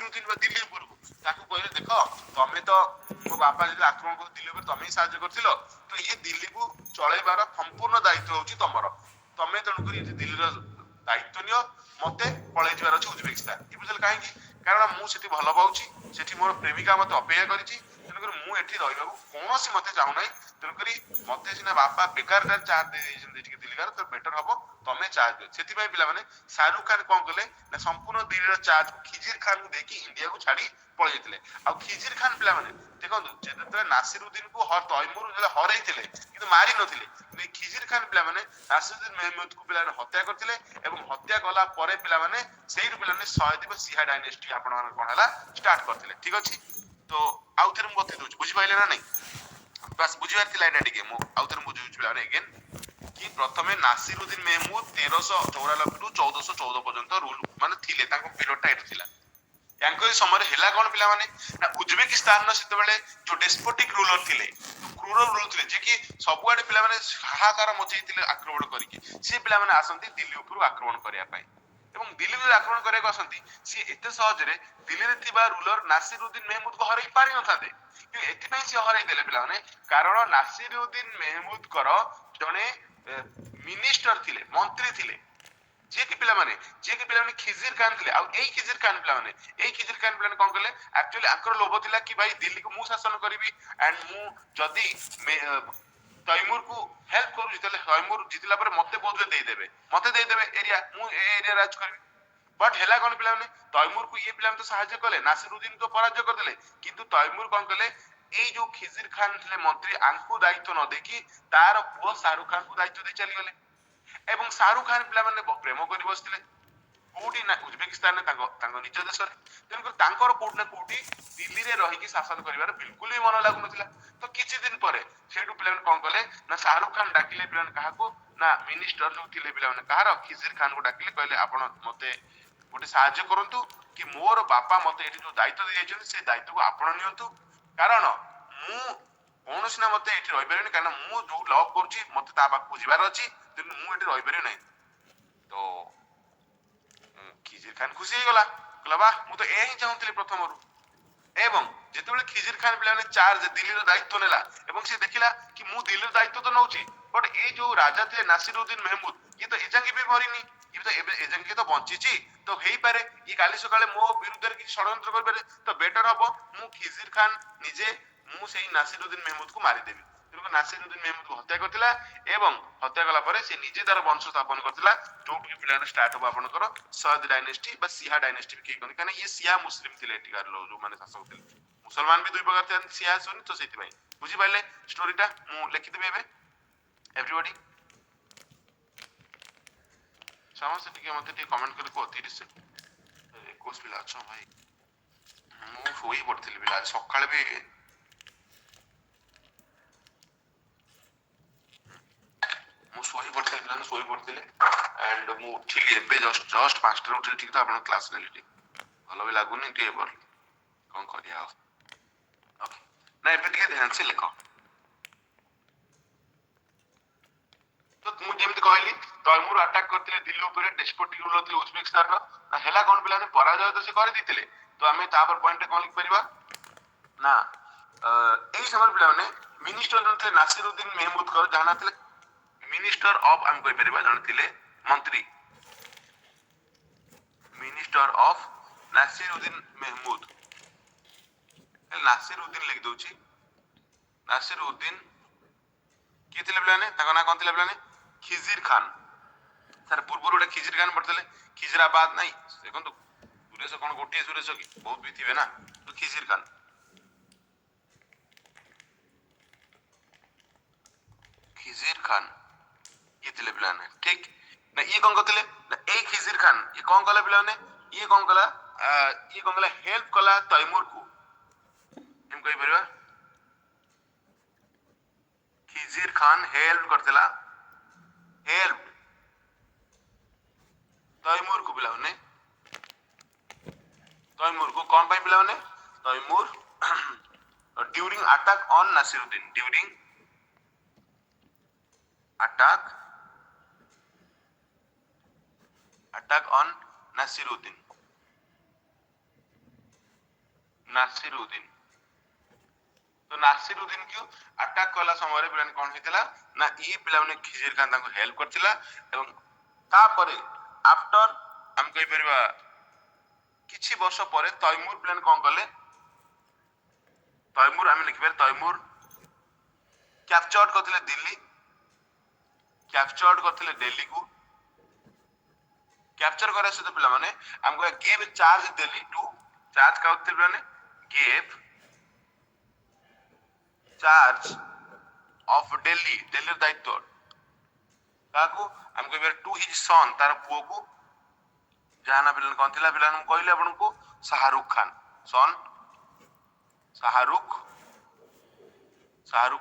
नासिरुद्दीन ବା ଦିଲ୍ଲୀ ଉପରକୁ ତାକୁ କହିଲେ ଦେଖ ତମେ ତ ମୋ ବାପା ଯଦି ଆକ୍ରମଣ କରି ଦିଲ୍ଲୀ ଉପରେ ତମେ ହିଁ ସାହାଯ୍ୟ କରିଥିଲ ତ ଇଏ ଦିଲ୍ଲୀକୁ ଚଳେଇବାର ସମ୍ପୂର୍ଣ୍ଣ ଦାୟିତ୍ୱ ହଉଛି ତମର ତମେ ତେଣୁକରି ଏଠି ଦିଲ୍ଲୀର ଦାୟିତ୍ୱ ନିଅ ମତେ ପଳେଇ ଯିବାର ଅଛି ଉଜବେକିସ୍ତାନ କି ବୁଝିଲେ କାହିଁକି କାରଣ ମୁଁ ସେଠି ଭଲ ପାଉଛି ସେଠି ମୋର ପ୍ରେମିକା ମତେ ଅପେକ୍ଷା କରିଛି ତେଣୁକରି ମୁଁ ଏଠି ରହିବାକୁ କୌଣସି ମତେ ଚାହୁଁନାହିଁ ତେଣୁକରି ମତେ ସିନା ବାପା ବେକାରଟାରେ ଚାର୍ଜ ଦେଇଦେଇଛନ୍ତି ଟିକେ ଦିଲ୍ଲୀର ତ ବେଟର ହବ ତମେ ଚାର୍ଜ ଦିଅ ସେଥିପାଇଁ ପିଲାମାନେ ଶାହରୁଖ ଖାନ କଣ କଲେ ନା ସମ୍ପୂର୍ଣ୍ଣ ଦିଲ୍ଲୀର ଚାର୍ଜ ଖିଜିର ଖାନକୁ ଦେଇକି ଇଣ୍ଡିଆକୁ ଛାଡି ପଳେଇ ଯାଇଥିଲେ ଆଉ ଖିଜିର ଖାନ ପିଲାମାନେ ଦେଖନ୍ତୁ ଯେତେବେଳେ ନାସିରୁଦ୍ଦିନକୁ ତୈମୁର ଯେତେବେଳେ ହରେଇଥିଲେ କିନ୍ତୁ ମାରି ନଥିଲେ କିନ୍ତୁ ଖିଜିର ଖାନ ପିଲାମାନେ ନାସିରୁଦ୍ଦିନ ମେହମୁଦକୁ ପିଲାମାନେ ହତ୍ୟା କରିଥିଲେ ଏବଂ ହତ୍ୟା କଲା ପରେ ପିଲାମାନେ ସେଇଠୁ ପିଲାମାନେ ଶହୀଦ ବା ସିହା ଡାଇନେଷ୍ଟି ଆପଣଙ୍କର କଣ ହେଲା ଷ୍ଟାର୍ଟ କରିଥିଲେ ଠିକ ଅଛି ତ ଆଉ ଥରେ ମୁଁ ବତେଇ ଦଉଛି ବୁଝିପାରିଲେ ନା ନାଇଁ ବାସ୍ ବୁଝିବାର ଥିଲା ଏଇଟା ଟିକେ ମୁଁ ଆଉ ଥରେ ବୁଝଉଛି ପିଲାମାନେ ଏଗେନ୍ କି ପ୍ରଥମେ ନାସିରୁଦ୍ଦିନ ମେହମୁଦ 1394 ରୁ 1414 ପର୍ଯ୍ୟନ୍ତ ରୁଲ ମାନେ ଥିଲେ ତାଙ୍କ ପିରିୟଡଟା ଏଠି ଥିଲା ତାଙ୍କରି ସମୟରେ ହେଲା କଣ ପିଲାମାନେ ନା ଉଜବେକିସ୍ତାନର ସେତେବେଳେ ଯୋଉ ଡେସ୍ପୋଟିକ ରୁଲର ଥିଲେ କ୍ରୁର ରୁଲର ଥିଲେ ଯେ କି ସବୁଆଡେ ପିଲାମାନେ ହାହାକାର ମଚେଇଥିଲେ ଆକ୍ରମଣ କରିକି ସେ ପିଲାମାନେ ଆସନ୍ତି ଦିଲ୍ଲୀ ଉପରୁ ଆକ୍ରମଣ କରିବା ପାଇଁ ଏବଂ ଦିଲ୍ଲୀରେ ଆକ୍ରମଣ କରିବାକୁ ଆସନ୍ତି ସିଏ ଏତେ ସହଜରେ ଦିଲ୍ଲୀରେ ଥିବା ରୁଲର ନାସିରୁଦ୍ଦିନ ମେହମୁଦକୁ ହରେଇ ପାରିନଥାନ୍ତେ କିନ୍ତୁ ଏଥିପାଇଁ ସିଏ ହରେଇ ଦେଲେ ପିଲାମାନେ କାରଣ ନାସିରୁଦ୍ଦିନ ମେହମୁଦଙ୍କର ଜଣେ ମିନିଷ୍ଟର ଥିଲେ ମନ୍ତ୍ରୀ ଥିଲେ ଯିଏକି ପିଲାମାନେ ଖିଜିର ଖାନ ଥିଲେ ଆଉ ଏଇ ଖିଜିର ଖାନ ପିଲାମାନେ କଣ କଲେ ଆକ୍ଚୁଆଲି ଆଙ୍କର ଲୋଭ ଥିଲା କି ଭାଇ ଦିଲ୍ଲୀକୁ ମୁଁ ଶାସନ କରିବି ଆଣ୍ଡ ମୁଁ ଯଦି ତୈମୁରକୁ ହେଲ୍ପ କରୁଛି ତାହେଲେ ତୈମୁର ଜିତିଲା ପରେ ମତେ ବୋଧହୁଏ ଦେଇଦେବେ ଏରିଆ ମୁଁ ଏ ଏରିଆ ରାଜ କରିବି ବଟ୍ ହେଲା କଣ ପିଲାମାନେ ତୈମୁରକୁ ଇଏ ପିଲାମାନେ ତ ସାହାଯ୍ୟ କଲେ ନାସିରୁଦ୍ଦିନ ତ ପରାଜୟ କରିଦେଲେ କିନ୍ତୁ ତୈମୁର କଣ କଲେ ଏଇ ଯୋଉ ଖିଜିର ଖାନ ଥିଲେ ମନ୍ତ୍ରୀ ଆଙ୍କୁ ଦାୟିତ୍ୱ ନ ଦେଇକି ତାର ପୁଅ ଶାହରୁଖ ଖାନକୁ ଦାୟିତ୍ୱ ଦେଇ ଚାଲିଗଲେ ଏବଂ ଶାହରୁଖ ଖାନ ପିଲାମାନେ ପ୍ରେମ କରି ବସିଥିଲେ କୋଉଠି ନା ଉଜବେକିସ୍ତାନରେ ତାଙ୍କ ନିଜ ଦେଶରେ ତେଣୁକରି ତାଙ୍କର କୋଉଠି ନା କୋଉଠି ଦିଲ୍ଲୀରେ ରହିକି ଶାସନ କରିବାର ବିଲକୁଲ ବି ମନ ଲାଗୁନଥିଲା ତ କିଛି ଦିନ ପରେ ସେଇଠୁ ପିଲାମାନେ କଣ କଲେ ନା ଶାହରୁଖ ଖାନ ଡାକିଲେ ପିଲାମାନେ କାହାକୁ ନା ମିନିଷ୍ଟର ଯୋଉ ଥିଲେ ପିଲାମାନେ କାହାର ଖିଜିର ଖାନକୁ ଡାକିଲେ କହିଲେ ଆପଣ ମତେ ଗୋଟେ ସାହାଯ୍ୟ କରନ୍ତୁ କି ମୋର ବାପା ମତେ ଏଠି ଯୋଉ ଦାୟିତ୍ୱ ଦେଇଯାଇଛନ୍ତି ସେ ଦାୟିତ୍ୱକୁ ଆପଣ ନିଅନ୍ତୁ କାରଣ ମୁଁ କୌଣସି ନା ମତେ ଏଠି ରହିପାରିବିନି କାରଣ ମୁଁ ଯୋଉ ଲଭ୍ କରୁଛି ମତେ ତା ପାଖକୁ ଯିବାର ଅଛି ତେଣୁ ମୁଁ ଏଠି ରହିପାରିବି ନାହିଁ ତ ଖିଜିର ଖାନ ଖୁସି ହେଇଗଲା କହିଲା ବା ମୁଁ ତ ଏହା ହିଁ ଚାହୁଁଥିଲି ପ୍ରଥମରୁ ଏବଂ ଯେତେବେଳେ ଖିଜିର ଖାନ ପିଲାମାନେ ଚାର୍ଜ ଦିଲ୍ଲୀର ଦାୟିତ୍ୱ ନେଲା ଏବଂ ସେ ଦେଖିଲା କି ମୁଁ ଦିଲ୍ଲୀର ଦାୟିତ୍ୱ ତ ନଉଛି ବଟ୍ ଏଇ ଯୋଉ ରାଜା ଥିଲେ ନାସିରୁଦ୍ଦିନ ମେହମୁଦ ଇଏ ତ ଏଯାଙ୍କେ ବି ମରିନି ଇଏ ତ ଏବେ ଏଯାଙ୍କେ ତ ବଞ୍ଚିଛି ତ ହେଇପାରେ ଇଏ କାଲି ସକାଳେ ମୋ ବିରୁଦ୍ଧରେ କିଛି ଷଡଯନ୍ତ୍ର କରିପାରେ ତ ବେଟର ହବ ମୁଁ ଖିଜିର ଖାନ ନିଜେ ମୁଁ ସେଇ ନାସିରୁଦ୍ଦିନ ମେହମୁଦକୁ ମାରିଦେବି ତେଣୁ ନାସିରୁଦ୍ଦିନ ମେହମୁଦକୁ ହତ୍ୟା କରିଥିଲା ଏବଂ ହତ୍ୟା କଲା ପରେ ସେ ନିଜେ ତାର ବଂଶ ସ୍ଥାପନ କରିଥିଲା ଯୋଉଠି ପିଲାମାନେ ଷ୍ଟାର୍ଟ ହବ ଆପଣଙ୍କର ସୟଦ ଡାଇନେଷ୍ଟି ବା ସିହା ଡାଇନେଷ୍ଟି ବି କେହି କହନ୍ତି କାରଣ ଇଏ ସିହା ମୁସଲିମ ଥିଲେ ଏଠିକାର ଯୋଉମାନେ ଶାସକ ଥିଲେ ମୁସଲମାନ ବି ଦୁଇ ପ୍ରକାର ଥାନ୍ତି ସିହା ସୁନି ତ ସେଇଥିପାଇଁ ବୁଝିପାରିଲେ ଷ୍ଟୋରିଟା ମୁଁ ଲେଖିଦେବି ଏବେ ଏଭରିବଡି ସମସ୍ତେ ଟିକେ ମତେ ଟିକେ କମେଣ୍ଟ କରି କୁହ 21 ପିଲା ଅଛ ଭାଇ ମୁଁ ଶୋଇ ପଡିଥିଲି ପିଲା ସକାଳେ ବି ମୁଁ ଶୋଇ ପଡିଥିଲି ପିଲାମାନେ ଶୋଇ ପଡିଥିଲେ ଆଣ୍ଡ ମୁଁ ଉଠିଲି ଏବେ ଜଷ୍ଟ 5ଟାରେ ଉଠିଲି ଠିକ ତ ଆପଣ କ୍ଲାସ ନେଲି ଟିକେ ଭଲ ବି ଲାଗୁନି ଟିକେ କଣ କରିବା ଆଉ ଓକେ ନା ଏବେ ଟିକେ ଧ୍ୟାନ ସେ ଲେଖ ତ ମୁଁ ଯେମିତି କହିଲି ତୈମୁର ଆଟାକ କରିଥିଲେ ଦିଲ୍ଲୀ ଉପରେ ଡେସ୍ପୋଟିକ ରୁଲର ଥିଲେ ଉଜବେକିସ୍ତାନର ହେଲା କଣ ପିଲାମାନେ ପରାଜୟ ତ ସେ କରିଦେଇଥିଲେ ତ ଆମେ ତାପରେ ପଏଣ୍ଟରେ କଣ ଲେଖିପାରିବା ନା ଏଇ ସମୟରେ ପିଲାମାନେ ମିନିଷ୍ଟର ଜଣେ ଥିଲେ ନାସିରୁଦ୍ଦିନ ମେହମୁଦଙ୍କର ଯାହା ନା ଥିଲେ ମିନିଷ୍ଟର ଅଫ ଆମେ କହିପାରିବା ଜଣେ ଥିଲେ ମନ୍ତ୍ରୀ ମିନିଷ୍ଟର ଅଫ ନାସିରୁଦ୍ଦିନ ମେହମୁଦ ନାସିରୁଦ୍ଦିନ ଲେଖି ଦଉଛି ନାସିରୁଦ୍ଦିନ କିଏ ଥିଲେ ପିଲାମାନେ ତାଙ୍କ ନାଁ କଣ ଥିଲା ପିଲାମାନେ ଖିଜିର ଖାନ ତାର ପୂର୍ବରୁ ଗୋଟେ ଖିଜିର ଖାନ ପଢିଥିଲେ ଖିଜରାବାଦ ନାଇଁ ଦେଖନ୍ତୁ ସୁରେଶ କଣ ଗୋଟିଏ ସୁରେଶ କି ବହୁତ ବି ଥିବେ ନା ତ ଖିଜିର ଖାନ ଇଏ ଥିଲେ ପିଲାମାନେ ଠିକ ନା ଇଏ କଣ କରିଥିଲେ ନା ଏଇ ଖିଜିର ଖାନ ଇଏ କଣ କଲା ପିଲାମାନେ ଇଏ କଣ କଲା ହେଲ୍ପ କଲା ତୈମୁରକୁ ଏମିତି କହିପାରିବା ଖିଜିର ଖାନ ହେଲ୍ପ କରିଥିଲା ହେଲ୍ପ ତୈମୁରକୁ ପିଲାମାନେ ତୈମୁରକୁ କଣ ପାଇଁ ପିଲାମାନେ Taimur during attack on Nasiruddin during attack on Nasiruddin Nasiruddin. तो नासिरुद्दीन को अटैक कला समय पिला कौन होता ना ये पिला खिजिर खान हेल्प करथिला एवं तापरे आफ्टर हम कहि परबा किछि वर्ष पर तैमूर प्लान कौन कले तैमूर आम लिखिबार तैमूर कैप्चर्ड करथिले दिल्ली कैप्चर्ड करथिले दिल्ली को कैप्चर करा सहित पिला माने हमको give charge Delhi to charge का होते माने give charge of Delhi Delhi दायित्व काकू हमको एबार टू हिज सन तार पुओ को जाना पिलन कौन थिला पिलन कहले आपन को शाहरुख खान सन शाहरुख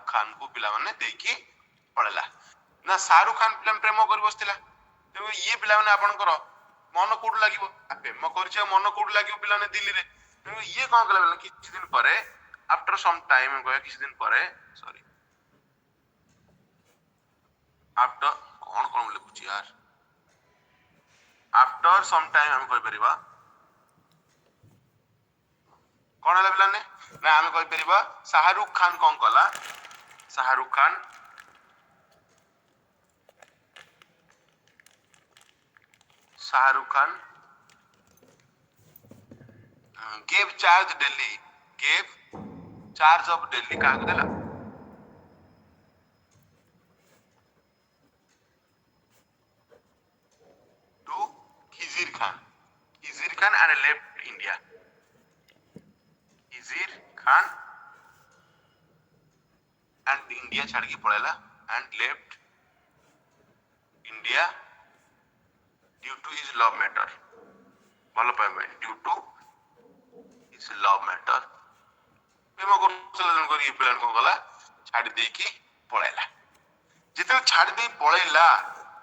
खान को पिला माने देखि पड़ला ना शाहरुख खान फिल्म प्रेम कर बसतिला तो ये पिला माने आपन कर मन कोड लागिवो प्रेम करछ मन कोड लागिवो पिला ने दिल्ली रे तो ये कोन कला पिला किछ दिन परे आफ्टर सम टाइम को किछ दिन परे सॉरी आफ्टर कौन लिखुची यार आफ्टर सम टाइम हम कहि परिबा कौन है पिला ने ना हम कहि परिबा शाहरुख खान कौन कला Shahrukh Khan gave charge Delhi gave charge of Delhi काहे देला to Khizir Khan and left India Khizir Khan and India छाड़ के पड़ेला and left India due to his love matter भलो पाए due to his love matter प्रेम करछलन करी प्लान को गला छाड़ दे के पळेला जिते छाड़ दे पळेला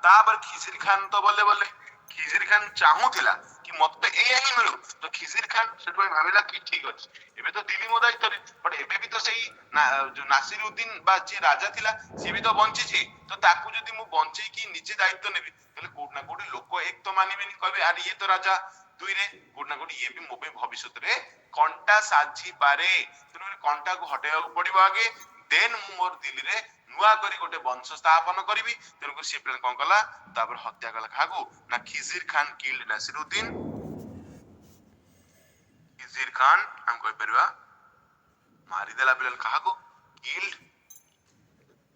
तापर खिजिर खान तो बोले बोले खिजिर खान चाहूथिला कि मते ए ही मिलु तो खिजिर खान सेटो भाबिला कि ठीक अछि एबे तो दिल्ली मोदाई तरी बट एबे भी तो सही जो नासिरुद्दीन बा जे राजा थिला से भी तो बंची छी तो ताकू जदी मु बंची कि निजे दायित्व नेबी तले कोड ना कोड लोक एक तो मानिबेनी कहबे अरे ये तो राजा दुई रे कोड ना कोड ये भी मोबे भविष्यत रे कंटा साझी पारे तुम कंटा को हटेवा पड़िबो आगे देन मु मोर दिल्ली रे नुआ करी गोटे वंश स्थापन करी तेणुक सी प्लान कौन कला तापर हत्या कला काकू ना खिजिर खान किल्ड नासिरुद्दीन खिजिर खान हम कहि परबा मारी देला प्लान काकू किल्ड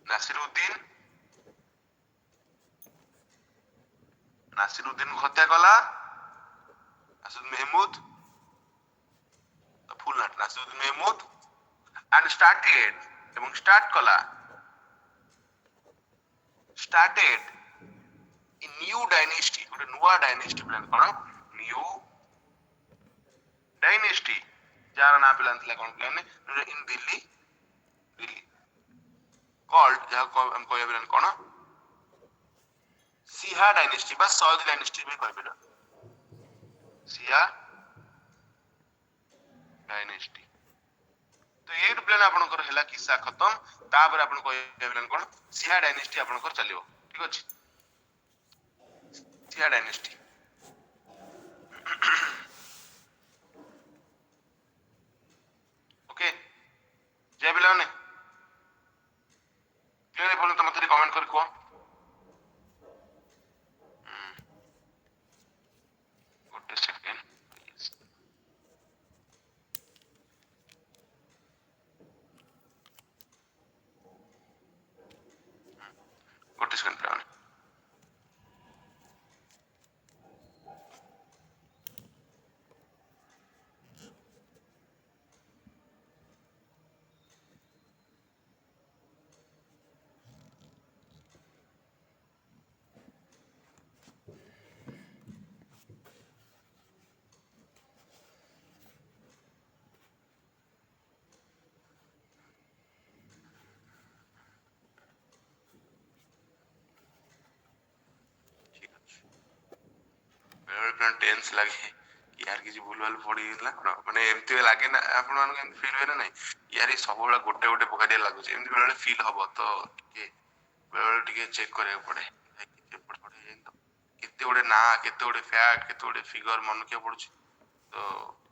नासिरुद्दीन को हत्या कला नासिरुद्दीन महमूद फुल नाट नासिरुद्दीन महमूद एंड स्टार्टेड एवं स्टार्ट कला started a new dynasty ଗୋଟେ ନୂଆ dynasty ପ୍ଲାନ କଣ new dynasty ଯାହାର ନାଁ ପ୍ଲାନ ଥିଲା କଣ ପ୍ଲାନ in ଦିଲ୍ଲୀ called ଯାହା ଆମେ କହିବା ପ୍ଲାନ କଣ ସିହା dynasty ବା ସୟଦ dynasty ବି କହିପାରିବା ସିହା dynasty तो ये प्लान आपनकर हैला किस्सा खत्म तापर आपन कहबे प्लान कोन सिहा डायनेस्टी आपनकर चलियो ठीक अछि सिहा डायनेस्टी ओके जय बिलाने क्लियर बोलो तो मते कमेंट कर को गोटे सेकंड गोटे सेकंड प्लान टेंस लगे यार किसी भूल भाल पड़ी गला माने एमती लागे ना आपण मान के फील होय ना नहीं यार ये सब बड़ा गोटे गोटे पकारिया लागु छै एमती बेले फील हबो तो के बेले टिके चेक करे पड़े पड़े पड़े तो केते गोटे ना केते गोटे फैक्ट केते गोटे फिगर मन के पड़छ तो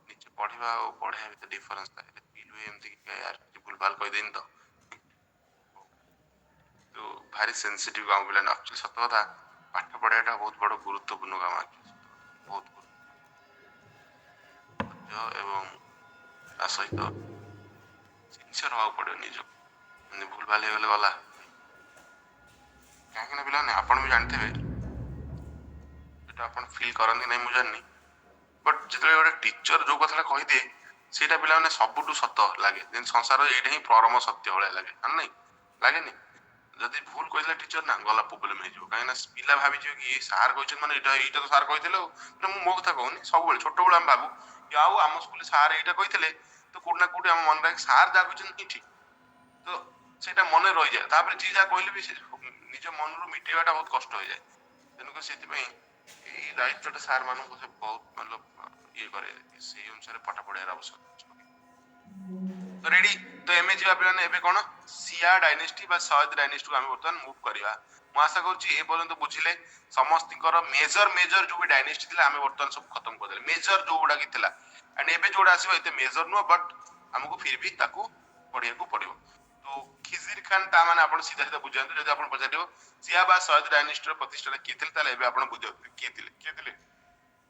नीचे पढ़ा और पढ़ा भी डिफरेन्स था फील हुए एमती यार भूलभाल कहदेनी तो भारी सेनसीटिव काम पे एक्चुअली सत कथा पाठ पढ़ाटा बहुत बड़ गुरुत्वपूर्ण काम बहुत एवं ता सहित सिनसीयर हवा पड़ो निज भूलभाल हो गला कहीं पिला आप भी जानते आप फिल करती ना मुझे जाननी बट जो गोटे टीचर जो कथा कहीदे से पिला सबुठ सत लगे जेन संसार ये परम सत्य भाया लगे हाँ नहीं लगे जदि भूल कही टीचर ना गला प्रोब्लेम हो कहीं पिला भाई कि ये सार कहते मैंने यहाँ तो सार कहते मो कथा कहूनी सब छोट बड़े आम भावु कि आम स्कूल सार यहाँ कहते तो कौटना कौटी आम मन रखे सार जहाँ कहते ठीक तो सेटा मन रही जाए तापर जी जहाँ कहले भी निज मन रू मिटेवाटा बहुत कष्ट हो जाए तेणुक से दायित्व सार मान बहुत मतलब ये करे से अनुसार पाठ पढ़ार आवश्यक तो रेडी तो एम जी पे कौन सिया डायनेस्टी सयद डायनेस्टी को बर्तमान मुव करवा मु आशा करुँच बुझिले समस्त मेजर मेजर जो भी डायनेस्टी थी आम बर्तमान सब खत्म करदे मेजर जो गुड़ा की एंड एबे जोड़ा आसो एते मेजर नुह बट आमको फिर भी ताकू पढ़िया को पड़ो तो खिजिर खान ता माने आपण सीधा सीधा बुझांतु जदि आपण पचारियो सिया बा सयद डायनेस्टी प्रतिष्ठाता किए थिले ताले एबे आपण बुझांतु किए थिले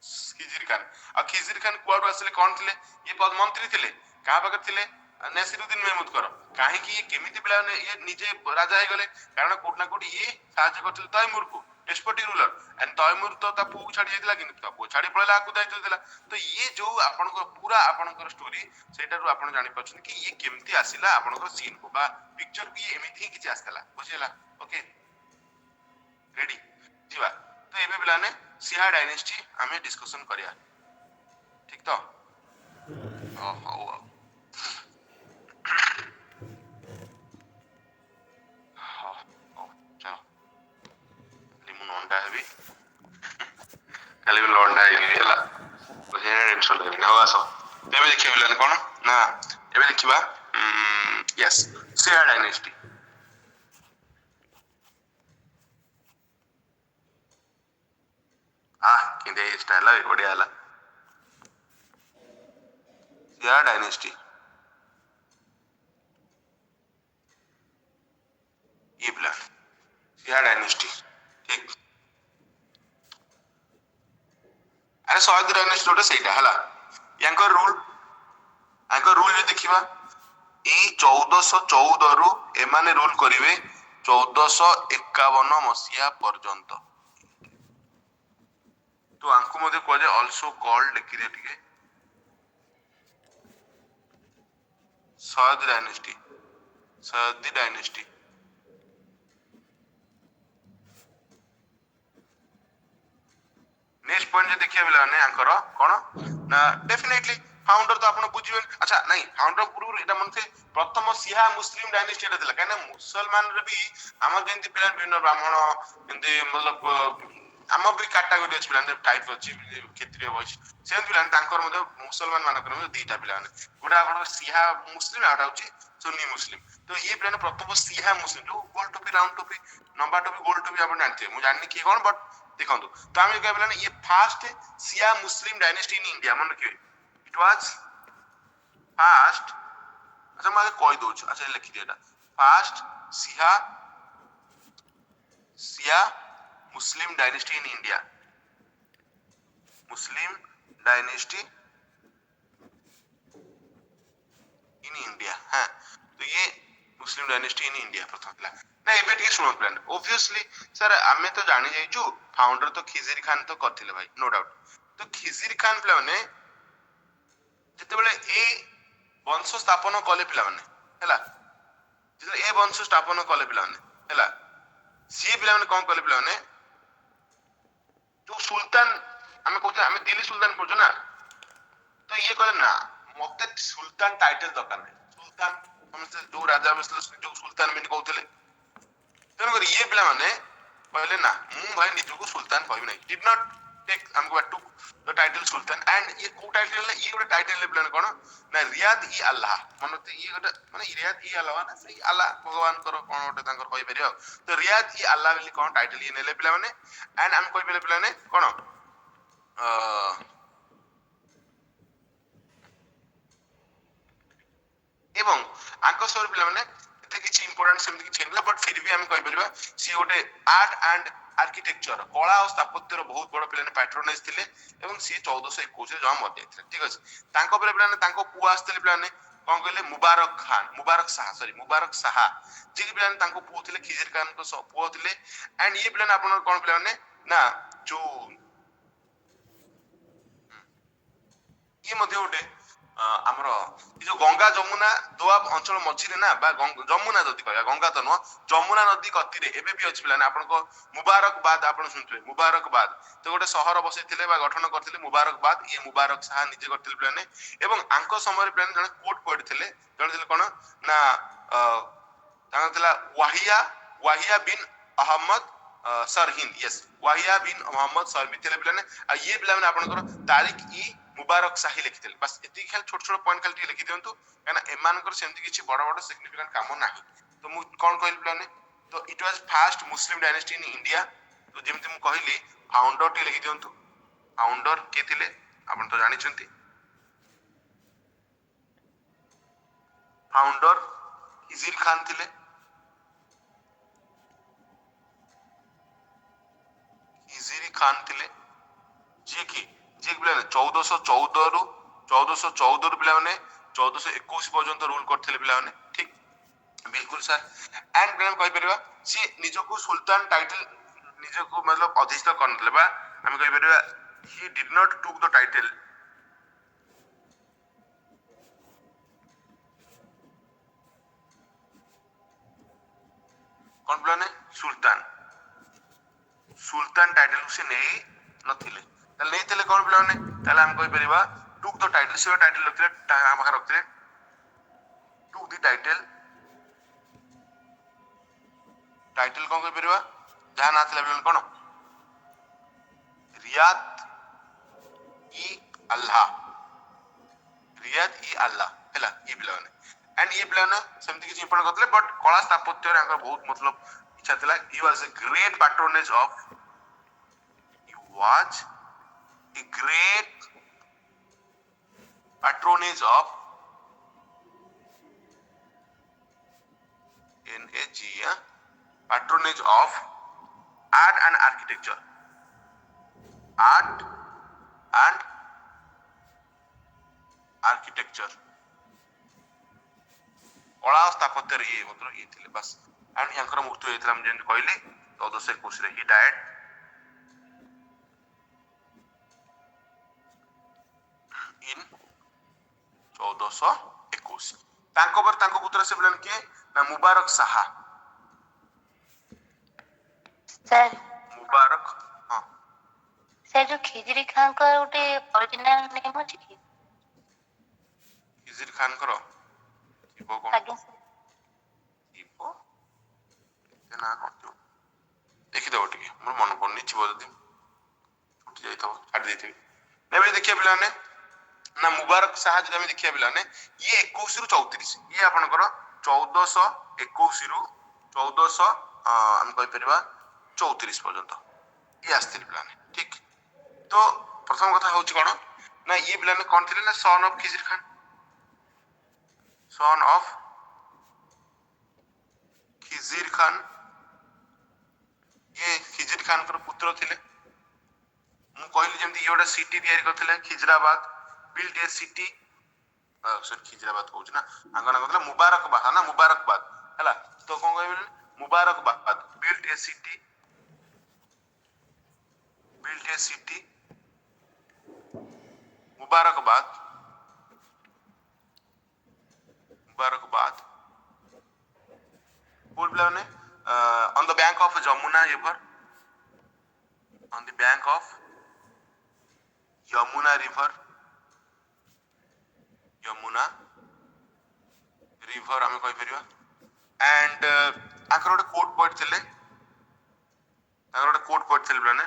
खिजिर खान आ खिजिर खान कुआडू आसले कोन थिले ये पद मंत्री थिले का पाकर थिले नसीरुद्दीन महमूद कर कहीं ये केमिति पिला ये निजे राजा हे गले कारण कोटना कोटी ये साहाय्य करथिले तैमूर को डेस्पोटिक रूलर एंड तैमूर तो ता पु छाडी जायतिला कि ता पु छाडी पळला आकु दायित्व देला तो ये जो आपण को पूरा आपण को स्टोरी सेटा रु आपण जानि पाछन कि ये केमिति आसिला आपण को सीन को बा पिक्चर भी एमिति किछि आस्तला बुझिला ओके रेडी जीवा तो एबे पिला ने सिहा डायनेस्टी हमें डिस्कशन करिया ठीक तो ओ हो लंडा है खाली लंडा है टेंशन लगे हाँ आस एबे देखिए कौन ना एबे देखिबा यस सिया डायनेस्टी किंदे स्टाइल बढ़िया है सिया डायनेस्टी ये प्लान सिया डायनेस्टी ठीक अरे सयद डायनेस्टी गोटे सेटा हला यांकर रूल जो देखिबा ए 1414 रु एमाने रूल करिवे 1451 मसिया पर्यंत तो आंको मधे कहे ऑल्सो कॉल्ड लिखि दे टिके सयद डायनेस्टी नेक्स्ट पॉइंट जे देखिया बिला ने आंकर कोन ना डेफिनेटली फाउंडर तो आपण बुझिबे अच्छा नहीं फाउंडर पूर्व एटा मन से प्रथम सिहा मुस्लिम डायनेस्टी एटा दिला काने मुसलमान रे भी हमर जेंति पिला बिन ब्राह्मण जेंति मतलब आम भी कैटेगरी अछि पिला टाइप अछि क्षेत्रीय वॉइस सेम पिला तांकर मधे मुसलमान मानकर मधे दीटा पिला ने गोटा आपण सिहा मुस्लिम आटा होछि सुन्नी मुस्लिम तो ये पिला प्रथम सिहा मुस्लिम जो गोल टोपी राउंड टोपी लंबा टोपी गोल टोपी आपण जानते मु जाननी की कोन बट देखो तो आम क्या बोला ये fast Siya Muslim dynasty in India मन रखिए इट वाज फास्ट अच्छा मैं कह दो अच्छा लिखी दिया fast Siya Muslim dynasty in India Muslim dynasty in India हाँ तो ये मुस्लिम डायनेस्टी इन इंडिया प्रथम था ना एबे टिके सुनो प्लान ऑब्वियसली सर आमे तो जानि जाइछु फाउंडर तो खिजिर खान तो करथिले भाई नो डाउट तो खिजिर खान पिला माने जते बेले ए वंश स्थापन कले पिला माने हैला जते ए वंश स्थापन कले पिला माने हैला सी पिला माने कोन कले पिला माने जो सुल्तान आमे कहते आमे दिल्ली सुल्तान पढो ना तो ये कहले ना मते सुल्तान टाइटल दरकार नै सुल्तान हमसे जो राजा बसले जो सुल्तान बिन कहउतले तेणुक ये पिला माने कहले ना मु भाई निजको सुल्तान कहबी नै डिड नॉट टेक हमको टू द टाइटल सुल्तान एंड ये को टाइटल ले ये गोटे टाइटल ले प्लान कोन ना रियाद ई अल्लाह मनते ये गोटे माने रियाद ई अल्लाह ना सही अल्लाह भगवान करो कोन गोटे तांकर कहि परियो तो रियाद ई अल्लाह बोली कोन टाइटल ये नेले पिला माने एंड हम कहि पिला ने कोन ଏବଂ ଆଙ୍କ ସମୟରେ ପିଲାମାନେ ଏତେ କିଛି ଇମ୍ପୋର୍ଟାଣ୍ଟ ସେମିତି କିଛି ହେଇନଥିଲା, ବଟ୍ ଫିର୍ ବି ଆମେ କହିପାରିବା ସିଏ ଗୋଟେ ଆର୍ଟ ଆଣ୍ଡ ଆର୍କିଟେକ୍ଚର କଳା ଓ ସ୍ଥାପତ୍ୟର ବହୁତ ବଡ ପିଲାମାନେ ପାଟ୍ରୋନାଇଜ ଥିଲେ ଏବଂ ସିଏ 1421 ଜମା ମରିଯାଇଥିଲେ। ଠିକ ଅଛି, ତାଙ୍କ ପରେ ପିଲାମାନେ ତାଙ୍କ ପୁଅ ଆସିଥିଲେ ପିଲାମାନେ କଣ କହିଲେ ମୁବାରକ ଖାନ, ମୁବାରକ ଶାହା ସରି ମୁବାରକ ଶାହା, ଯିଏ ପିଲାମାନେ ତାଙ୍କ ପୁଅ ଥିଲେ ଖିଜିର ଖାନଙ୍କ ପୁଅ ଥିଲେ। ଆଣ୍ଡ ଇଏ ପିଲାମାନେ ଆପଣଙ୍କର କଣ ପିଲାମାନେ ନା ଯୋଉ ଇଏ ମଧ୍ୟ ଗୋଟେ ଆମର ଏ ଯୋଉ ଗଙ୍ଗା ଯମୁନା ଦୋଆବ ଅଞ୍ଚଳ ମଝିରେ ନା ବା ଯମୁନା ଯଦି କହିବା ଗଙ୍ଗା ତ ନୁହଁ, ଯମୁନା ନଦୀ କତିରେ ଏବେ ବି ଅଛି ପିଲାମାନେ ଆପଣଙ୍କ ମୁବାରକବାଦ ଆପଣ ଶୁଣିଥିବେ ମୁବାରକବାଦ, ତ ଗୋଟେ ସହର ବସେଇଥିଲେ ବା ଗଠନ କରିଥିଲେ ମୁବାରକବାଦ, ଇଏ ମୁବାରକ ଶାହା ନିଜେ କରିଥିଲେ ପିଲାମାନେ। ଏବଂ ଆଙ୍କ ସମୟରେ ପିଲାମାନେ ଜଣେ କୋର୍ଟ ପୋଏଟ ଥିଲେ, ଜଣେ ଥିଲେ କଣ ନା ତାଙ୍କ ଥିଲା ୱାହିୟା ବିନ୍ ଅହମ୍ମଦ ସରହିନ୍ଦ, ୟେସ୍ ୱାହିୟା ବିନ୍ ଅହମ୍ମଦ ସରହିନ୍ଦ ଥିଲେ ପିଲାମାନେ। ଆଉ ଇଏ ପିଲାମାନେ ଆପଣଙ୍କର ତାରିଖ ଇ ମୁବାରକ ଶାହି ଲେଖିଥିଲେ। ବାସ୍ ଏତିକି ଖାଲି ଛୋଟ ଛୋଟ ପଏଣ୍ଟ ଖାଲି ଟିକେ ଲେଖି ଦିଅନ୍ତୁ, କାହିଁକିନା ଏମାନଙ୍କର ସେମିତି କିଛି ବଡ ବଡ ସିଗ୍ନିଫିକାଣ୍ଟ କାମ ନାହିଁ। ତ ମୁଁ କଣ କହିଲି ପିଲାମାନେ, ତ it was first Muslim dynasty in India. ତ ଯେମିତି ମୁଁ କହିଲି ଫାଉଣ୍ଡର ଟିକେ ଲେଖି ଦିଅନ୍ତୁ, ଫାଉଣ୍ଡର କିଏ ଥିଲେ ଆପଣ ତ ଜାଣିଛନ୍ତି, फाउंडर खिजिर खान ଥିଲେ। खिजिर खान ଥିଲେ ଯିଏ କି ପିଲାମାନେ 1414 ରୁ 1414 ରୁ ପିଲାମାନେ 1421 ପର୍ଯ୍ୟନ୍ତ ରୁଲ କରିଥିଲେ ପିଲାମାନେ। ଠିକ बिल्कुल सर। एंड पिलाମାନେ କହିପାରିବା ସିଏ ନିଜକୁ ସୁଲତାନ ଟାଇଟଲ ନିଜକୁ मतलब ଅଧିଷ୍ଠ କରିନଥିଲେ ବା ଆମେ କହିପାରିବା he did not took the title कौन पिलाने सुल्तान टाइटल से नहीं नथिले, ताले नहीं ଥିଲେ कौन पिलाने, ताले हम कहि परिबा टुक द टाइटल, से टाइटल रखले हम पाखा रखले टुक द टाइटल कौन कहि परिबा जहां ना ଥିଲା पिलाने कौन रियात इ अल्लाह, रियात इ अल्लाह हैला ये पिलाने। एंड ये पिलाने सेमति किछि इंपोर्टेंट करथले, बट कला स्थापत्य रे आंकर बहुत मतलब इच्छा थिला। He was a great patronage of was a great patronage of patronage of art and architecture, art and architecture कला स्थापत्य रे ये मतलब ये थिले बस। एंड यांकर मृत्यु हेतला हम जेंति कहली 1421 रे ही डाइड इन 1421। तांको पर तांको पुत्र से बिलन के ना मुबारक साहा सर मुबारक हां सर जो खिजरी खान को उठे ओरिजिनल नेम अछि कि खिजिर खान करो जीवो कोन आगे सर जीवो ना कोन देखि दो टिके मोर मन पड़नी जीवो जदी छुटी जाई तो छाड़ देथि ने बे देखिए पिलाने ना मुबारक शाह जो हम देखिए पिलाने ये 21 रु 34 ये आपनकर 1421 रु 1400 हम कहि परिबा 34 पर्यंत ये आस्थिल पिलाने। ठीक, तो प्रथम कथा होची कोन ना ये पिलाने कोन थिले ना son of Khizr Khan, son of Khizr Khan, ये खिजिर खान कर पुत्र थिले। मु कहली जेमति ये ओडा सिटी तयारी करथिले Khizrabad, build a city sir Khizrabad कहउछ ना आंगना कहला मुबारकबाद ना मुबारकबाद हैला। तो कोन कहबे मुबारकबाद बिल्ड ए सिटी मुबारकबाद बोल पिलाने on the bank of Jamuna river, on the bank of Yamuna river, Yamuna river ଆମେ କହି परिबा। एंड आकर ଗୋଟେ कोट पॉइंट थिले, आकर ଗୋଟେ कोट पॉइंट थिले पिलाने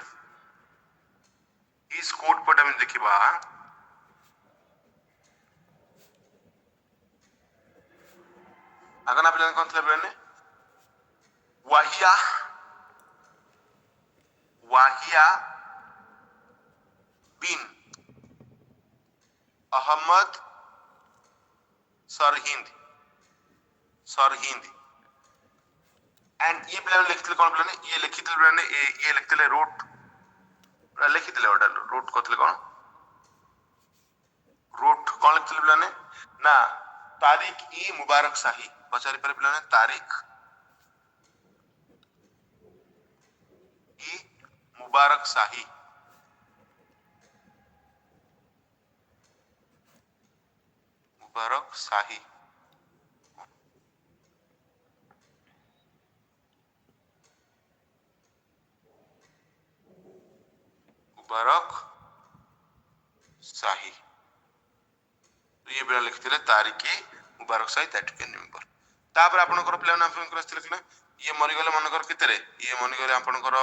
इस कोट पॉइंट हम देखिबा आगना पिलाने कोन थिले पिलाने वाहिया बिन अहमद सरहिंद, सरहिंद एंड ये प्लान लिखिଥିଲେ कौन प्लान ये लिखिଥିଲେ प्लान ये लिखिଥିଲେ रोट लिखिଥିଲେ ओटा रोट करथिले कौन रोट कौन लिखिଥିଲେ प्लान ना तारिक ई मुबारक शाही पचारि पर प्लान तारिक ई मुबारक शाही मुबारक शाही मुबारक शाही तो ये बेला लिखिଥିଲେ तारिक मुबारक शाही दैट कैन रिमेंबर तापर आपनकर प्लान आपनकर आस्थिले कि ये मरि गले मनकर केतेरे ये मरि गले आपनकर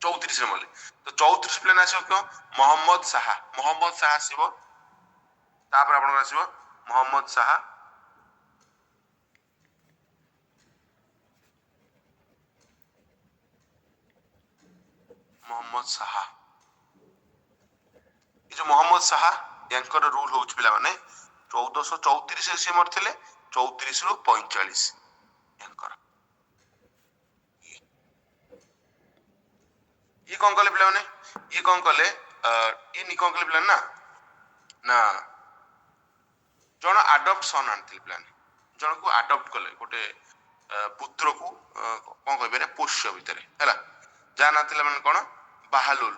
34 रे मले तो 34 प्लान आसीबो क्यों मोहम्मद शाह आसीबो तापर आपनकर आसीबो मोहम्मद शाह ये जो मोहम्मद शाह यांकर रूल होउछ पिला माने 1434 से से मरथिले 34 रु 45 यांकर ये कौन कले पिला माने ये कौन कले ये नि कौन कले पिला ना ना जण अडॉप्ट सन आनथिले प्लान जण को अडॉप्ट कले गोटे पुत्र को कौन कहबे पोष्य भितरे हैला जा ना थिले माने कोन बाहालुल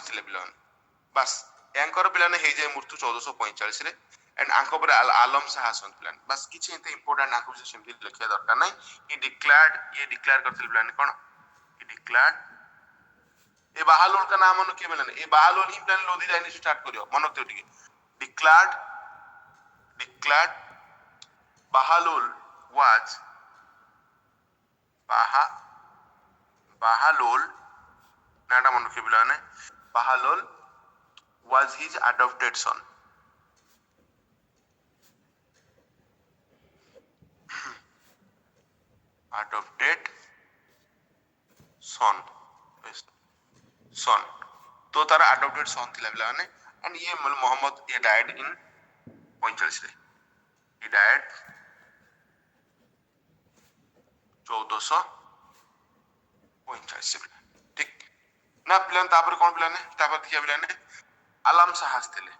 थिले पिला माने बस यांकर पिला ने हे जे मृत्यु 1445 रे एंड आंको पर आलम शाह सन प्लान बस किछि एते इंपोर्टेंट आंको से सेमति लिखिया दरकार नै ये डिक्लेयर्ड करथिले प्लान कोन ये डिक्लेयर्ड ए बाहालुल का नाम मन के मिलन ए बाहालुल ही प्लान लोधी डायनेस्टी स्टार्ट करियो मन तो ठीक डिक्लेयर्ड बाहालुल वाज बाहालुल नाटा मन के बिलाने बाहालुल was his adopted son adopted son तो तारा adopted son थिला बिला ने एंड ये मोहम्मद ये डाइड इन 45 रे he died 1445 ठीक ना प्लान तापर कौन प्लान है तापर देखिया प्लान है आलम शाह आस्थिले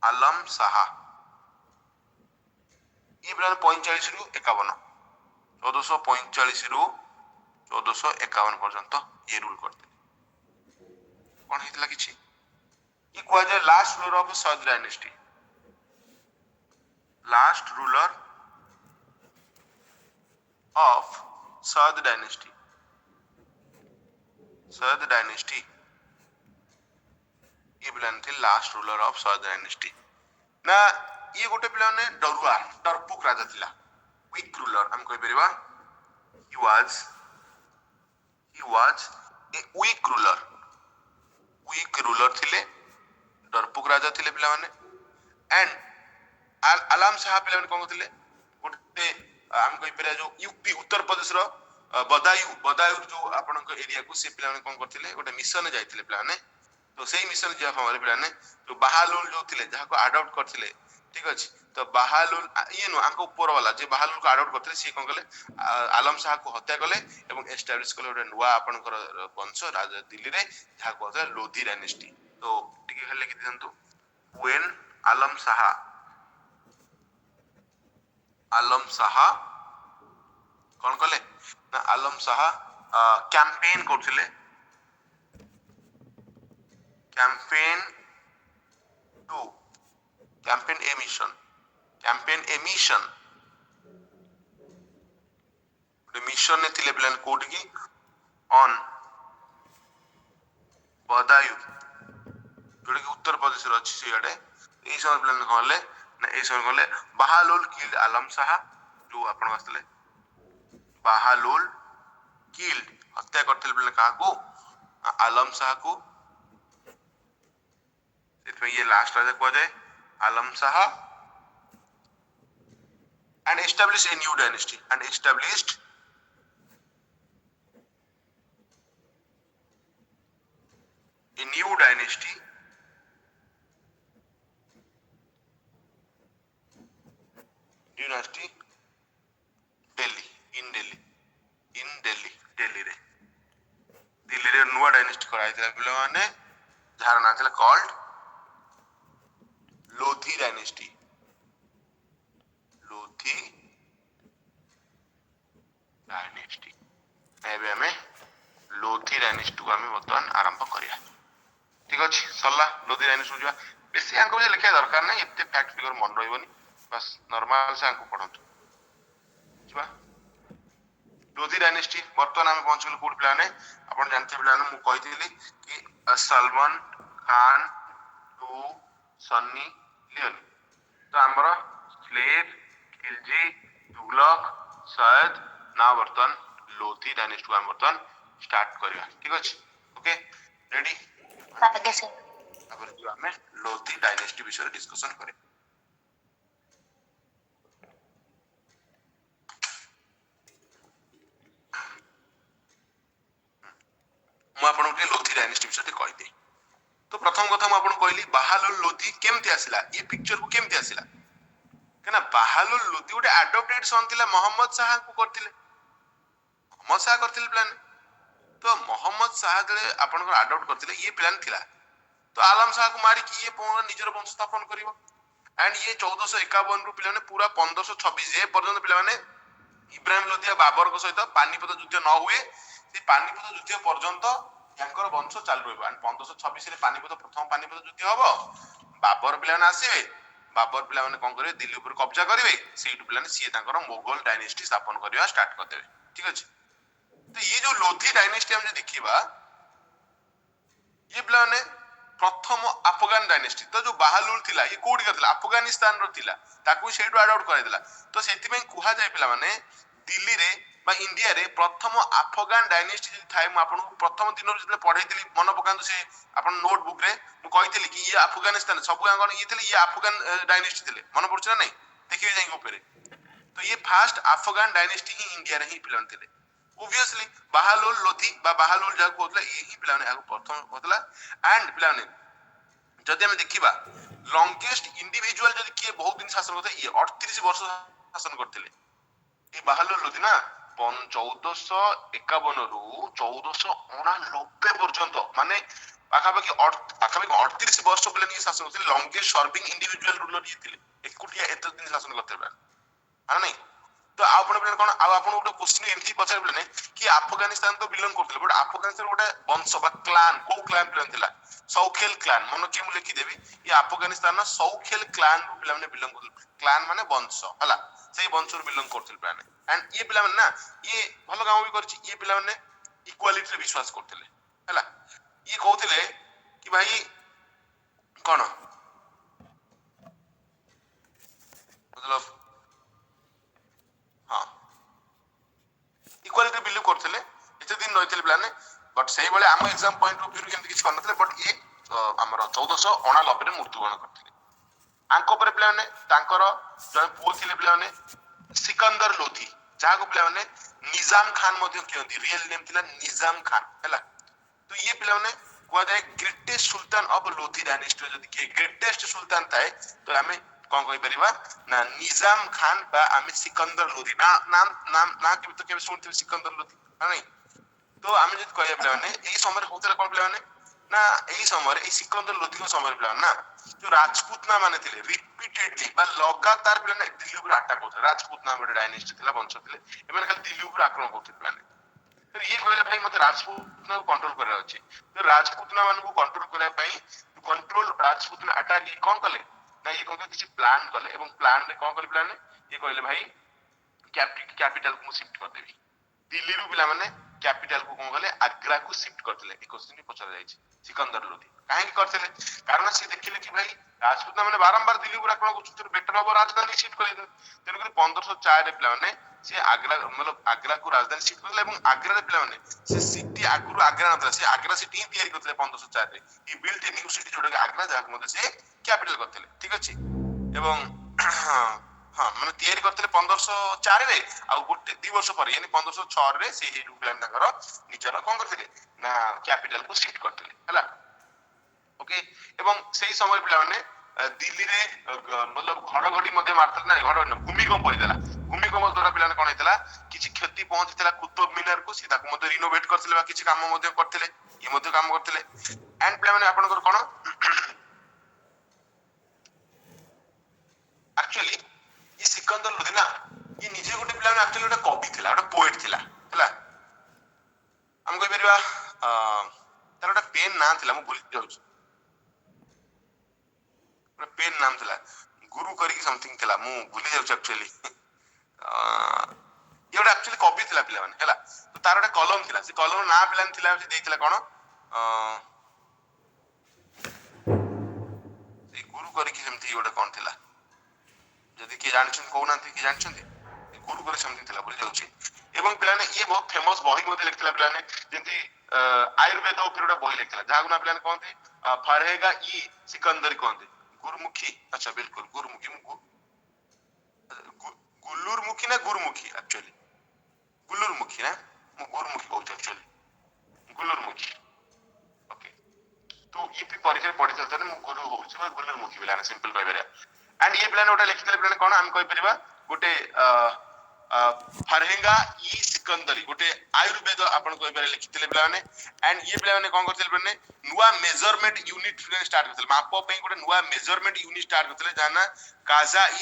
आलम शाह ये प्लान 45 रु 51 1445 रु 1451 पर्यंत ये रूल करते कौन हितला किछि ये कोआ जे last ruler of Sayyid dynasty last ruler of Sayyid dynasty ये प्लान थे last ruler of Sayyid dynasty ना ये गोटे प्लान ने डरपुक राजा थिला वीक रूलर हम कहि परिबा he was a weak ruler थिले डरपुक राजा थिले पिला माने एंड आलम शाह पिला माने कोन थिले गोटे हम कहि परिया जो यूपी उत्तर प्रदेश रो बदायूं जो आपन को एरिया को से पिला माने कोन करथिले गोटे मिशन जाइथिले पिला माने तो सेही मिशन जे हमारे पिला ने तो बाहालुल जो थिले जहा को अडॉप्ट करथिले ठीक अछि तो बाहालुल ये नो आंको ऊपर वाला जे बाहालुल को अडॉप्ट करथिले से कोन कले आलम शाह को हत्या कले एवं एस्टैब्लिश कले ओटे नुवा आपन को वंश राजा दिल्ली रे जहा को लोधी डायनेस्टी तो टिके खाली लिखि दियंतु व्हेन आलम शाह कोन कले ना आलम शाह कैंपेन करथिले कैंपेन ए मिशन मिशन ने थिले प्लान कोड की ऑन बदायूं जोड़े कि उत्तर प्रदेश रो अछि सियाडे एई समय प्लान कहले ना एई समय कहले बाहालुल किल्ड आलम शाह जो आपण वास्तले बाहालुल किल्ड हत्या करथिले प्लान का को आलम शाह को इसमें ये लास्ट राजा को जाए आलम Shah and established a new dynasty and established a new dynasty ଡିନାଷ୍ଟି Delhi ଦିଲ୍ଲୀରେ ନୂଆ ଡାଇନେଷ୍ଟି କରାଯାଇଥିଲା ପିଲାମାନେ, ଯାହାର ନାଁ ଥିଲା କଲ୍ଡ ଲୋଧି ଡାଇନେଷ୍ଟି। ଏବେ ଆମେ ଲୋଧି ଡାଇନେଷ୍ଟିକୁ ଆମେ ବର୍ତ୍ତମାନ ଆରମ୍ଭ କରିବା। ଠିକ ଅଛି, ସରିଲା ଲୋଧି ଡାଇନେଷ୍ଟି ଯିବା। ବେଶୀ ଆଙ୍କୁ ଲେଖିବା ଦରକାର ନାହିଁ, ଏତେ ଫ୍ୟାକ୍ଟ ଫିଗର ମନେ ରହିବନି, ବାସ୍ ନର୍ମାଲ ସେ ଆଙ୍କୁ ପଢନ୍ତୁ। ଯିବା ଲୋଧି ଡାଇନେଷ୍ଟି। ବର୍ତ୍ତମାନ ଆମେ ପହଞ୍ଚିଗଲୁ କୋଉଠି ପିଲାମାନେ, ଆପଣ ଜାଣିଥିବେ ପିଲାମାନେ, ମୁଁ କହିଥିଲି କି ସଲମାନ ଖାନ ଟୁ ସନ୍ନି ଲିଓନି। ତ ଆମର ସ୍ଲେଭ, ଖିଲଜି, ତୁଗଲକ, ସୟଦ, ନା ବର୍ତ୍ତମାନ ଲୋଧି ଡାଇନେଷ୍ଟିକୁ ଆମେ ବର୍ତ୍ତମାନ ଷ୍ଟାର୍ଟ କରିବା। ଠିକ ଅଛି, ଓକେ ରେଡି। ଆଜ୍ଞା ସାର୍। ତାପରେ ଯିବା ଆମେ ଲୋଧି ଡାଇନେଷ୍ଟି ବିଷୟରେ ଡିସ୍କସନ କରିବା। ମୁଁ ଆପଣଙ୍କୁ ଟିକେ ଲୋଧି ଡାଇନେଷ୍ଟି ବିଷୟରେ ଟିକେ କହିଦିଏ। ତ ପ୍ରଥମ କଥା ମୁଁ ଆପଣଙ୍କୁ କହିଲି ବାହାଲୁଲ ଲୋଧି କେମିତି ଆସିଲା, ଏ ପିକ୍ଚରକୁ କେମିତି ଆସିଲା। କାହିଁକିନା ବାହାଲୁଲ ଲୋଧି ଗୋଟେ ଆଡପ୍ଟେଡ ସନ୍ ଥିଲା, ମହମ୍ମଦ ଶାହାଙ୍କୁ କରିଥିଲେ, ମହମ୍ମଦ ଶାହା କରିଥିଲେ ପ୍ଲାନ। ତ ମହମ୍ମଦ ଶାହା ଯେତେବେଳେ ଆପଣଙ୍କର ଆଡପ୍ଟ କରିଥିଲେ, ଇଏ ପ୍ଲାନ ଥିଲା। ତ ଆଲମ ଶାହାକୁ ମାରିକି ଇଏ ନିଜର ବଂଶ ସ୍ଥାପନ କରିବ। ଆଣ୍ଡ ଇଏ 1451 ରୁ ପିଲାମାନେ ପୁରା 1526 ଏ ପର୍ଯ୍ୟନ୍ତ ପିଲାମାନେ ଇବ୍ରାହିମ ଲୋଧି ଆଉ ବାବରଙ୍କ ସହିତ ପାନିପତ ଯୁଦ୍ଧ ନ ହୁଏ, ସେ ପାନିପତ ଯୁଦ୍ଧ ପର୍ଯ୍ୟନ୍ତ ତାଙ୍କର ବଂଶ ଚାଲୁ ରହିବ। 1526 ରେ ପ୍ରଥମ ପାନିପତ ଯୁଦ୍ଧ ହବ, ବାବର ପିଲାମାନେ ଆସିବେ, ବାବର ପିଲାମାନେ କଣ କରିବେ, ଦିଲ୍ଲୀ ଉପରେ କବ୍ଜା କରିବେ, ସେଇଠୁ ପିଲାମାନେ ସିଏ ତାଙ୍କର ମୋଗଲ ଡାଇନେଷ୍ଟି ସ୍ଥାପନ କରିବା ଷ୍ଟାର୍ଟ କରିଦେବେ। ଠିକ ଅଛି, ତ ଇଏ ଯୋଉ ଲୋଧି ଡାଇନେଷ୍ଟି ଆମେ ଦେଖିବା, ଇଏ ପିଲାମାନେ ପ୍ରଥମ ଆଫଗାନ ଡାଇନେଷ୍ଟି। ତ ଯୋଉ ବାହାଲୁଲ ଥିଲା, ଇଏ କୋଉଠି ଥିଲା, ଆଫଗାନିସ୍ତାନର ଥିଲା, ତାକୁ ସେଇଠୁ ଆଡପ୍ଟ କରାଯାଇଥିଲା। ତ ସେଥିପାଇଁ କୁହାଯାଏ ପିଲାମାନେ ଦିଲ୍ଲୀରେ ବା ଇଣ୍ଡିଆରେ ପ୍ରଥମ ଆଫଗାନ ଡାଇନେଷ୍ଟି ଯଦି ଥାଏ, ମୁଁ ଆପଣଙ୍କୁ ପ୍ରଥମ ଦିନରୁ ଯେତେବେଳେ ପଢେଇଥିଲି ମନେ ପକାନ୍ତୁ, ସେ ଆପଣ ନୋଟବୁକ୍ ରେ ମୁଁ କହିଥିଲି କି ଇଏ ଆଫଗାନିସ୍ତାନ ସବୁ ଆଙ୍ଗଣ ଇଏ ଥିଲେ, ଇଏ ଆଫଗାନ ଡାଇନେଷ୍ଟି ଥିଲେ, ମନେ ପଡୁଛି ନା ନାଇଁ, ଦେଖିବେ ଯାଇକି ଉପରେ। ତ ଇଏ ଫାଷ୍ଟ ଆଫଗାନ ଡାଇନେଷ୍ଟି ହିଁ ଇଣ୍ଡିଆରେ ହିଁ ପିଲାମାନେ ଥିଲେ। ଓବିୟସଲି ବାହାଲୁଲ ଲୋଧି ବା ବାହାଲୁଲ ଯାହାକୁ କହୁଥିଲେ, ଇଏ ହିଁ ପିଲାମାନେ ଏହାକୁ ପ୍ରଥମ କହୁଥିଲା। ଆଣ୍ଡ ପିଲାମାନେ ଯଦି ଆମେ ଦେଖିବା ଲଙ୍ଗେଷ୍ଟ ଇଣ୍ଡିଭିଜୁଆଲ ଯଦି କିଏ ବହୁତ ଦିନ ଶାସନ କରିଥିଲେ, ଇଏ 38 ବର୍ଷ ଶାସନ କରିଥିଲେ ଏ ବାହାଲୁଲ ଲୋଧି ନା। 1451 ରୁ 1489 ପର୍ଯ୍ୟନ୍ତ, ମାନେ ପାଖାପାଖି 38 ବର୍ଷ ପିଲା ନିଏ ଶାସନ କରିଥିଲେ। ଲଙ୍ଗେଷ୍ଟ ସର୍ଭିଂ ଇଣ୍ଡିଭିଜୁଆଲ ରୁଲର ଇଏ ଥିଲେ, ଏକୁଟିଆ ଏତେ ଦିନ ଶାସନ କରିଥିଲେ ନାଇଁ। ତ ଆପଣ ପିଲା କଣ, ଆଉ ଆପଣ ଗୋଟେ କ୍ୱେଶ୍ଚିନ୍ ଏମିତି ପଚାରିବେ ନାହିଁ କି ଆଫଗାନିସ୍ତାନ ତ ବିଲଙ୍ଗ କରୁଥିଲେ, ବଟ ଆଫଗାନିସ୍ତାନ ଗୋଟେ ବଂଶ ବା କ୍ଲାନ, କୋଉ କ୍ଲାନ ପିଲା ଥିଲା, ସୌଖେଲ କ୍ଲାନ। ମନେ କିଏ ମୁଁ ଲେଖିଦେବି, ଏ ଆଫଗାନିସ୍ତାନର ସୌଖେଲ କ୍ଲାନ ରୁ ପିଲାମାନେ ବିଲଙ୍ଗ କରୁଥିଲେ। କ୍ଲାନ ମାନେ ବଂଶ ହେଲା, ସେଇ ବଂଶରୁ ବିଲଙ୍ଗ କରୁଥିଲେ ପିଲାମାନେ। ଆଣ୍ଡ ଇଏ ପିଲାମାନେ ନା, ଇଏ ଭଲ କାମ ବି କରିଛି, ଇଏ ପିଲାମାନେ ଇକ୍ୱାଲିଟିରେ ବିଶ୍ୱାସ କରୁଥିଲେ ହେଲା। ଇଏ କହୁଥିଲେ କି ଭାଇ କଣ ମତଲବ, ହଁ ଇକ୍ୱାଲିଟି ବିଲିଭ କରୁଥିଲେ, ଏତେ ଦିନ ରହିଥିଲେ ପିଲାମାନେ। ବଟ ସେଇଭଳି ଆମ ଏକ୍ସାମ ପଏଣ୍ଟ ଅଫ ଭ୍ୟୁ କେମିତି କିଛି କରିନଥିଲେ, ବଟ ଇଏ ଆମର 1489 ରେ ମୃତ୍ୟୁବରଣ କରିଥିଲେ। ଆଙ୍କ ପରେ ପିଲାମାନେ ତାଙ୍କର ଜଣେ ପୁଅ ଥିଲେ ପିଲାମାନେ ସିକନ୍ଦର ଲୋଧି, ଯାହାକୁ ପିଲାମାନେ ନିଜାମ ଖାନ ମଧ୍ୟ କୁହନ୍ତି, ରିଏଲ ନେମ ଥିଲା ନିଜାମ ଖାନ ହେଲା। ତ ଇଏ ପିଲାମାନେ କୁହାଯାଏ greatest Sultan of Lodhi dynasty. ଯଦି କିଏ ଗ୍ରେଟେଷ୍ଟ ସୁଲତାନ ଥାଏ, ତ ଆମେ କଣ କହିପାରିବା ନା ନିଜାମ ଖାନ ବା ଆମେ ସିକନ୍ଦର ଲୋଧି। ନା କେବେ ଶୁଣିଥିବେ ସିକନ୍ଦର ଲୋଧି ନା ନାଇଁ। ତ ଆମେ ଯଦି କହିବା ପିଲାମାନେ ଏଇ ସମୟରେ ହଉଥିଲା କଣ ପିଲାମାନେ ନା, ଏଇ ସମୟରେ ଏଇ ସିକନ୍ଦର ଲୋଧିଙ୍କ ସମୟରେ ପିଲାମାନେ ନା, ଯୋଉ ରାଜପୁତନା ମାନେ ଥିଲେ ରିପିଟେଡଲି ବା ଲଗାତାର ପିଲାମାନେ ଦିଲ୍ଲୀ ଉପରେ ଆଟାକ କରୁଥିଲେ। ରାଜପୁତନା ଗୋଟେ ଡାଇନେଷ୍ଟି ଥିଲା, ବଂଶ ଥିଲେ, ଏମାନେ ଖାଲି ଦିଲ୍ଲୀ ଉପରେ ଆକ୍ରମଣ କରୁଥିଲେ ପିଲାମାନେ। ଇଏ କହିଲେ ଭାଇ ମତେ ରାଜପୁତନାକୁ କଣ୍ଟ୍ରୋଲ କରିବାର ଅଛି। ତ ରାଜପୁତନା ମାନଙ୍କୁ କଣ୍ଟ୍ରୋଲ କରିବା ପାଇଁ କଣ୍ଟ୍ରୋଲ ରାଜପୁତନା ଆଟାକ ଇଏ କଣ କଲେ ନା, ଇଏ କଣ କିଛି ପ୍ଲାନ କଲେ, ଏବଂ ପ୍ଲାନ ରେ କଣ କଲେ ପିଲାମାନେ, ଇଏ କହିଲେ ଭାଇ କ୍ୟାପିଟାଲକୁ ମୁଁ ସିଫ୍ଟ କରିଦେବି। ଦିଲ୍ଲୀରୁ ପିଲାମାନେ କ୍ୟାପିଟାଲକୁ କଣ କଲେ, ଆଗ୍ରାକୁ ସିଫ୍ଟ କରିଥିଲେ। ଏ କ୍ୱେଶ୍ଚିନ ପଚରା ଯାଇଛି ସିକନ୍ଦର ଲୋଧି କାହିଁକି କରିଥିଲେ, କାରଣ ସେ ଦେଖିଲେ କି ଭାଇ ରାଜପୁତନା ମାନେ ବାରମ୍ବାର ଦିଲ୍ଲୀ ଉପରେ ଆକ୍ରମଣ କରୁଛନ୍ତି, ବେଟର ହବ ରାଜଧାନୀ ସିଫ୍ଟ କରିଦେବେ। ତେଣୁକରି 1504 ରେ ପିଲାମାନେ ସେ ଆଗ୍ରାକୁ ରାଜଧାନୀ ସିଫ୍ଟ କରିଥିଲେ। ଏବଂ ଆଗ୍ରାରେ ପିଲାମାନେ ସେ ସିଟି ଆଗରୁ ଆଗ୍ରା ନଥିଲା, ସେ ଆଗ୍ରା ସିଟି ହିଁ ତିଆରି କରିଥିଲେ 1504 ରେ। ଇ ବିଲ୍ଟ ଏ ନ୍ୟୁ ସିଟି, ଯୋଉଟାକି ଆଗ୍ରା, ଯାହାକୁ ମଧ୍ୟ ସେ କ୍ୟାପିଟାଲ କରିଥିଲେ। ଠିକ ଅଛି, ଏବଂ ହଁ ମାନେ ତିଆରି କରିଥିଲେ 1504 ରେ, ଆଉ ଗୋଟେ 2 ବର୍ଷ ପରେ yani 1506 ରେ ସେ ଏଇଠୁ ପିଲାମାନେ ତାଙ୍କର ନିଜର କଣ କରିଥିଲେ ନା କ୍ୟାପିଟାଲକୁ ସିଫ୍ଟ କରିଥିଲେ ହେଲା। ଓକେ, ଏବଂ ସେଇ ସମୟରେ ପିଲାମାନେ दिल्ली रे मतलब घड़घड़ी मध्य मारता ना घड़ भूमिकंप होइतला भूमिकंप द्वारा पिलाने कोन हेतला किछि क्षति पहुंचीतला कुतुब मीनार को सीधा को मध्य रिनोवेट करथिले बा किछि काम मध्य करथिले ये मध्य काम करथिले एंड पिलाने आपनकर कोन एक्चुअली ये सिकंदर लोधी ना ये निजे गोटे पिलाने एक्चुअली गोटे कवि थिला गोटे पोएट थिला हैला हम कहि परिबा तार गोटे पेन नाम थिला मु भूली जाउछ पेन नाम थिला गुरु करी समथिंग थिला मु भूली जाउछ एक्चुअली ये गोटे एक्चुअली कवि थिला पिला माने हैला तो तार गोटे कलम थिला से कलम ना पिलान थिला से देइथिला कोन से गुरु करी समथिंग गोटे कोन थिला जदि के जानछन कोना थी के जानछन गुरु करी समथिंग थिला भूली जाउछ एवं पिलाने ये बहुत फेमस बही मध्ये लिखथिला पिलाने जेंति आयुर्वेद ऊपर गोटे बही लिखथिला जागु ना पिलाने कोनथि फरहेगा ई सिकंदरी कोनथि गुरुमुखी अच्छा बिल्कुल गुरुमुखी गुल्लुरमुखी ना गुरुमुखी एक्चुअली गुल्लुरमुखी ना मु गुरुमुखी कहूछ एक्चुअली गुल्लुरमुखी ओके तो ये भी परीक्षा पढ़ी चलते मु गुरु कहूछ गुल्लुरमुखी पिलाने सिंपल कहि परिया एंड ये पिलाने गोटे लिखितले पिलाने कोन हम कहि परिबा गोटे फरहेगा ई सिकंदरी गोटे आयुर्वेद आपण कहि पारे लिखितले पिलाने एंड ये पिलाने कोन करथिले पिलाने नुवा मेजरमेंट यूनिट स्टार्ट करथिले माप पे गोटे नुवा मेजरमेंट यूनिट स्टार्ट करथिले जाना काजा ई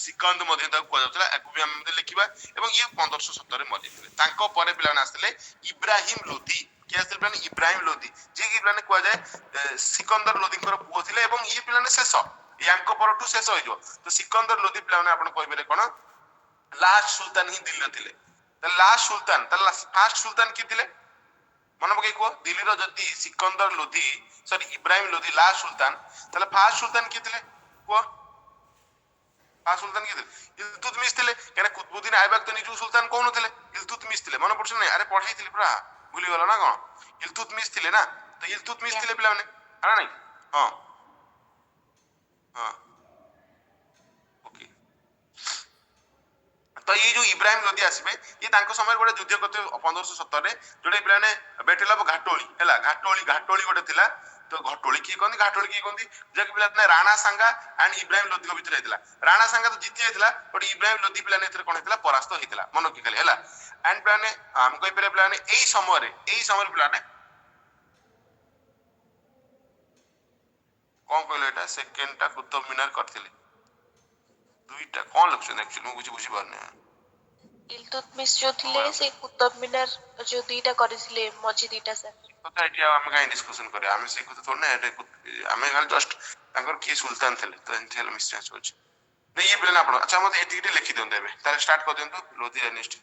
सिकंद मध्ये ताको को जातला एकु भी हम लिखिबा एवं ये 1570 रे मरिथिले तांको परे पिलाने आस्थिले इब्राहिम लोधी के आस्थिले पिलाने इब्राहिम लोधी जे कि पिलाने को जाय सिकंदर लोधीकर पुओ थिले एवं ये पिलाने शेष यांको परटू शेष होइजो तो सिकंदर लोधी पिलाने आपण कहि बेले कोन लास्ट सुल्तान ही दिल्ली थिले त लास्ट सुल्तान त फास्ट सुल्तान की थिले मन पके को दिल्ली रो जदी सिकंदर लोधी सॉरी इब्राहिम लोधी लास्ट सुल्तान तले फास्ट सुल्तान की थिले को फास्ट सुल्तान की थिले इल्तुतमिश थिले केना कुतुबुद्दीन ऐबक तो निजु सुल्तान कोन थिले इल्तुतमिश थिले मन पड़छ नै अरे पढ़ाई थिले पूरा भूली गलो ना कोन इल्तुतमिश थिले ना तो इल्तुतमिश थिले पिला माने अरे नहीं हां हां ओके तो ये जो इब्राहिम लोधी आसीबे ये तांको समय गोटे युद्ध करते 1570 रे जोडे पिलाने बैटल ऑफ घाटोली हैला घाटोली गोटे थिला तो घाटोली की कोंदी जे कि पिलाने राणा सांगा एंड इब्राहिम लोधी को भीतर हेतला राणा सांगा तो जीति हेतला बट इब्राहिम लोधी पिलाने एथरे कोन हेतला परास्त हेतला मन की खाली हैला एंड पिलाने हम कहि पेरे पिलाने एई समय पिलाने कोन कहले एटा सेकंड टा कुतुब मीनार करथिले दुईटा कोन लक्षण एक्चुअली मु बुझी पारने इल्तुतमिश जो थिले से कुतुब मीनार जो दुईटा करथिले मझी दुईटा सर पता है हम काई डिस्कशन करे हम से कुछ थोड़ा ना हमें खाली जस्ट तांकर की सुल्तान थे तो एंथेल मिस्टेक होछ नहीं ये प्लान आपण अच्छा मते एतिके लिखि देन देबे तारे स्टार्ट कर देन तो लोधी डायनेस्टी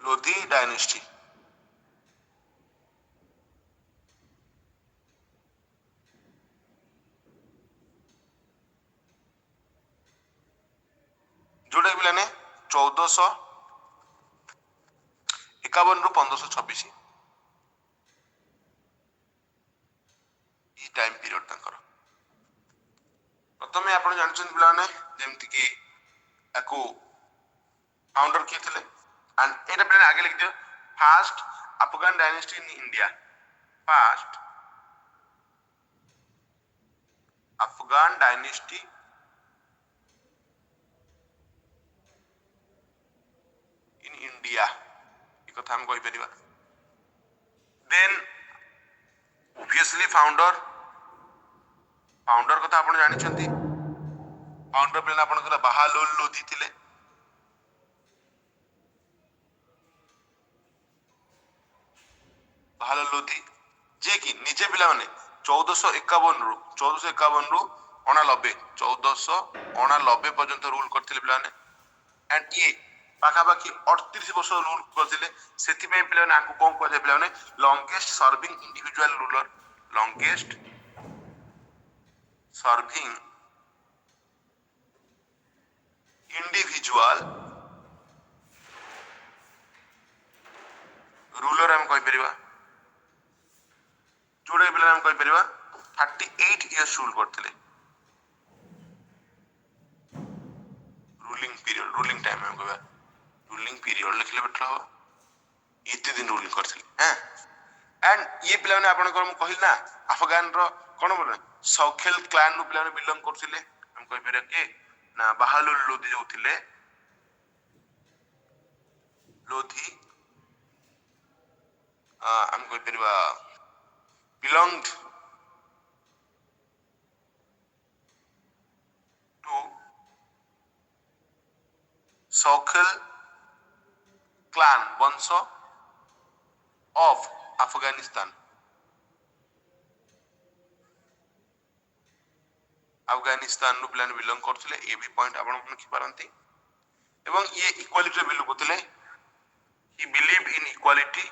लोधी डायनेस्टी जोड़े पिलाने 1451 रु 1526 ई टाइम पीरियड तंकर प्रथमे आपण जानछन पिलाने जेमति कि एको फाउंडर के थिले एंड एटा पिलाने आगे लिख दियो fast Afghan dynasty in India fast Afghan dynasty in India एक कथा हम कहि परिबा देन ऑब्वियसली फाउंडर कथा आपण जानि छथि फाउंडर पिला आपण कला बहालुल लोधी थिले बहालुल लोधी जे कि निजे पिला माने 1451 रु 1491 पर्यंत रूल करथिले पिला माने एंड ये पाखा बाकी 38 वर्ष रूल करथिले सेति पे पिला माने आकु कोन कहले पिला माने longest serving individual ruler longest serving individual ruler हम कहि परिबा जोड़े पिला हम कहि परिबा 38 years rule करथिले रूलिंग टाइम हम कहबा रूलिंग पीरियड लिखले बेटर हो इतने दिन रूलिंग करथिले हैं एंड ये पिला ने आपण को कहल ना अफगान रो कोन बोल सौखेल क्लान नु पिला ने बिलोंग करथिले हम कहि पेरे के ना बहालुल लोधी जो थिले लोधी हम कहि परबा belonged to सौखेल क्लान वंश of अफगानिस्तान अफगानिस्तान नु प्लान बिलोंग करथिले ए भी पॉइंट आपण लिखि पारंती एवं ये इक्वालिटी बिलोंग करथिले ही बिलीव्ड इन इक्वालिटी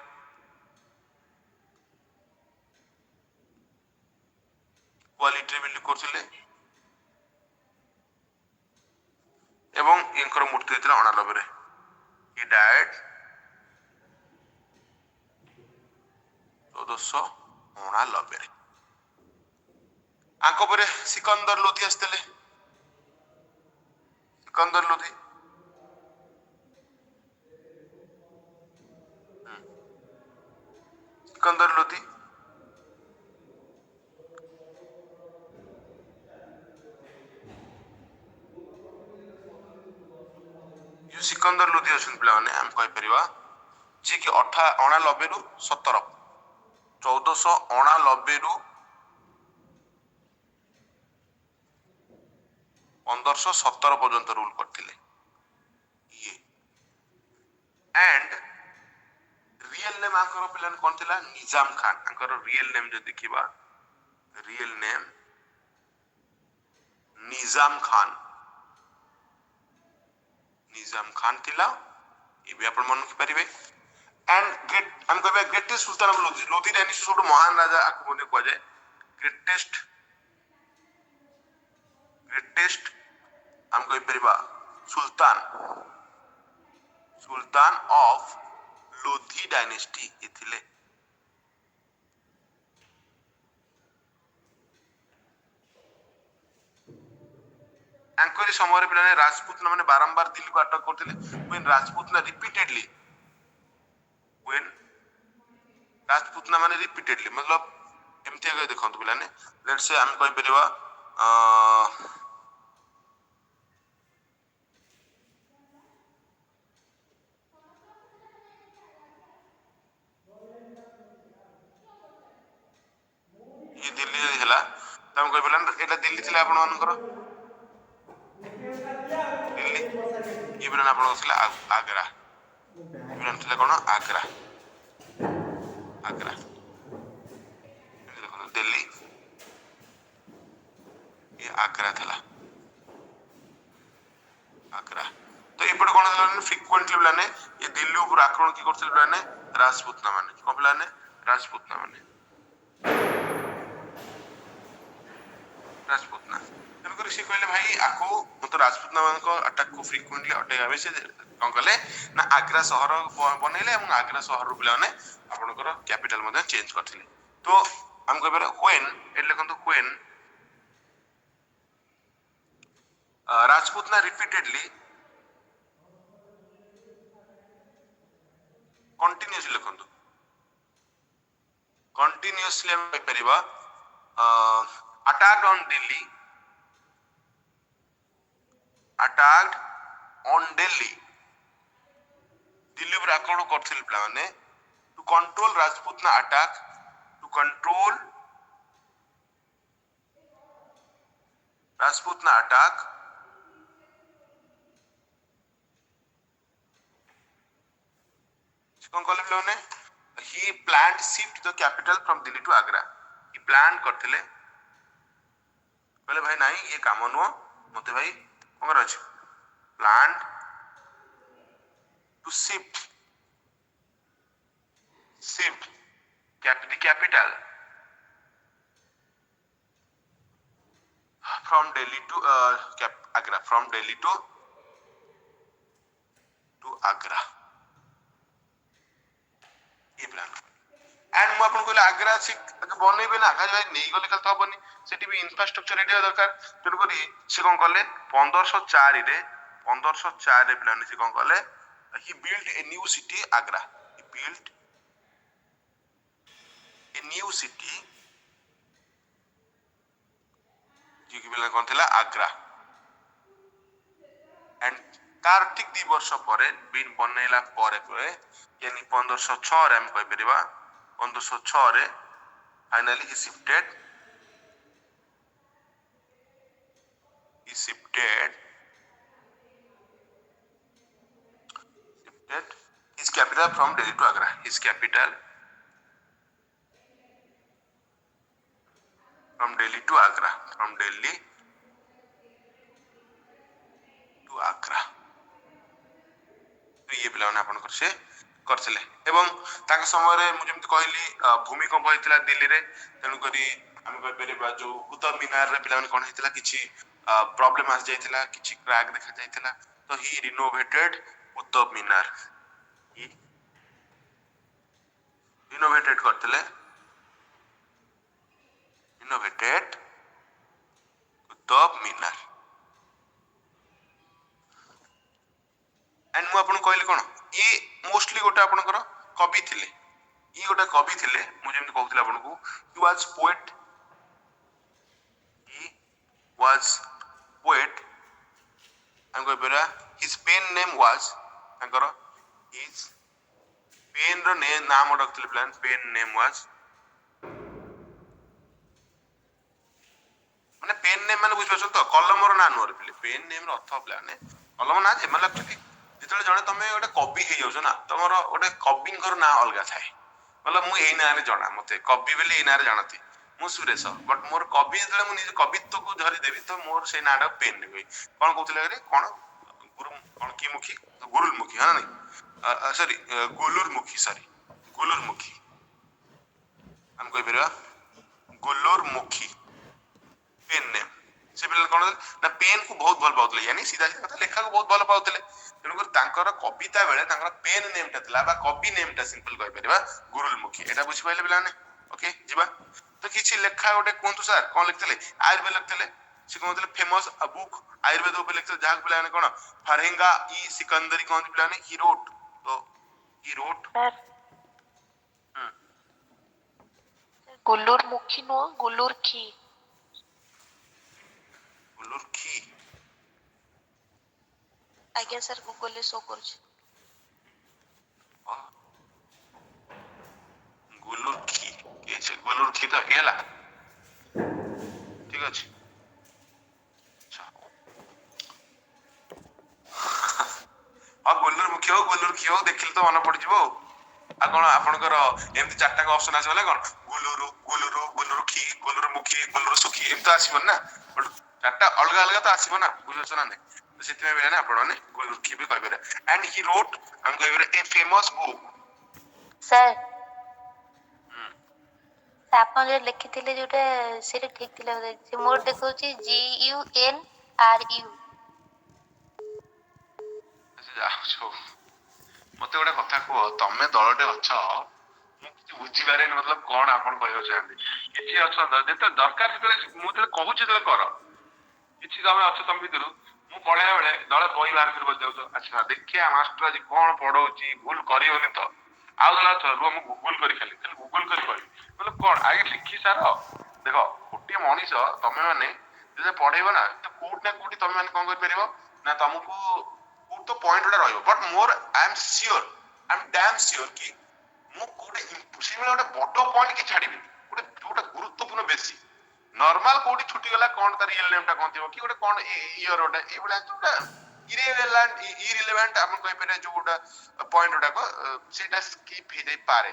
बिलोंग करथिले एवं इनकर मृत्यु हेतला 89 रे ही डाइड 1489 रे आंको परे सिकंदर लोधी आस्तेले सिकंदर लोधी सिकंदर लोधी जो सिकंदर लोधी अछन पिला माने हम कहि परिबा जे कि 89 रु 17 1489 रु 1517 पर्यंत रूल करथिले ये एंड रियल नेम आंकर पिलन कोन थिला निजाम खान आंकर रियल नेम जो देखिबा रियल नेम निजाम खान थिला ये भी आपण मन के परिबे एंड ग्रेट हम कहबे greatest Sultan of Lodhi Lodhi dynasty सब महान राजा आको बोले को जाय ग्रेटेस्ट हम कहि परिबा सुल्तान ऑफ लोधी डायनेस्टी इथिले अंकोरी समय पिलाने राजपूत माने बारंबार दिल्ली को अटक करथिले व्हेन राजपूत ना रिपीटेडली मतलब एमती अगर देखंतु पिलाने लेट्स से हम कहि परिबा ये दिल्ली जदि हला त हम कहि पिलाने एटा दिल्ली थिला आपण मानकर दिल्ली ये पिलाने आपण थिला आगरा ये पिलाने थिला कोन आगरा दिल्ली ये आगरा थिला आगरा तो एपटे कोन थिला फ्रीक्वेंटली पिलाने ये दिल्ली ऊपर आक्रमण की करथिल पिलाने राजपूतना माने कोन पिलाने राजपूतना तेणुकर सी कहले भाई आको मत राजपूतना मान को अटैक को फ्रीक्वेंटली अटैक आवे से कोन कहले ना आगरा शहर बनेले एवं आगरा शहर पिला माने आपनकर कैपिटल मध्ये चेंज करथिले तो हम कहबे व्हेन एले कोन तो when Rajputana repeatedly continuously लिखंतु continuously हम कहि परिबा attacked on Delhi दिल्ली पर आक्रमण करथिल पिला माने to control Rajputana attack to control Rajputana attack कौन कहले पिला माने he planned shift the capital from Delhi to Agra he plan करथिले कहले भाई नहीं ये काम नुह मते भाई कौन अछि plan to shift capital from Delhi to Agra from Delhi to Agra ये प्लान एंड मु आपन कहले आग्रा अछि बनैबे ना भाई नहीं गले खाली तो हबनी सेठी भी इंफ्रास्ट्रक्चर रेडी दरकार तेणु करी से कोन कले 1504 रे 1504 रे प्लान से कोन कले he build a new city Agra he build a new city जी की बिल्ड कोन थिला आग्रा एंड तार ठीक 2 वर्ष परे बिन बनैला परे परे यानी 1506 रे हम कहि परिबा 1506 रे finally he shifted his capital from Delhi to Agra. His capital from Delhi to Agra. From Delhi to Agra. तो ये पिलाने अपन कर से करथिले एवं ताक समय रे मु जेमति कहली भूमिकंप होइतिला दिल्ली रे तेनु करी हम कहि परिबा जो कुतुब मीनार रे पिलाने कोन होइतिला किछि प्रॉब्लम आस जाइतिला किछि क्रैक देखा जाइतिला तो ही रिनोवेटेड कुतुब मीनार ही रिनोवेटेड करथिले रिनोवेटेड कुतुब मीनार एंड मु आपन कहली कोन ये मोस्टली गोटे आपनकर कवि थिले ये गोटे कवि थिले मु जेमति कहउतिला आपन को he was poet I'm going to his pen name was his pen रो नाम रखथिले प्लान pen name was माने पेन नेम माने बुझ पछो तो कलम रो ना नोर पेन नेम रो अर्थ प्लान कलम ना जे मतलब जेतले जणे तमे ओटे कवि हे जाउ ना तमरो ओटे कवि घर ना अलगा थाए मतलब मु एई ना रे जणा मते कवि बेले एई ना रे जानती मु सुरेश बट मोर कवि जेतले मु निज कवित्व को धरि देबी तो मोर से नाडा पेन नेबी कोन कहउतले रे कोन गुरु कोन की मुखी गुरुल मुखी हां नहीं सॉरी गुलुर मुखी सॉरी गुलुर मुखी हम कोइ बेरा गुलुर मुखी पेन नेम से बिल कोन ना पेन को बहुत भल पाउतले यानी सीधा सीधा कथा लेखा को बहुत भल पाउतले तेनु कर तांकर कविता बेले तांकर पेन नेम ता थिला बा कवि नेम ता सिंपल कहि परिबा गुरुल मुखी एटा बुझि पाइले बिलाने ओके जीवा तो किछि लेखा ओटे कोंतु सर कोन लिखतले आयुर्वेद लिखतले से कोन लिखतले फेमस बुक आयुर्वेद ऊपर लिखतले जाक बिलाने कोन फरहेंगा ई सिकंदरी कोन बिलाने ही रोट तो ही रोट गुल्लूर मुखी नो गुल्लूर खी आज्ञा सर गूगल ले शो कर गुलुर खी तो हेला ठीक अछि गुलुर खी हो देखिल तो मन पड़ जिवो आ कोन आपनकर एमति चारटा का ऑप्शन आसे वाला कोन गुलुरु खी गुलुरु मुखी गुलुरु सुखी एम तो आसीबन ना बट चारटा अलग अलग तो आसीबो ना बुझछ ना नै तो सेति में बेला ना आपण ने गुलुरु खी भी कहबे एंड ही रोट हम कहबे ए फेमस बुक सर आपन जे लिखिथिले जोटा सेटा ठीक थिला से मोर देखौची GUNRU जाओ मते गोटे कथा को तमे दलटे अछ मु किछ बुझी पारे मतलब कोन आपन कहयो चाहंदी किछि अछ जेते दरकार जेते मु जेते कहूची जेते कर किछि तमे अछ तम भितरु मु पढे बेले दले बही बाहर कर बोल जाउ अच्छा देखिया मास्टर आज कोन पढौची भूल करियोनी तो आउ दला छ रो मु गूगल करी खाली गूगल करी कहि मतलब कोन आगे लिखि सार देखो गोटे मनीष तमे माने जे पढेबो ना तो कोट ना कोटी तमे माने कोन कर परिबो ना तुमको तो पॉइंट उडा रहइबो बट मोर आई एम डैम श्योर कि मु कोटे इम्पोसिबल गोटे बडो पॉइंट के छाडीबी गोटे जोटा गुरुत्वपूर्ण बेसी नॉर्मल कोटी छुटी गला कोन त रियल नेम ता कोन थिबो कि गोटे कोन ईयर ओटा ए बडा जोटा इरिलेवेंट अपन कहि पेरे जोटा पॉइंट उडा को सेटा स्किप हे जाई पारे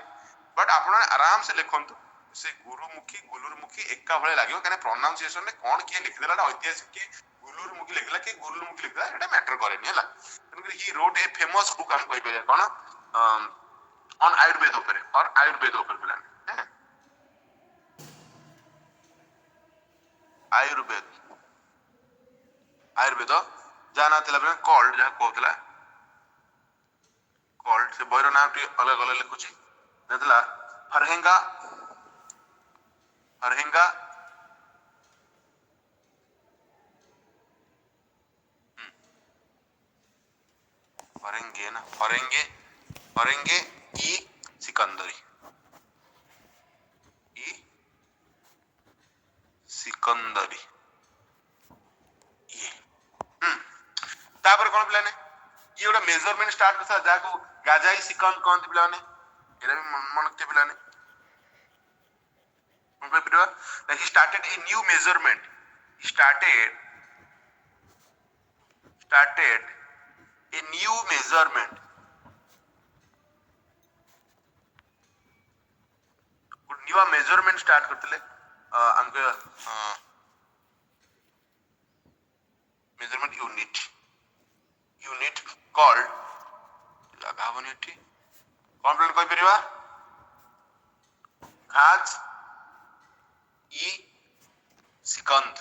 बट आपण आराम से लिखंतु से गुरुमुखी एका भले लागियो कने प्रोनाउंसिएशन में कोन के लिख देला ऐतिहासिक के गुरुमुखी लिखला के गुरुमुखी लिखला एटा मैटर करेनी हला he wrote a famous book हम कहि पे कोन ऑन आयुर्वेद ऊपर और आयुर्वेद ऊपर प्लान है आयुर्वेद जाना थिला पे कॉल्ड जा कहतला कॉल्ड से बहिरो नाम टी अलग अलग लिखुची नथला फरहेंगा फरहेंगा फरेंगे ना फरेंगे ई सिकंदरी ई सिकंदरी ये तापर कौन पिलाने ये गोटे मेजरमेंट स्टार्ट करता जाको गाजाई सिकंद कहते पिलाने एरा भी मन रखते पिलाने कौन कर पिलवा like he started a new measurement started a new measurement new measurement start करते हमको मेजरमेंट यूनिट कॉल्ड लगा हबनी एठी कौन प्लान कहि परिबा घाज ई सिकंद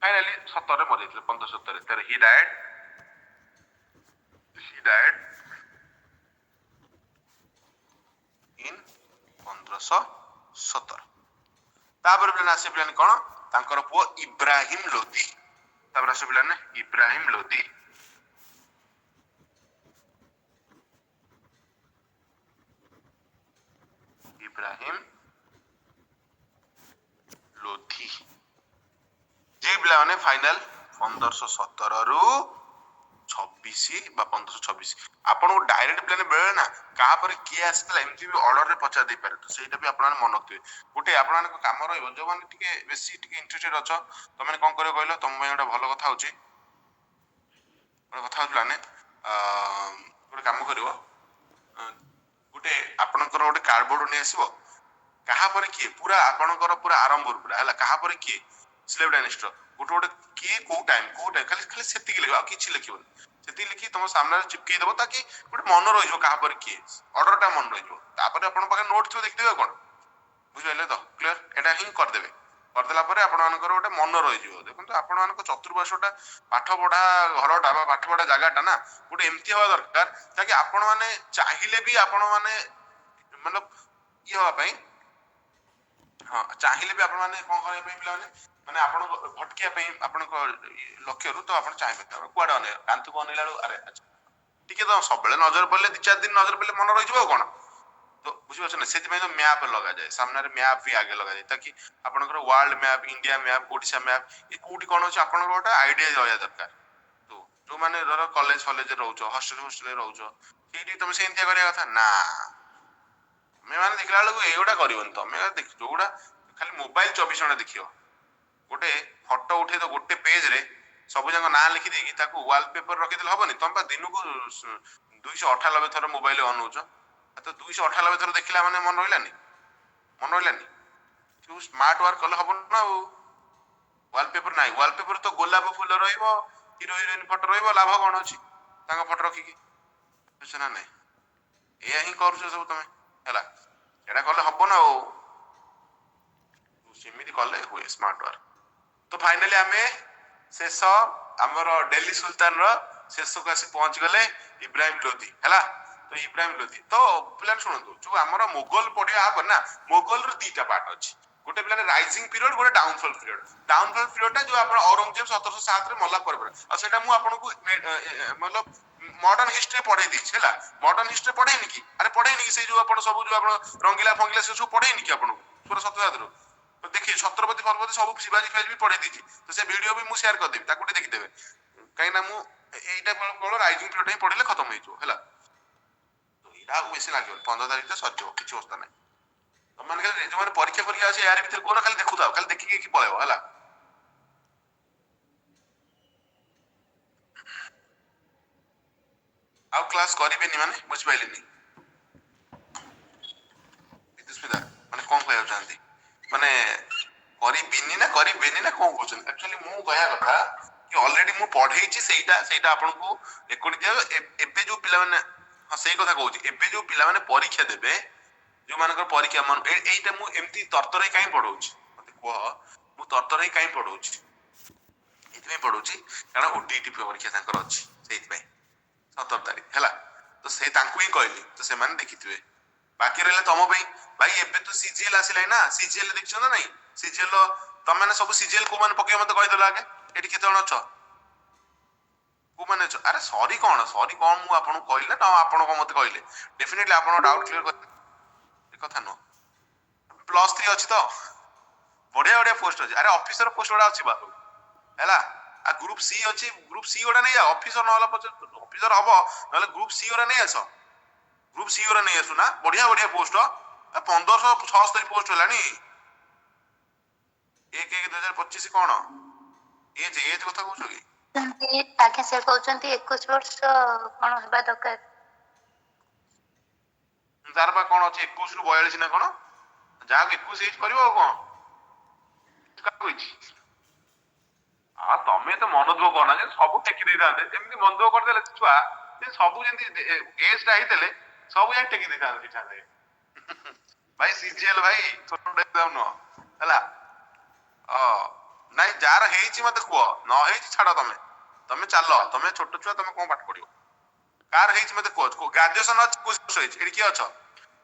फाइनली 70 मर जाइए 1570 तेरे ही डाइड इन 1517 तापर प्लान आसे प्लान कोन तांकर पुओ इब्राहिम लोदी तापर आसे प्लान इब्राहिम लोदी जे पिला माने फाइनल 1517 रु 26 बा 1526 आपण डायरेक्ट प्लान बेले ना कहा पर किए आसला एमती भी ऑर्डर रे पचा दे पारे तो सेटा भी आपण मन रखिबे गुटे आपण को काम रहइबो जो माने टिके बेसी टिके इंटरेस्टेड अछ त माने कोन करे कहलो तुम भाई एटा भलो कथा होची कथा प्लान गुटे काम करिवो गुटे आपनकर गुटे कार्डबोर्ड ने आसीबो कहा पर किए पूरा आपनकर पूरा आरंभ पूरा हला कहा पर किए स्लेव डायनेस्टर गोटे गोटे किए को टाइम खाली खाली सेति के लिखा किछि लिखिबो सेति लिखि तुम सामने चिपके देबो ताकि गोटे मन रहिबो कहा पर किए ऑर्डर टा मन रहिबो तापर आपन पाखे नोट थियो देखि देबो कोन बुझले तो क्लियर एटा ही कर देबे कर देला परे आपन मानकर गोटे मन रहिबो देखंतु आपन मानक चतुर्पार्श्वटा पाठ पढ़ा घरटा बा पाठ पढ़ा जगहटा ना गोटे एमती होवा दरकार ताकि आपन माने चाहिले भी आपन माने मतलब ये होवा पई हां चाहिले भी आपन माने कोन करे पई पिला माने आपण भटकिया पे आपण को लक्ष्य रु तो आपण चाहे कुआडे अने कांतु को अनेला अरे अच्छा ठीक है तो सब बेले नजर पड़ले 2-4 दिन नजर पड़ले मन रहि जबो कोन तो बुझि बछ ना सेति में तो मैप लगा जाए सामने रे मैप भी आगे लगा जाए ताकि आपण को world map India map Odisha map ये कोठी कोन अछि आपण को ओटा आईडिया रहया दरकार तो जो माने धर कॉलेज रहउछो हॉस्टल रहउछो सेठी तुम से इंडिया करिया कथा ना मैं माने देखला लोग एगोटा करिवन तमे देख जोडा खाली मोबाइल 24 घंटा देखियो गोटे फोटो उठे तो गोटे पेज रे सब जंग ना लिखि देगी ताको वॉलपेपर रखि देल हबनी तम बा दिन को 298 थर मोबाइल ऑन होचो तो 298 थर देखिला माने मन रहिलानी तू स्मार्ट वर्क कल हबन ना वॉलपेपर नाही वॉलपेपर तो गोलाप फूल रहइबो हीरो हीरोइन फोटो रहइबो लाभ कोन अछि तांगा फोटो रखि की बुझना नै एया ही करू सब तमे हला एडा कले हबो ना तू सेमिति कले हुए स्मार्ट वर्क तो फाइनली आमे शेष हमर दिल्ली सुल्तान रो शेष को आसी पहुंच गले इब्राहिम लोदी हैला तो इब्राहिम लोदी तो प्लान सुनंतु जो हमर मुगल पडिया आ ना मुगल रो दीटा पार्ट अछि गोटे प्लान राइजिंग पीरियड गोटे डाउनफॉल पीरियड जो आपण औरंगजेब 1707 रे मल्ला पर आ सेटा मु आपन को मतलब मॉडर्न हिस्ट्री पढे दी हैला मॉडर्न हिस्ट्री पढेनी की अरे पढेनी की से जो आपण सब जो आपण रंगीला फंगीला से सब पढेनी की आपण 1707 रो तो देखिए छत्रपति फरपति सब शिवाजी फेज भी पढ़े दीची तो से वीडियो भी मु शेयर कर देबी ताकुटे देखि देबे काई ना मु एटा कोन राइजिंग पीरियड ही पढले खत्म होई जो हैला तो इडा को बेसी लागियो 15 तारिख से सजो किछ होस्ता नै तो मन के जो माने परीक्षा আছে यार भीतर कोन खाली देखु दाओ खाली देखि के पळेबो हैला आउ क्लास करिबेनी माने बुझ पाइलेनी विदुस्मिता माने कोन कहया जानती माने करिबिनी ना कोन कहछन एक्चुअली मु कहया कथा कि ऑलरेडी मु पढै छी सेटा आपन को एकोडी दिया एबे जो पिला माने हां सेही कथा कहूची एबे जो पिला माने परीक्षा देबे जो मानकर परीक्षा मन एटा मु एम्ति तरतरै काई पढौची मते कह मु तरतरै काई पढौची इतमे पढौची कारण ओटीटी परीक्षा तांकर अछि सेहि पय 17 तारिख हैला ତ ସେ ତାଙ୍କୁ ହିଁ କହିଲି ତ ସେମାନେ ଦେଖିଥିବେ। ବାକି ରହିଲେ ତମ ପାଇଁ ଭାଇ ଏବେ ତ ସିଜିଏଲ ଆସିଲାଣି ନା, ସିଜିଏଲ ଦେଖିଛ ନା ନାଇଁ? ସିଜିଏଲ ତମେ ମାନେ ସବୁ ସିଜିଏଲ କୋଉ ମାନେ ପକେଇବ ମତେ କହିଦେଲ ଆଗେ, ଏଠି କେତେ ଜଣ ଅଛ? କୋଉମାନେ ଅଛ? ଆରେ ସରି କଣ ମୁଁ ଆପଣଙ୍କୁ କହିଲେ ନା ଆପଣ କଣ ମତେ କହିଲେ? ଡେଫିନେଟଲି ଆପଣଙ୍କ ଡାଉଟ୍ କ୍ଲିୟର କରି ଏ କଥା ନୁହଁ। +3 ଅଛି ତ ବଢିଆ ବଢିଆ ପୋଷ୍ଟ ଅଛି। ଆରେ ଅଫିସର ପୋଷ୍ଟ ଗୁଡା ଅଛି ବାବୁ ହେଲା। ଆଉ ଗ୍ରୁପ ସି ଅଛି, ଗ୍ରୁପ ସି ଗୁଡା ନେଇ ଅଫିସର ନହେଲା ପର୍ଯ୍ୟନ୍ତ ଅଫିସର ହବ, ନହେଲେ ଗ୍ରୁପ ସି ଗୁଡା ନେଇ ଆସ, ଗ୍ରୁପ ସି ଗୁଡା ନେଇ ଆସୁ ନା, ବଢିଆ ବଢିଆ ପୋଷ୍ଟ 1576 ପୋଷ୍ଟ ହେଲାଣି। 1/1/2025 କଣ ଏଜ କଥା କହୁଛ କି? ଆଜ୍ଞା ସାର୍ କହୁଛନ୍ତି 21 ବର୍ଷ କଣ ହେବା ଦରକାର। ତାର ବା କଣ ଅଛି 21 ରୁ 42 ନା କଣ, ଯାହାକୁ 21 ଏଜ କରିବ ଆଉ କଣ କାହାକୁ ହେଇଛି? ତମେ ତ ମନ ଦୁଃଖ କରନା, ଯେ ସବୁ ଟେକି ଦେଇଥାନ୍ତେ, ଯେମିତି ମନ ଦୁଃଖ କରିଦେଲେ ଛୁଆ ଯେ ସବୁ ଯେମିତି ଏଜ ଟା ହେଇଥିଲେ ସବୁ ଯାକ ଟେକି ଦେଇଥାନ୍ତେ। ଭାଇ ସିଜିଏଲ ଭାଇ ଛୋଟ ଏକ୍ସାମ ନୁହଁ ହେଲା। ନାଇଁ ଯାହାର ହେଇଛି ମତେ କୁହ, ନ ହେଇଛି ଛାଡ, ତମେ ଚାଲ, ତମେ ଛୋଟ ଛୁଆ, ତମେ କଣ ପାଠ ପଢିବ? କାହାର ହେଇଛି ମତେ କୁହ। ଗ୍ରାଜୁଏସନ ଅଛି 21 ବର୍ଷ ହେଇଛି, ଏଠି କିଏ ଅଛ?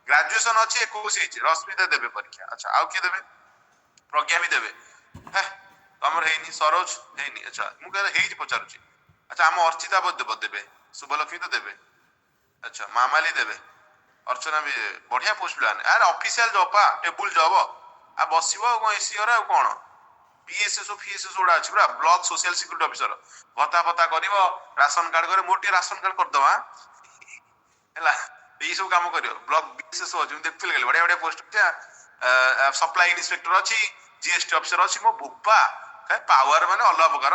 ଗ୍ରାଜୁଏସନ ଅଛି 21 ହେଇଛି, ରଶ୍ମିତା ଦେବେ ପରୀକ୍ଷା। ଆଚ୍ଛା ଆଉ କିଏ ଦେବେ? ପ୍ରଜ୍ଞା ବି ଦେବେ। ତମର ହେଇନି, ସରୋଜ ହେଇନି। ଆଚ୍ଛା ମୁଁ କହିଲେ ହେଇଛି ପଚାରୁଛି। ଆଚ୍ଛା ଆମ ଅର୍ଚିତା ଦେବେ, ଶୁଭଲକ୍ଷ୍ମୀ ତ ଦେବେ, ଆଚ୍ଛା ମାମାଲି ଦେବେ, ଅର୍ଚ୍ଚନା ବି ଦେବେ। ବଢିଆ ପୋଷ୍ଟ ପ୍ଲାନ। ଆରେ ଅଫିସିଆଲ ଜବ ପା, ଟେବୁଲ ଜବ। ଆଉ ବସିବ ଆଉ କଣ ଏସି ଘରେ ଆଉ କଣ? ପିଏସଏସଓ ଫିଏସଏସଓ ଗୁଡା ଅଛି ପୁରା, ବ୍ଲକ ସୋସିଆଲ ସିକ୍ୟୁରିଟି ଅଫିସର, ଭତ୍ତା ଫତା କରିବ, ରାସନ କାର୍ଡ କରିବ। ମୋର ଟିକେ ରାସନ କାର୍ଡ କରିଦବା ହେଲା, ଏଇ ସବୁ କାମ କରିବ। ବ୍ଲକ ବିଏସଏସଓ ଅଛି, ମୁଁ ଦେଖୁଥିଲି କାଲି ବଢିଆ ବଢିଆ ପୋଷ୍ଟ ଅଛି। ସପ୍ଲାଇ ଇନ୍ସପେକ୍ଟର ଅଛି, ଜିଏସଟି ଅଫିସର ଅଛି। ମୋ ବୋପା ପାୱାର ମାନେ ଅଲଗା ପ୍ରକାର।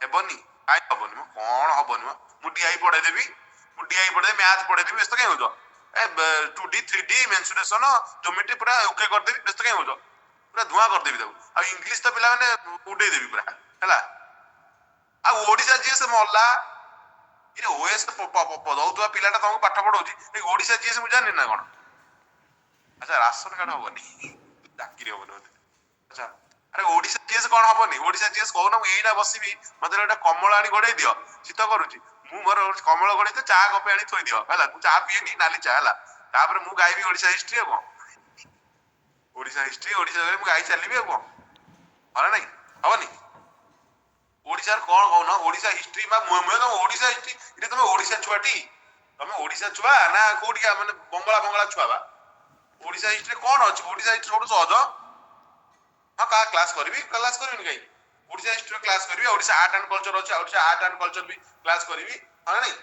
ହେବନି କାଇଁ ହବନି ମ, କଣ ହବନି ମ? ମୁଁ ଡିଆଇ ପଢେଇଦେବି, ମ୍ୟାଥ ପଢେଇଦେବି, ବ୍ୟସ୍ତ କାଇଁ ହଉଛ? 2D 3D ମେନ୍ସୁରେସନ ଜୋମେଟ୍ରି ପୁରା ଓକେ କରିଦେବି, ବ୍ୟସ୍ତ କାଇଁ ହଉଛ? ପୁରା ଧୂଆଁ କରିଦେବି ତାକୁ। ଆଉ ଇଂଲିଶ ତ ପିଲାମାନେ ଉଡେଇ ଦେବି ପୁରା ହେଲା। ଆଉ ଓଡିଶା ଯିଏ ସେ ମଲା, ଇରେ ଓଏସ ଦଉଥିବା ପିଲାଟା ତମକୁ ପାଠ ପଢଉଛି, ଏ ଓଡିଶା ଯିଏ ସେ ମୁଁ ଜାଣିନି ନା କଣ? ଆଚ୍ଛା ରାସନ କାର୍ଡ ହବନି, ଚାକିରି ହବନି ବୋଧେ। ଆଚ୍ଛା ଆରେ ଓଡିଶା ଜିଏସ୍ କଣ ହବନି? ଓଡିଶା ଜିଏସ୍ କହୁନ, ମୁଁ ଏଇଟା ବସିବି, ମତେ ଗୋଟେ କମଳ ଆଣି ଘୋଡେଇ ଦିଅ, ଶୀତ କରୁଛି, ମୁଁ ମୋର କମଳ ଘୋଡେଇ ଦିଅ, ଚା କପେ ଆଣି ଥୋଇ ଦିଅ ହେଲା, ମୁଁ ଚା ପିଏନି, ନାଲି ଚା ହେଲା। ତାପରେ ମୁଁ ଗାଇବି ଓଡିଶା ହିଷ୍ଟ୍ରି ଆଉ କଣ? ଓଡିଶା ହିଷ୍ଟ୍ରି, ଓଡିଶା ମୁଁ ଗାଇ ଚାଲିବି ଆଉ କଣ? ହଁ ନାଇଁ, ହବନି? ଓଡିଶାର କଣ କହୁନ? ଓଡିଶା ହିଷ୍ଟ୍ରି ବା ଓଡିଶା ହିଷ୍ଟ୍ରି, ଏଠି ତମେ ଓଡିଶା ଛୁଆଟି? ତମେ ଓଡିଶା ଛୁଆ ନା କୋଉଠିକା ମାନେ ବଙ୍ଗଳା ଛୁଆ ବା? ଓଡିଶା ହିଷ୍ଟ୍ରି କଣ ଅଛି? ଓଡିଶା ହିଷ୍ଟ୍ରି ସବୁଠୁ ସହଜ। ହଁ କ୍ଲାସ କରିବିନି କାହିଁକି? ଓଡିଶା ହିଷ୍ଟ୍ରି କ୍ଲାସ କରିବି, ଓଡିଶା ଆର୍ଟ ଆଣ୍ଡ କଲଚର ଅଛି, Odisha art and culture B class କରିବି, ହଁ ନାଇଁ?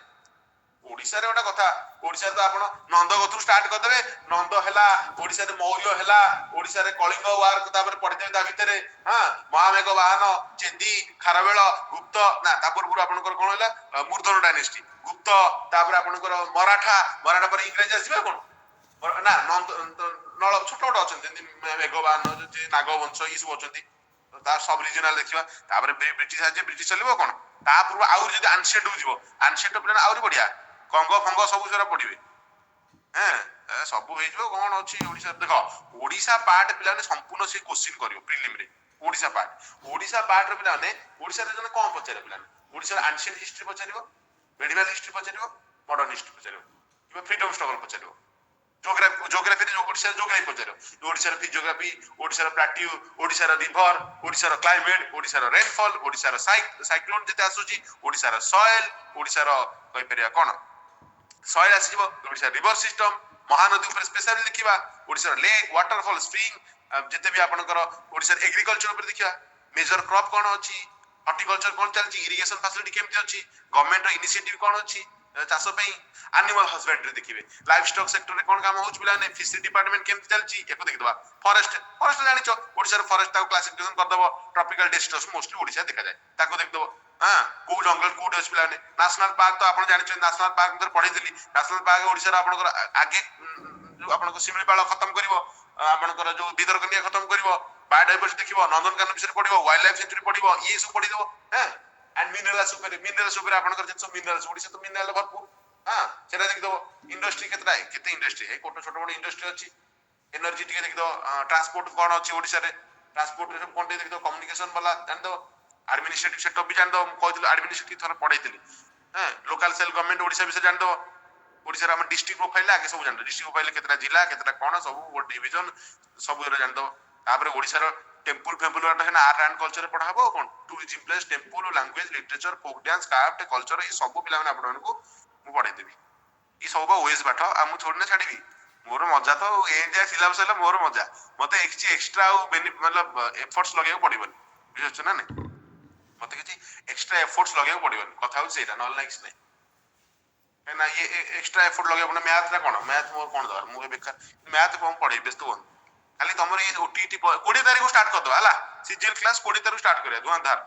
ଓଡିଶାରେ ଗୋଟେ କଥା, ଓଡିଶାରେ ତ ଆପଣ ନନ୍ଦ ଗତରୁ ଷ୍ଟାର୍ଟ କରିଦେବେ। ନନ୍ଦ ହେଲା, ଓଡିଶାରେ ମୌର୍ୟ ହେଲା, ଓଡିଶାରେ କଳିଙ୍ଗ ୱାର ତାପରେ ପଢିଦେବେ ତା ଭିତରେ। ମହାମେଘ ବାହନ, ଚେଦି, ଖାରବେଳ, ଗୁପ୍ତ, ନା ତା ପୂର୍ବରୁ ଆପଣଙ୍କର କଣ ହେଲା? ମୂର୍ଧନ ଡାଇନେଷ୍ଟି, ଗୁପ୍ତ, ତାପରେ ଆପଣଙ୍କର ମରାଠା ପରେ ଇଂରେଜ ଆସିବେ କଣ? ନା ନଳ ଛୋଟ ଛୋଟ ଅଛନ୍ତି, ଯେମିତି ମେଘବାହନ, ନାଗବଂଶ, ଇଏ ସବୁ ଅଛନ୍ତି। ତା ସବ ରିଜନାଲ ଦେଖିବା। ତାପରେ ବ୍ରିଟିଶ ଆସିବେ, ବ୍ରିଟିଶ ଚାଲିବ କଣ? ତା ପୂର୍ବ ଆହୁରି ଯଦି ଆନସିଏଣ୍ଟ ଯିବ, ଆନସିଏଣ୍ଟ ପିଲା ଆହୁରି ବଢିଆ, କଙ୍ଗ ଫଙ୍ଗ ସବୁ ସେଟା ପଢିବେ। ସବୁ ହେଇଯିବ, କଣ ଅଛି ଓଡିଶା? ଦେଖ ଓଡିଶା ପାର୍ଟ ପିଲାମାନେ ସମ୍ପୂର୍ଣ୍ଣ ସେ କୋଶ୍ଚିନ୍ କରିବ ପ୍ରିଲିମରେ। ଓଡିଶା ପାର୍ଟର ପିଲାମାନେ ଓଡିଶାରେ ଜଣେ କଣ ପଚାରିବ? ପିଲାମାନେ ଓଡିଶାର ଆନସିଏଣ୍ଟ ହିଷ୍ଟ୍ରି ପଚାରିବ, ମେଡିଭାଲ ହିଷ୍ଟ୍ରି ପଚାରିବ, ମଡର୍ନ ହିଷ୍ଟ୍ରି ପଚାରିବ, କିମ୍ବା ଫ୍ରିଡମ ଷ୍ଟ୍ରଗଲ ପଚାରିବ। ଜୋଗ୍ରାଫିରେ ଓଡିଶାର ଜୋଗ୍ରାଫି ପଚାରିବ, ଓଡିଶାର ଫିଜିଓଗ୍ରାଫି, ଓଡିଶାର ପ୍ଲାଟ୍ୟୁ, ଓଡିଶାର ରିଭର, ଓଡିଶାର କ୍ଲାଇମେଟ, ଓଡିଶାର ରେନଫଲ, ଓଡିଶାର ସାଇକ୍ଲୋନ ଯେତେ ଆସୁଛି, ଓଡିଶାର ସଏଲ, ଓଡିଶାର କହିପାରିବା କଣ ସଏଲ ଆସିଯିବ, ଓଡିଶାର ରିଭର ସିଷ୍ଟମ, ମହାନଦୀ ଉପରେ ସ୍ପେଶାଲି ଦେଖିବା, ଓଡିଶାର ଲେକ୍, ୱାଟରଫଲ, ସ୍ପ୍ରିଙ୍ଗ, ଯେତେ ବି ଆପଣଙ୍କର ଓଡିଶାର ଏଗ୍ରିକଲଚର ଉପରେ ଦେଖିବା, ମେଜର କ୍ରପ କଣ ଅଛି, ହର୍ଟିକଲଚର କଣ ଚାଲିଛି, ଇରିଗେସନ ଫାସିଲିଟି କେମିତି ଅଛି, ଗଭର୍ଣ୍ଣମେଣ୍ଟର ଇନିସିଏଟିଭ କଣ ଅଛି ଚାଷ ପାଇଁ, ଆନିମାଲ ହଜବେଣ୍ଡରୀ ଦେଖିବେ, ଲାଇଫ ଷ୍ଟକ୍ ସେକ୍ଟରରେ କଣ କାମ ହଉଛି ପିଲାମାନେ, ଫିଶରୀ ଡିପାର୍ଟମେଣ୍ଟ କେମିତି ଚାଲିଛି, ଏକୁ ଦେଖିଦବା। ଫରେଷ୍ଟ ଜାଣିଛ, ଓଡିଶାର ଫରେଷ୍ଟ ତାକୁ କ୍ଲାସିଫିକେସନ କରିଦବ, ଟ୍ରପିକାଲ ଡେଷ୍ଟିନେସନ ମୋଷ୍ଟଲି ଓଡିଶା ଦେଖାଯାଏ, ତାକୁ ଦେଖିଦବ। କୋଉ ଜଙ୍ଗଲ କୋଉଠି ଅଛି ପିଲାମାନେ, ନ୍ୟାସନାଲ ପାର୍କ ତ ଆପଣ ଜାଣିଛନ୍ତି, ନ୍ୟାସନାଲ ପାର୍କ ଭିତରେ ପଢେଇଥିଲି, ନ୍ୟାସନାଲ ପାର୍କ ଓଡିଶାର ଆପଣଙ୍କର ଆଗେ ଯୋଉ ଆପଣଙ୍କ ଶିମିଳିପାଳ ଖତମ କରିବ, ଆପଣଙ୍କର ଯୋଉ ଭିତରକନିକା ଖତମ କରିବ, ବାୟୋଡାଇଭର୍ସିଟି ଦେଖିବ, ନନ୍ଦନକାନନ ବିଷୟରେ ପଢିବ, ୱାଇଲ୍ଡ ଲାଇଫ ସେଞ୍ଚୁରୀ ପଢିବ, ଇଏ ସବୁ ପଢିଦବ। ଆଣ୍ଡ ମିନେରାଲ୍ସ ଉପରେ ଆପଣଙ୍କର ଯେତେ ସବୁ ମିନେରାଲ୍ସ, ଓଡିଶା ତ ମିନେରାଲ ଭରପୁର, ସେଟା ଦେଖିଦବ। ଇଣ୍ଡଷ୍ଟ୍ରି କେତେ ଇଣ୍ଡଷ୍ଟ୍ରି, ଛୋଟ ମୋଟ ଇଣ୍ଡଷ୍ଟ୍ରି ଅଛି। ଏନର୍ଜି ଟିକେ ଦେଖିଦବ, ଟ୍ରାନ୍ସପୋର୍ଟ କଣ ଅଛି ଓଡିଶାରେ, ଟ୍ରାନ୍ସପୋର୍ଟ କଣ ଟିକେ ଦେଖିଦବ, କମ୍ୟୁନିକେସନ ବାଲା ଜାଣିଦବ, ଆଡମିନିଷ୍ଟ୍ରେଟିଭ ସେକ୍ଟର ବି ଜାଣିଦବ, ମୁଁ କହିଥିଲି ଆଡମିନିଷ୍ଟ୍ରେଟିଭ ଥରେ ପଢେଇଥିଲି। ଲୋକାଲ ସେଲ୍ ଗଭର୍ଣ୍ଣମେଣ୍ଟ ଓଡିଶା ବିଷୟରେ ଜାଣିଦବ। ओडिसा रे हम डिस्ट्रिक्ट प्रोफाइल आगे सब जानतो डिस्ट्रिक्ट प्रोफाइल केतरा जिला केतरा कोन सब डिवीजन सब रे जानतो तापर ओडिसा रो टेम्पल फेम्पल वाटा है आर्ट एंड कल्चर पढ़ा हबो कोन tourism place temple language literature folk dance craft culture ये सब पिला माने आपण को मु पढ़ाई देबी ई सब ओएस पाठ आ मु छोड़ने छाड़ीबी मोर मजा तो एंडिया सिलेबस है मोर मजा मते एक्स्ट्रा मतलब एफर्ट्स लगे पड़िबन बुझछ ना नहीं मते किछि एक्स्ट्रा एफर्ट्स लगे पड़िबन कथा हो सेटा नॉल लाइक्स नहीं ना ये एक्स्ट्रा एफर्ट लगे अपन मैथ रा कोन मैथ मोर कोन दर मु बेकार मैथ कोन पढ़े व्यस्त होन खाली तमर ये ओटीटी 20 तारीख को स्टार्ट कर दो हला सीजीएल क्लास 20 तारीख स्टार्ट करिया दुआंधार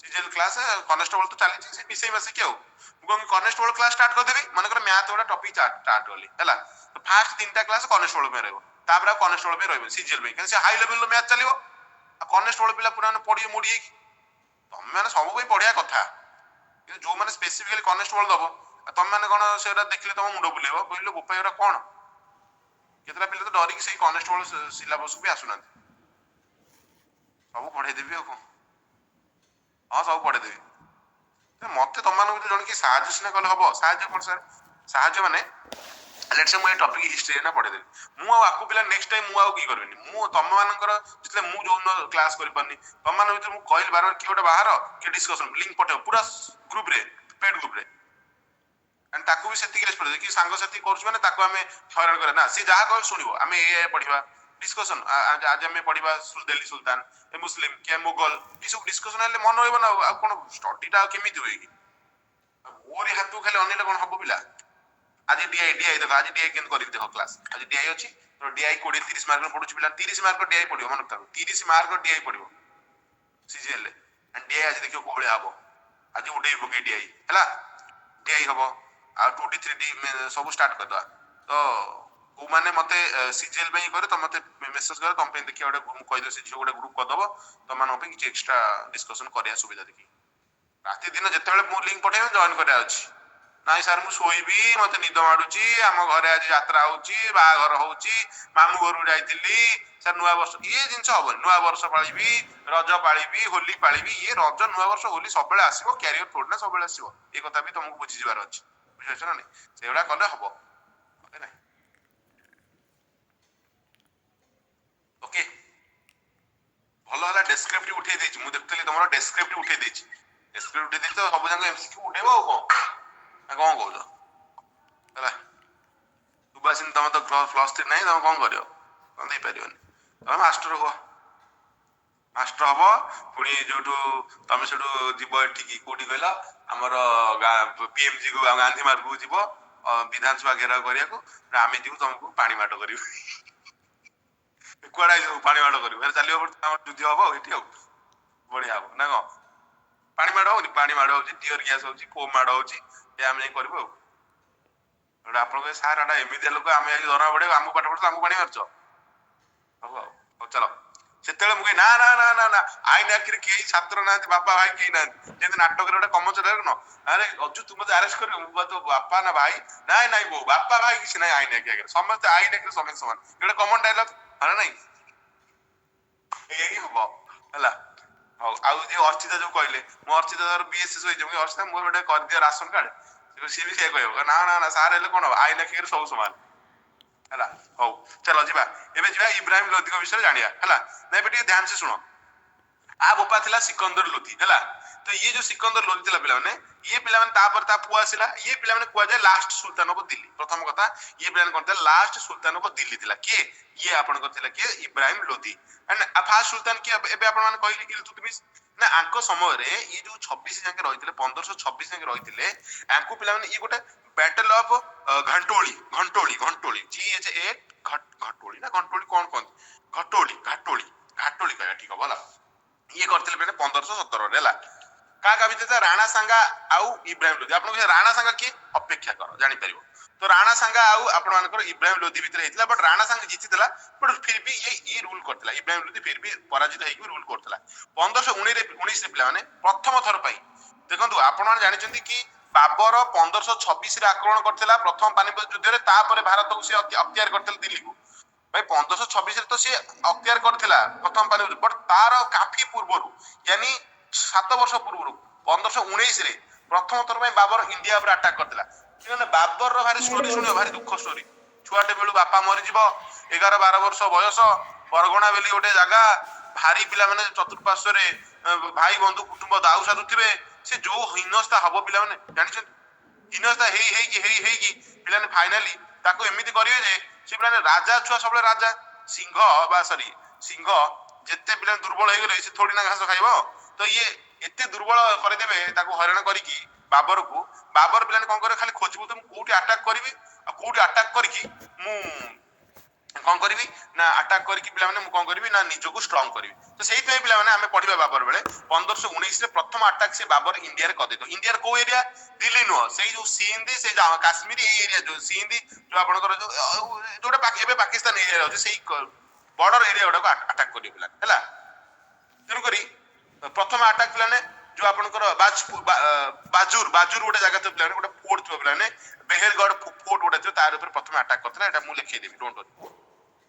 सीजीएल क्लास कॉन्स्टेबल तो चली से विषय में से क्यों मु कॉन्स्टेबल क्लास स्टार्ट कर देबी मन कर मैथ वाला टॉपिक स्टार्ट होली हला तो फर्स्ट तीनटा क्लास कॉन्स्टेबल में रहबो तापर कॉन्स्टेबल में रहबो सीजीएल में कैसे हाई लेवल रो मैथ चलिबो आ कॉन्स्टेबल पिला पुरा पढ़ी मुड़ी तुम मैंने सब भाई पढ़िया कथा जो मैंने स्पेसिफिकली कॉन्स्टेबल दबो तुम मैंने कौन से देखले तुम मुंड बुलेबो कहलो गोपाई एरा कौन केतरा पिले तो डरिक से कॉन्स्टेबल सिलेबस भी आसुना सब पढ़ाई देबी को हां सब पढ़ाई देबी मते तुम मान जन की साहाଯ୍य सिना कल हबो साहाଯ୍य कर सर साहाଯ୍य माने लेट्स से मु ए टॉपिक हिस्ट्री ना पढ़े देबी मु आकु पिला नेक्स्ट टाइम मु आ की करबिनी मु तम मानकर जितले मु जो क्लास करि परनी तम मान भीतर मु कहल बार कि ओटा बाहर कि डिस्कशन लिंक पठे पूरा ग्रुप रे पेड ग्रुप रे एंड ताकू भी सेति रेस्पेक्ट कि सांग सेति करछ माने ताकू हमें हैरान करे ना सी जहा कह सुनिबो हमें ए पढ़िबा डिस्कशन आज हमें पढ़िबा दिल्ली सुल्तान ए मुस्लिम के मुगल ई सब डिस्कशन हेले मन होइबो ना आ कोन स्टडीटा केमिति होई कि ओरी हाथू खाली अनिले कोन हबो पिला आज डीआई देखो आज डीआई केन करी देखो क्लास आज डीआई अछि तो डीआई 20 30 मार्क पढुछ पिला 30 मार्क डीआई पढिबो मन ताको 30 मार्क डीआई पढिबो सीजीएल एंड डीआई आज देखियो कोळे हबो आज उडे बके डीआई हला डीआई हबो आ 23D सब स्टार्ट कर दवा तो को माने मते सीजीएल पे करे तो मते मेसेज करे तुम पे देखियो ओडे कहि दो सीजीएल ओडे ग्रुप कर दबो तो मानो पे किछ एक्स्ट्रा डिस्कशन करिया सुविधा देखि राती दिन जेतेबेले मु लिंक पठाइबे जॉइन करिया अछि नाइ सर मु सोइबी मते निद माडुची हम घरे आज यात्रा होउची बा घर होउची मामू घरु जाइतिली सर नुवा वर्ष ये जिंस हबो नुवा वर्ष पाळीबी रज पाळीबी होली पाळीबी ये रज नुवा वर्ष होली सब बेले आसीबो कैरियर थोड़ ना सब बेले आसीबो ए कथा भी तुमको बुझी जबार अछि बुझछ ना नै सेवडा कले हबो ओके नै ओके भलो हला डेस्क्रिप्टिव उठे देछि मु देखतली तमरो डेस्क्रिप्टिव उठे देछि डेस्क्रिप्टिव उठे देछि तो सब जंग एमसीक्यू उठेबो को आ कोन कहू हला तू बासिन तम तो प्लस 3 नै तम कोन करियो कोन दे परियोनी तम मास्टर हो मास्टर हबो पुनी जोटू तमे सेटू जीव एठी कोठी कहला हमर पीएमजी को गांधी मार्ग को जीव विधानसभा घेराव करिया को आमे जीव तुमको पानी माटो करियो कुआडा जो पानी माटो करियो फेर चलियो हमर युद्ध हबो एठी हो बढ़िया हो ना को पानी माडो होनी पानी माडो होची टियर गैस होची को माडो होची ए आमे करबो एटा आपन के सार एटा एमिदिया लोक आमे आज धरा पड़े हमु पाठ पढ़तो हमु पानी मारचो हो चलो सेतेले मुके ना ना ना ना ना आईन आखिर के छात्र ना बापा भाई के ना जेते नाटक रे कम चले न अरे अजू तुम मते अरेस्ट करियो मु तो बापा ना भाई नाइ नाइ वो बापा भाई किछ नाइ आईन आखिर समस्त आईन आखिर समान समान एटा कॉमन डायलॉग है नाइ एही हबो हला हाउ आउ जे अर्चिता जो कहले मो अर्चिता दर बीएसएस होई जे अर्चिता मोर बेटा कर दिया राशन कार्ड से भी से कहयो ना ना ना सार हेले कोन आईन आखिर सब समान हला हो चलो जीवा एबे जीवा इब्राहिम लोधी को विषय जानिया हला नै बेटी ध्यान से सुनो आ बोपा थिला सिकंदर लोधी हला तो ये जो सिकंदर लोधी थिला पिला माने ये पिला माने ता पर ता पुआ सिला ये पिला माने कुआ जाय लास्ट सुल्तान ऑफ दिल्ली प्रथम कथा ये पिला कोन था लास्ट सुल्तान ऑफ दिल्ली थिला के ये आपन को थिला के Ibrahim Lodhi and a first sultan के एबे आपन माने कहली कि तुतमिस ना आंको समय रे ये जो 26 जाके रहिथिले 1526 जाके रहिथिले आंको पिला माने ये गोटे बैटल ऑफ घंटोली घंटोली घंटोली GHA घटोली ना घंटोली कौन कौन घटोली घाटोली घाटोली कह ठीक है बोला ये करथिले पने 1517 रे ला का भीतर राणा सांगा आउ इब्राहिम लोधी आपन राणा सांगा की अपेक्षा करो जानि परिबो तो राणा सांगा आउ आपन मानकर इब्राहिम लोधी भीतर हेतिला बट राणा सांगा जीतिला बट फिर भी ये रूल करथिला इब्राहिम लोधी फिर भी पराजित हेकि रूल करथिला 1519 रे पिला माने प्रथम थर पई देखंतु आपन मान जानि चंदी कि बाबर 1526 रे आक्रमण करथिला प्रथम पानीपत युद्ध रे तापर भारत को से अख्तियार करथिला दिल्ली को भाई 1526 रे तो से अख्तियार करथिला प्रथम पानीपत बट तार काफी पूर्वरु यानी 7 वर्ष पूर्वरु 1519 रे प्रथम थर में बाबर इंडिया पर अटैक करथिला ମାନେ ବାବରର ଭାରି ଷ୍ଟୋରି ଶୁଣିବ, ଭାରି ଦୁଃଖ ଷ୍ଟୋରି। ଛୁଆଟେ ବେଳୁ ବାପା ମରିଯିବ, 11-12 ବର୍ଷ ବୟସ, ପରଗଣା ବୋଲି ଗୋଟେ ଜାଗା, ଭାରି ପିଲାମାନେ ଚତୁଃପାର୍ଶ୍ୱରେ ଭାଇ ବନ୍ଧୁ କୁଟୁମ୍ବ ଦାଉ ସାରୁଥିବେ। ସେ ଯୋଉ ହୀନସ୍ତା ହବ ପିଲାମାନେ ଜାଣିଛନ୍ତି, ହୀନସ୍ତା ହେଇକି ପିଲାମାନେ ଫାଇନାଲି ତାକୁ ଏମିତି କରିବେ ଯେ ସେ ପିଲାମାନେ ରାଜା ଛୁଆ ସବୁବେଳେ ରାଜା, ସିଂହ ଯେତେ ପିଲା ଦୁର୍ବଳ ହେଇଗଲେ ସେ ଥୋଡି ନା ଘାସ ଖାଇବ। ତ ଇଏ ଏତେ ଦୁର୍ବଳ କରିଦେବେ ତାକୁ ହଇରାଣ କରିକି ବାବରକୁ। ବାବର ପିଲାମାନେ କଣ କରିବେ, ଖାଲି ଖୋଜିବୁ ତ ମୁଁ କୋଉଠି ଆଟାକ୍ କରିବି, ଆଉ କୋଉଠି ଆଟାକ୍ କରିକି ମୁଁ କଣ କରିବି ନା ଆଟାକ୍ କରିକି ପିଲାମାନେ ମୁଁ କଣ କରିବି ନା ନିଜକୁ ଷ୍ଟ୍ରଙ୍ଗ କରିବି। ତ ସେଇଥିପାଇଁ ପିଲାମାନେ ଆମେ ପଢିବା ବାବର ବେଳେ 1519ରେ ପ୍ରଥମ ଆଟାକ୍ ସେ ବାବର ଇଣ୍ଡିଆରେ କରିଦେଇଥିବ। ଇଣ୍ଡିଆର କୋଉ ଏରିଆ, ଦିଲ୍ଲୀ ନୁହଁ, ସେଇ ଯୋଉ ସିନ୍ଧ, ସେଇ କାଶ୍ମୀର, ଏଇ ଏରିଆ ଯୋଉ ସିନ୍ଧ, ଯୋଉ ଆପଣଙ୍କର ଯୋଉଟା ଏବେ ପାକିସ୍ତାନ ଏରିଆରେ ଅଛି, ସେଇ ବର୍ଡର ଏରିଆ ଗୁଡାକୁ ଆଟାକ୍ କରିବ ପିଲା ହେଲା। ତେଣୁକରି ପ୍ରଥମ ଆଟାକ୍ ପିଲାମାନେ ଯୋଉ ଆପଣଙ୍କର ବାଜୁର ଗୋଟେ ଜାଗା ଥିବ ପିଲାମାନେ, ଗୋଟେ ଫୋର୍ଟ ଥିବ ପିଲାମାନେ, ବେହେରଗଡ଼ ଫୋର୍ଟ ଗୋଟେ ଥିବ, ତାର ଉପରେ ପ୍ରଥମେ ଆଟାକ୍ କରିଥିଲା। ଏଟା ମୁଁ ଲେଖେଇଦେବି, ଡୋଣ୍ଟ ୱରି।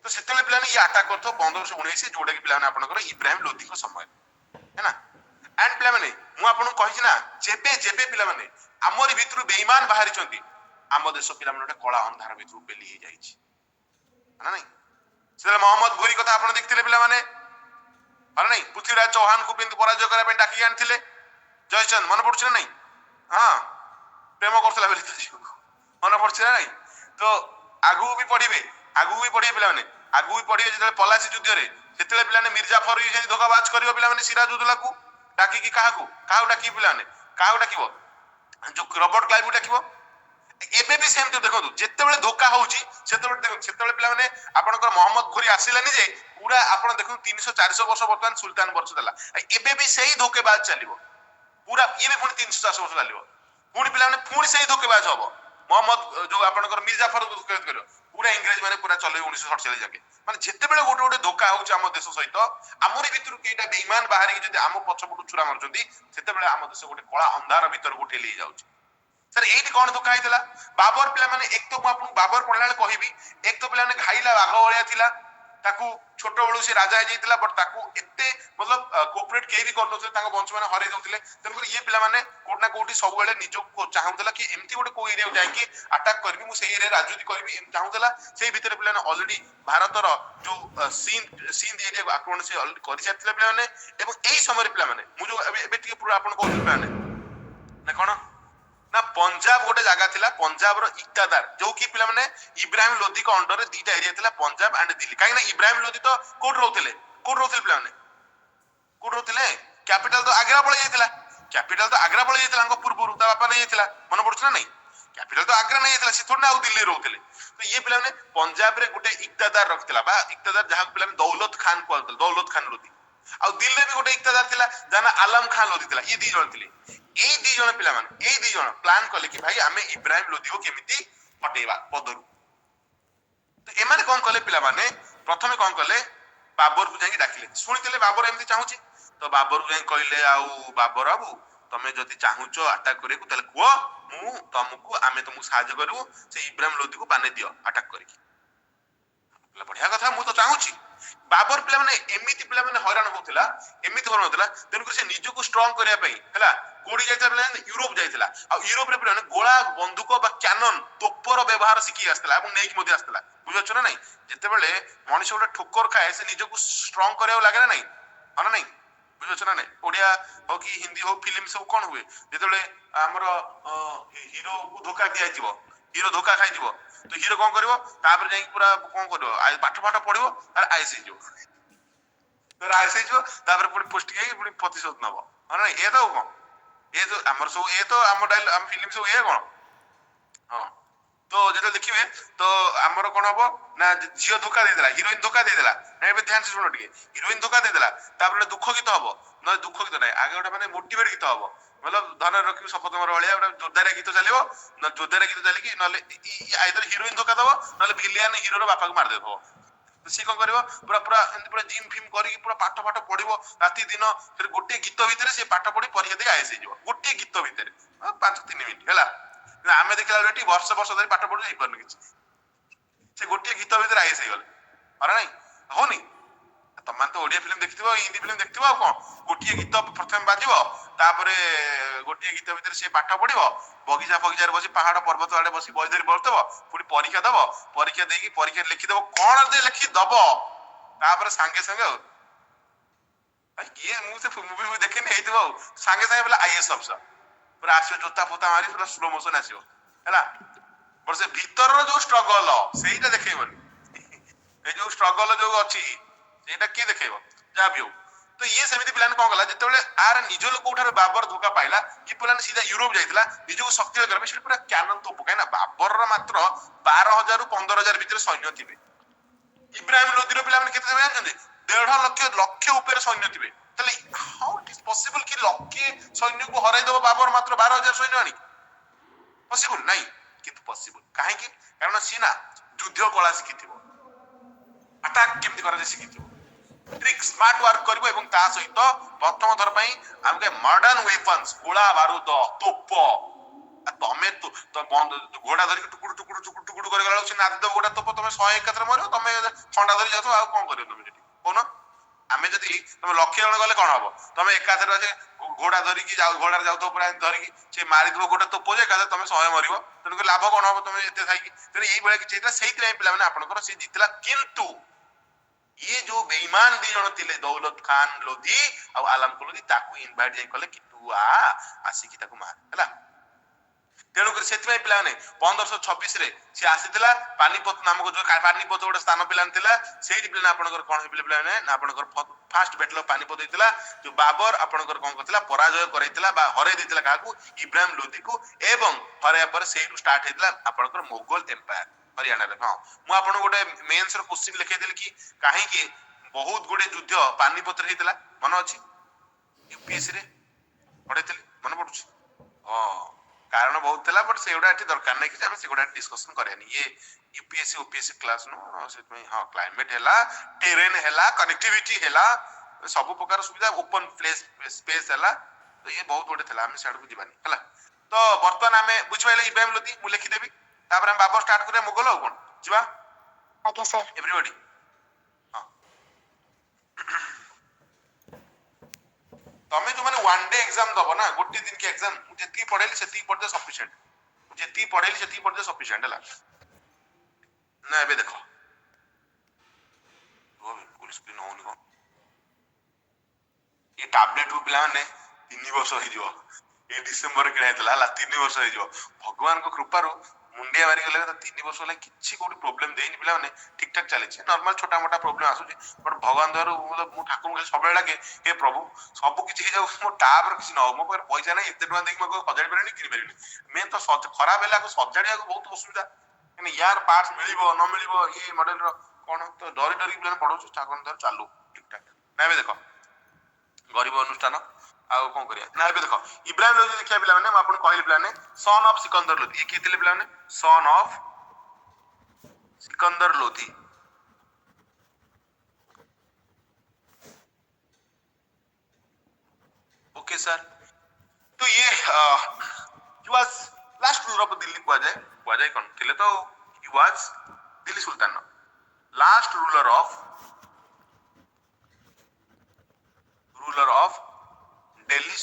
ତ ସେତେବେଳେ ପିଲାମାନେ ଇଏ ଆଟାକ୍ କରିଥିବ 1519, ଯୋଉଟା କି ପିଲାମାନେ ଆପଣଙ୍କର ଇବ୍ରାହିମ ଲୋଧିଙ୍କ ସମୟ ହେଲା। ଆଣ୍ଡ ପିଲାମାନେ ମୁଁ ଆପଣଙ୍କୁ କହିଛି ନା, ଯେବେ ପିଲାମାନେ ଆମରି ଭିତରୁ ବେଇମାନ ବାହାରିଛନ୍ତି, ଆମ ଦେଶ ପିଲାମାନେ ଗୋଟେ କଳା ଅନ୍ଧାର ଭିତରୁ ପେଲି ହେଇଯାଇଛି ନା ନାଇଁ। ସେତେବେଳେ ମହମ୍ମଦ ଘୋରୀ କଥା ଆପଣ ଦେଖିଥିଲେ ପିଲାମାନେ, ହଁ ନାଇଁ। ପୃଥ୍ୱୀରାଜ ଚୌହାନକୁ କେମିତି ପରାଜୟ କରିବା ପାଇଁ ଡାକିକି ଆଣିଥିଲେ, ଜୟଚନ୍ଦ, ମନେ ପଡୁଛି ନା ନାଇଁ? ହଁ, ପ୍ରେମ କରୁଥିଲା ବୋଲି ମନେ ପଡୁଛି ନା ନାଇଁ? ତ ଆଗକୁ ବି ପଢିବେ ପିଲାମାନେ, ଆଗକୁ ବି ପଢିବେ ଯେତେବେଳେ ପଲାସି ଯୁଦ୍ଧରେ, ସେତେବେଳେ ପିଲାମାନେ ମିର୍ଜାଫର ଯେମିତି ଧୋକାବାଜ କରିବ ପିଲାମାନେ ସିରାଜଉଦ୍ଦୌଲାକୁ ଡାକିକି, କାହାକୁ ଡାକିବ ପିଲାମାନେ, କାହାକୁ ଡାକିବ, ଯୋଉ ରବର୍ଟ କ୍ଲାଇଭକୁ ଡାକିବ। ଏବେ ବି ସେମିତି ଦେଖନ୍ତୁ, ଯେତେବେଳେ ଧୋକା ହଉଛି ସେତେବେଳେ ପିଲାମାନେ ଆପଣଙ୍କର ମହମ୍ମଦ ଘୋରୀ ଆସିଲାନି ଯେ ପୁରା ଆପଣ ଦେଖନ୍ତୁ 300-400 ବର୍ଷ ବର୍ତ୍ତମାନ ସୁଲତାନ ବର୍ଷ ଦେଲା, ଏବେ ବି ସେଇ ଧୋକେବାଜ ଚାଲିବ ପୁରା। ଇଏ ବି ପୁଣି 300-400 ବର୍ଷ ଚାଲିବ, ପୁଣି ପିଲାମାନେ ପୁଣି ସେଇ ଧୋକେବାଜ ହବ। ମହମ୍ମଦ ଯୋଉ ଆପଣଙ୍କର ମିର୍ଜାଫର କରିବ ପୁରା, ଇଂରେଜ ମାନେ ପୁରା ଚଲେଇବେ 1947 ଯାକେ। ମାନେ ଯେତେବେଳେ ଗୋଟେ ଧୋକା ହଉଛି ଆମ ଦେଶ ସହିତ, ଆମରି ଭିତରୁ କେଇଟା ବେଇମାନ ବାହାରିକି ଯଦି ଆମ ପଛପଟୁ ଛୁରା ମାରୁଛନ୍ତି, ସେତେବେଳେ ଆମ ଦେଶ ଗୋଟେ କଳା ଅନ୍ଧାର ଭିତରକୁ ଠେଲି ହେଇଯାଉଛି। ସାର୍ ଏଇଠି କଣ ଧୋକା ହେଇଥିଲା ବାବର ପିଲାମାନେ? ଏକ ତ ମୁଁ ଆପଣଙ୍କୁ ବାବର ପଢିଲା ବେଳେ କହିବି, ଏକ ତ ପିଲାମାନେ ଘାଇଲା ବାଘ ଭଳିଆ ଥିଲା, ତାକୁ ଛୋଟ ବେଳୁ ସେ ରାଜା ହେଇଯାଇଥିଲା, ବଟ୍ ତାକୁ ଏତେ ମତଲବ କୋପରେଟ କେହି ବି କରୁନଥିଲେ, ତାଙ୍କ ବଂଶ ମାନେ ହରେଇ ଦଉଥିଲେ। ତେଣୁକରି ଇଏ ପିଲାମାନେ କୋଉଠି ନା କୋଉଠି ସବୁବେଳେ ନିଜକୁ ଚାହୁଁଥିଲା କି ଏମିତି ଗୋଟେ କୋଉ ଏରିଆକୁ ଯାଇକି ଆଟାକ୍ କରିବି, ମୁଁ ସେଇ ଏରିଆରେ ରାଜୁତି କରିବି, ଏମିତି ଚାହୁଁଥିଲା। ସେଇ ଭିତରେ ପିଲାମାନେ ଅଲରେଡି ଭାରତର ଯୋଉ ସିନ୍ଧ ଏରିଆକୁ ଆକ୍ରମଣ ସେ ଅଲରେଡି କରିସାରିଥିଲେ ପିଲାମାନେ। ଏବଂ ଏଇ ସମୟରେ ପିଲାମାନେ ମୁଁ ଯୋଉ ଏବେ ଟିକେ ପୁରା ଆପଣ କହୁଥିଲି ପିଲାମାନେ ନା କଣ ନା ପଞ୍ଜାବ ଗୋଟେ ଜାଗା ଥିଲା, ପଞ୍ଜାବର ଇକ୍ତାଦାର, ଯୋଉ କି ପିଲାମାନେ ଇବ୍ରାହିମ ଲୋଧିଙ୍କ ଅଣ୍ଡରରେ ଦିଟା ଏରିଆ ଥିଲା, ପଞ୍ଜାବ ଆଣ୍ଡ ଦିଲ୍ଲୀ। କାହିଁକି ନା ଇବ୍ରାହିମ ଲୋଧି ତ କୋଉଠି ରହୁଥିଲେ ପିଲାମାନେ, କୋଉଠି ରହୁଥିଲେ? କ୍ୟାପିଟାଲ ତ ଆଗ୍ରା ପଳେଇ ଯାଇଥିଲା, ତାଙ୍କ ପୂର୍ବରୁ ତା ବାପା ନେଇଯାଇଥିଲା, ମନେ ପଡୁଛି ନା ନାଇଁ? କ୍ୟାପିଟାଲ ତ ଆଗ୍ରା ନେଇଯାଇଥିଲା, ସେ ଥୋଡି ନା ଆଉ ଦିଲ୍ଲୀ ରହୁଥିଲେ। ତ ଇଏ ପିଲାମାନେ ପଞ୍ଜାବରେ ଗୋଟେ ଇକ୍ତାଦାର ରଖିଥିଲା, ବା ଇକ୍ତାଦାର ଯାହାକୁ ପିଲାମାନେ ଦୌଲତ ଖାନ କୁହାଯାଉଥିଲା, ଦୌଲତ ଖାନ ଲୋଧି। ଆଉ ଦିଲ୍ଲୀରେ ବି ଗୋଟେ ଇକ୍ତାଦାର ଥିଲା, ଯାହା ନା ଆଲମ ଖାନ ଲୋଧି ଥିଲା। ଇଏ ଦି ଜଣ ଥିଲେ। ଏଇ ଦି ଜଣ ପ୍ଲାନ କଲେ କି ଭାଇ ଆମେ ଇବ୍ରାହିମ ଲୋଧିକୁ କେମିତି ହଟେଇବା ପଦରୁ। ତ ଏମାନେ କଣ କଲେ ପିଲାମାନେ, ପ୍ରଥମେ କଣ କଲେ, ବାବରକୁ ଯାଇକି ଡାକିଲେ। ଶୁଣିଥିଲେ ବାବର ଏମିତି ଚାହୁଁଛି, ତ ବାବରକୁ ଯାଇ କହିଲେ, ଆଉ ବାବର ବାବୁ ତମେ ଯଦି ଚାହୁଁଛ ଆଟାକ୍ କରିବାକୁ, ତାହେଲେ କୁହ, ଆମେ ତମକୁ ସାହାଯ୍ୟ କରିବୁ, ସେ ଇବ୍ରାହିମ ଲୋଧିକୁ ବାନେ ଦିଅ ଆଟାକ୍ କରିକି। ବଢିଆ କଥା, ମୁଁ ତ ଚାହୁଁଛି। ବାବର ପିଲାମାନେ ଏମିତି ପିଲାମାନେ ହଇରାଣ ହଉଥିଲା, ତେଣୁକରି ସେ ନିଜକୁ ଷ୍ଟ୍ରଙ୍ଗ କରିବା ପାଇଁ ହେଲା କୋଉଠି ଯାଇଥିଲା ପିଲାମାନେ, ୟୁରୋପ ଯାଇଥିଲା। ଆଉ ୟୁରୋପରେ ପିଲାମାନେ ଗୋଳା ବନ୍ଧୁକ ବା କ୍ୟାନନ ତୋପର ବ୍ୟବହାର ଶିଖି ଆସିଥିଲା ଏବଂ ନେଇକି ମଧ୍ୟ ଆସିଥିଲା। ବୁଝିପାରୁଛ ନା ନାଇଁ? ଯେତେବେଳେ ମଣିଷ ଗୋଟେ ଠୋକର ଖାଏ, ସେ ନିଜକୁ ଷ୍ଟ୍ରଙ୍ଗ କରିବାକୁ ଲାଗେ ନା ନାଇଁ, ହଁ ନା ନାଇଁ? ବୁଝିପାରୁଛ ନା ନାଇଁ? ଓଡିଆ ହଉ କି ହିନ୍ଦୀ ହଉ, ଫିଲ୍ମ ସବୁ କଣ ହୁଏ, ଯେତେବେଳେ ଆମର ହିରୋକୁ ଧୋକା ଦିଆଯିବ, ହିରୋ ଧୋକା ଖାଇଯିବ, ତ ହିରୋ କଣ କରିବ, ତାପରେ ଯାଇକି ପୁରା କଣ କରିବ, ପାଠ ପଢିବ, ତାର ଆଇଏସ୍ ହେଇଯିବ, ତାପରେ ପୁଣି ପୋଷ୍ଟିଂ ହେଇକି ପୁଣି ପ୍ରତିଶୋଧ ନବ, ହଁ ନାଇଁ? ଏ ତ ଆଉ କଣ, ଏ ତ ଆମର ସବୁ, ଏ ତ ଆମ ଫିଲ୍ମ ସବୁ ଏ କଣ। ହଁ, ତ ଯେତେବେଳେ ଦେଖିବେ ତ ଆମର କଣ ହବ ନା, ଝିଅ ଧୋକା ଦେଇଦେଲା, ହିରୋଇନ ଧୋକା ଦେଇଦେଲା, ଏବେ ଧ୍ୟାନ ସେ ଶୁଣ ଟିକେ, ହିରୋଇନ ଧୋକା ଦେଇଦେଲା, ତାପରେ ଗୋଟେ ଦୁଃଖ ଗୀତ ହବ, ନହେଲେ ଦୁଃଖ ଗୀତ ନାହିଁ, ଆଗେ ଗୋଟେ ମାନେ ମୋଟିଭେଟ ଗୀତ ହବ, ମତଲବ ଧନରେ ରଖିବି ଶପଥ ମୋର ଭଳିଆ ଗୋଟେ ଜୋରଦାରିଆ ଗୀତ ଚାଲିବ, ଜୋରଦାରିଆ ଗୀତ ଚାଲିକି ନହେଲେ ଆଇଦର ହିରୋଇନ ଧୋକା ଦବ, ନହେଲେ ଭିଲିଆନ ହିରୋର ବାପାକୁ ମାରିଦେବ। ସିଏ କଣ କରିବ, ପୁରା ଏମିତି ପୁରା ଜିମ୍ ଫିମ୍ କରିକି ପୁରା ପାଠ ପଢିବ ରାତି ଦିନ, ଗୋଟିଏ ଗୀତ ଭିତରେ ସେ ପାଠ ପଢି ପରୀକ୍ଷା ଦେଇ ଆଇଏସ୍ ହେଇଯିବ, ଗୋଟିଏ ଗୀତ ଭିତରେ 5-3 ମିନିଟ୍ ହେଲା। ଆମେ ଦେଖିଲା ବେଳେ ଏଠି ବର୍ଷ ଧରି ପାଠ ପଢି ହେଇପାରୁନି କିଛି, ସେ ଗୋଟିଏ ଗୀତ ଭିତରେ ଆଇଏସ୍ ହେଇଗଲେ, ହଁ ନାଇଁ? ହଉନି? ତମମାନେ ତ ओडिया फिल्म देखिथिबो हिंदी फिल्म देखिथिबो आ कोन गोटिए गीत प्रथम बाजिबो तापरे गोटिए गीत भीतर से पाठ पढ़िबो बगीचा बगीचार बसी पहाड़ पर्वत आड़े बसी बही धरी बसदबो पुणी परीक्षा दबो परीक्षा देकी परीक्षा लिखिदबो कोन जे लिखि दबो तापरे सांगे सांगे भाई ये मु से मूवी देखेनी हेइथिबो सांगे सांगे बोला आईएएस अफसर पूरा आसियो जोता फोता मारी पूरा स्लो मोशन आसियो हैला पर से भीतर जो स्ट्रगल सेटा देखैबनी ए जो स्ट्रगल जो अछि सेटा के देखैबो जा भी हो तो ये सेमिति प्लान कोन गला जेतेबेले आर निज लोक उठार बाबर धोखा पाइला कि प्लान सीधा यूरोप जाइतिला निजो शक्ति करबे से पूरा कैनन तो पकाय ना बाबर रो मात्र 12000 रु 15000 भीतर सैन्य थिबे इब्राहिम लोदीर पिला माने केते जानते 1.5 लक्ष ऊपर सैन्य थिबे तले हाउ इट इज पॉसिबल कि लक्ष सैन्य को हराई दबो बाबर मात्र 12000 सैन्य आनी पॉसिबल नहीं किंतु पॉसिबल काहे कि कारण सीना युद्ध कला शिखिथिबो अटैक केमति करा जे शिखिथिबो ट्रिक स्मार्ट वर्क करबो एवं ता सहित प्रथम थर पई हमके मॉडर्न वेपन्स गोला बारूद तोप तमे तो बंद घोड़ा धरि टुकुड़ टुकुड़ टुकुड़ टुकुड़ करे गला से नाद दो गोटा तोप तमे 100 71 मारो तमे खंडा धरि जातो आ कोन करियो तमे जेटी कोन आमे जदी तमे लक्ष्य जण गले कोन हबो तमे एकाथर जे घोड़ा धरि की जाओ घोड़ा जाओ तो पूरा धरि की से मारि दो गोटा तोप जे एकाथर तमे 100 मरियो तने लाभ कोन हबो तमे एते थाई की तने एई बेले कि सेही टाइम पिला माने आपनकर से जितला किंतु ये जो बेईमान दी जण थिले दौलत खान लोधी आ आलम को लोधी ताकू इनवाइट जाई कले कि तू आसी की ताकू मार हला तेणु कर सेति में पिला ने 1526 रे से आसीतिला पानीपत नामक जो पानीपत गोटे स्थान पिलान थिला सेही पिला आपनकर कोन पिला ने आपनकर फर्स्ट बैटल ऑफ पानीपत हेतिला जो बाबर आपनकर कोन करथिला पराजय करैतिला बा हरै दितिला काकू इब्राहिम लोधी को एवं हरया पर सेही स्टार्ट हेतिला आपनकर मुगल एम्पायर हरियाणा रे हां मु आपन गोटे मेंस रो क्वेश्चन लिखै देल कि काहे कि बहुत गुडे युद्ध पानीपत रे हेतिला मन अछि यूपीएससी रे पढैतिले मन पडुछि हां कारण बहुत थला बट सेगुडा एठी दरकार नै कि हम सेगुडा डिस्कशन करेनी ये यूपीएससी ओपीएससी क्लास नो से में हां क्लाइमेट हैला टेरेन हैला कनेक्टिविटी हैला सब प्रकार सुविधा ओपन प्लेस स्पेस हैला तो ये बहुत बड़े थला हम साइड को जीवानी हैला तो वर्तमान हमें बुझबाइले इब्राहिम लोधी मु लिखि देबी तापर हम बाबर स्टार्ट करे मुगल हो कोन जीवा आज्ञा सर एवरीबॉडी हां तमे जो माने वन डे एग्जाम दबो ना गोटे दिन के एग्जाम जेती पढेली सेती पढदे सफिशिएंट जेती पढेली सेती पढदे सफिशिएंट हला ना एबे देखो वो बिल्कुल स्क्रीन ऑन को ये टैबलेट को पिला ने 3 वर्ष हो जिवो ए डिसेंबर के हेतला हला 3 वर्ष हो जिवो भगवान को कृपा रो मुंडिया मारी गले तो 3 वर्ष होला किछि कोडी प्रॉब्लम देनी पिला ने ठीक ठाक चले छै नॉर्मल छोटा मोटा प्रॉब्लम आसु बट भगवान द्वारा मतलब मु ठाकुर के सबले लागे हे प्रभु सब किछि के जाऊ मो टाबर किछि न मो पर पैसा नै एते टका देख मको सजाडी परनी किरि परनी मैं तो खराब हैला को सजाडिया को बहुत असुविधा कि यार पार्ट्स मिलिबो न मिलिबो ये मॉडल रो कोन तो डरी डरी प्लान पढो ठाकुर द्वारा चालू ठीक ठाक ना बे देखो गरीब अनुष्ठान आ कोन करिया ना बे देखो इब्राहिम लोधी देखिया पिला माने आपन कहले पिला ने सन ऑफ सिकंदर लोधी ये केतिले पिला ने son of Sikandar Lodhi okay sir तो ये he was last ruler of Delhi को जाए कौन थिले तो he was Delhi sultan last ruler of Delhi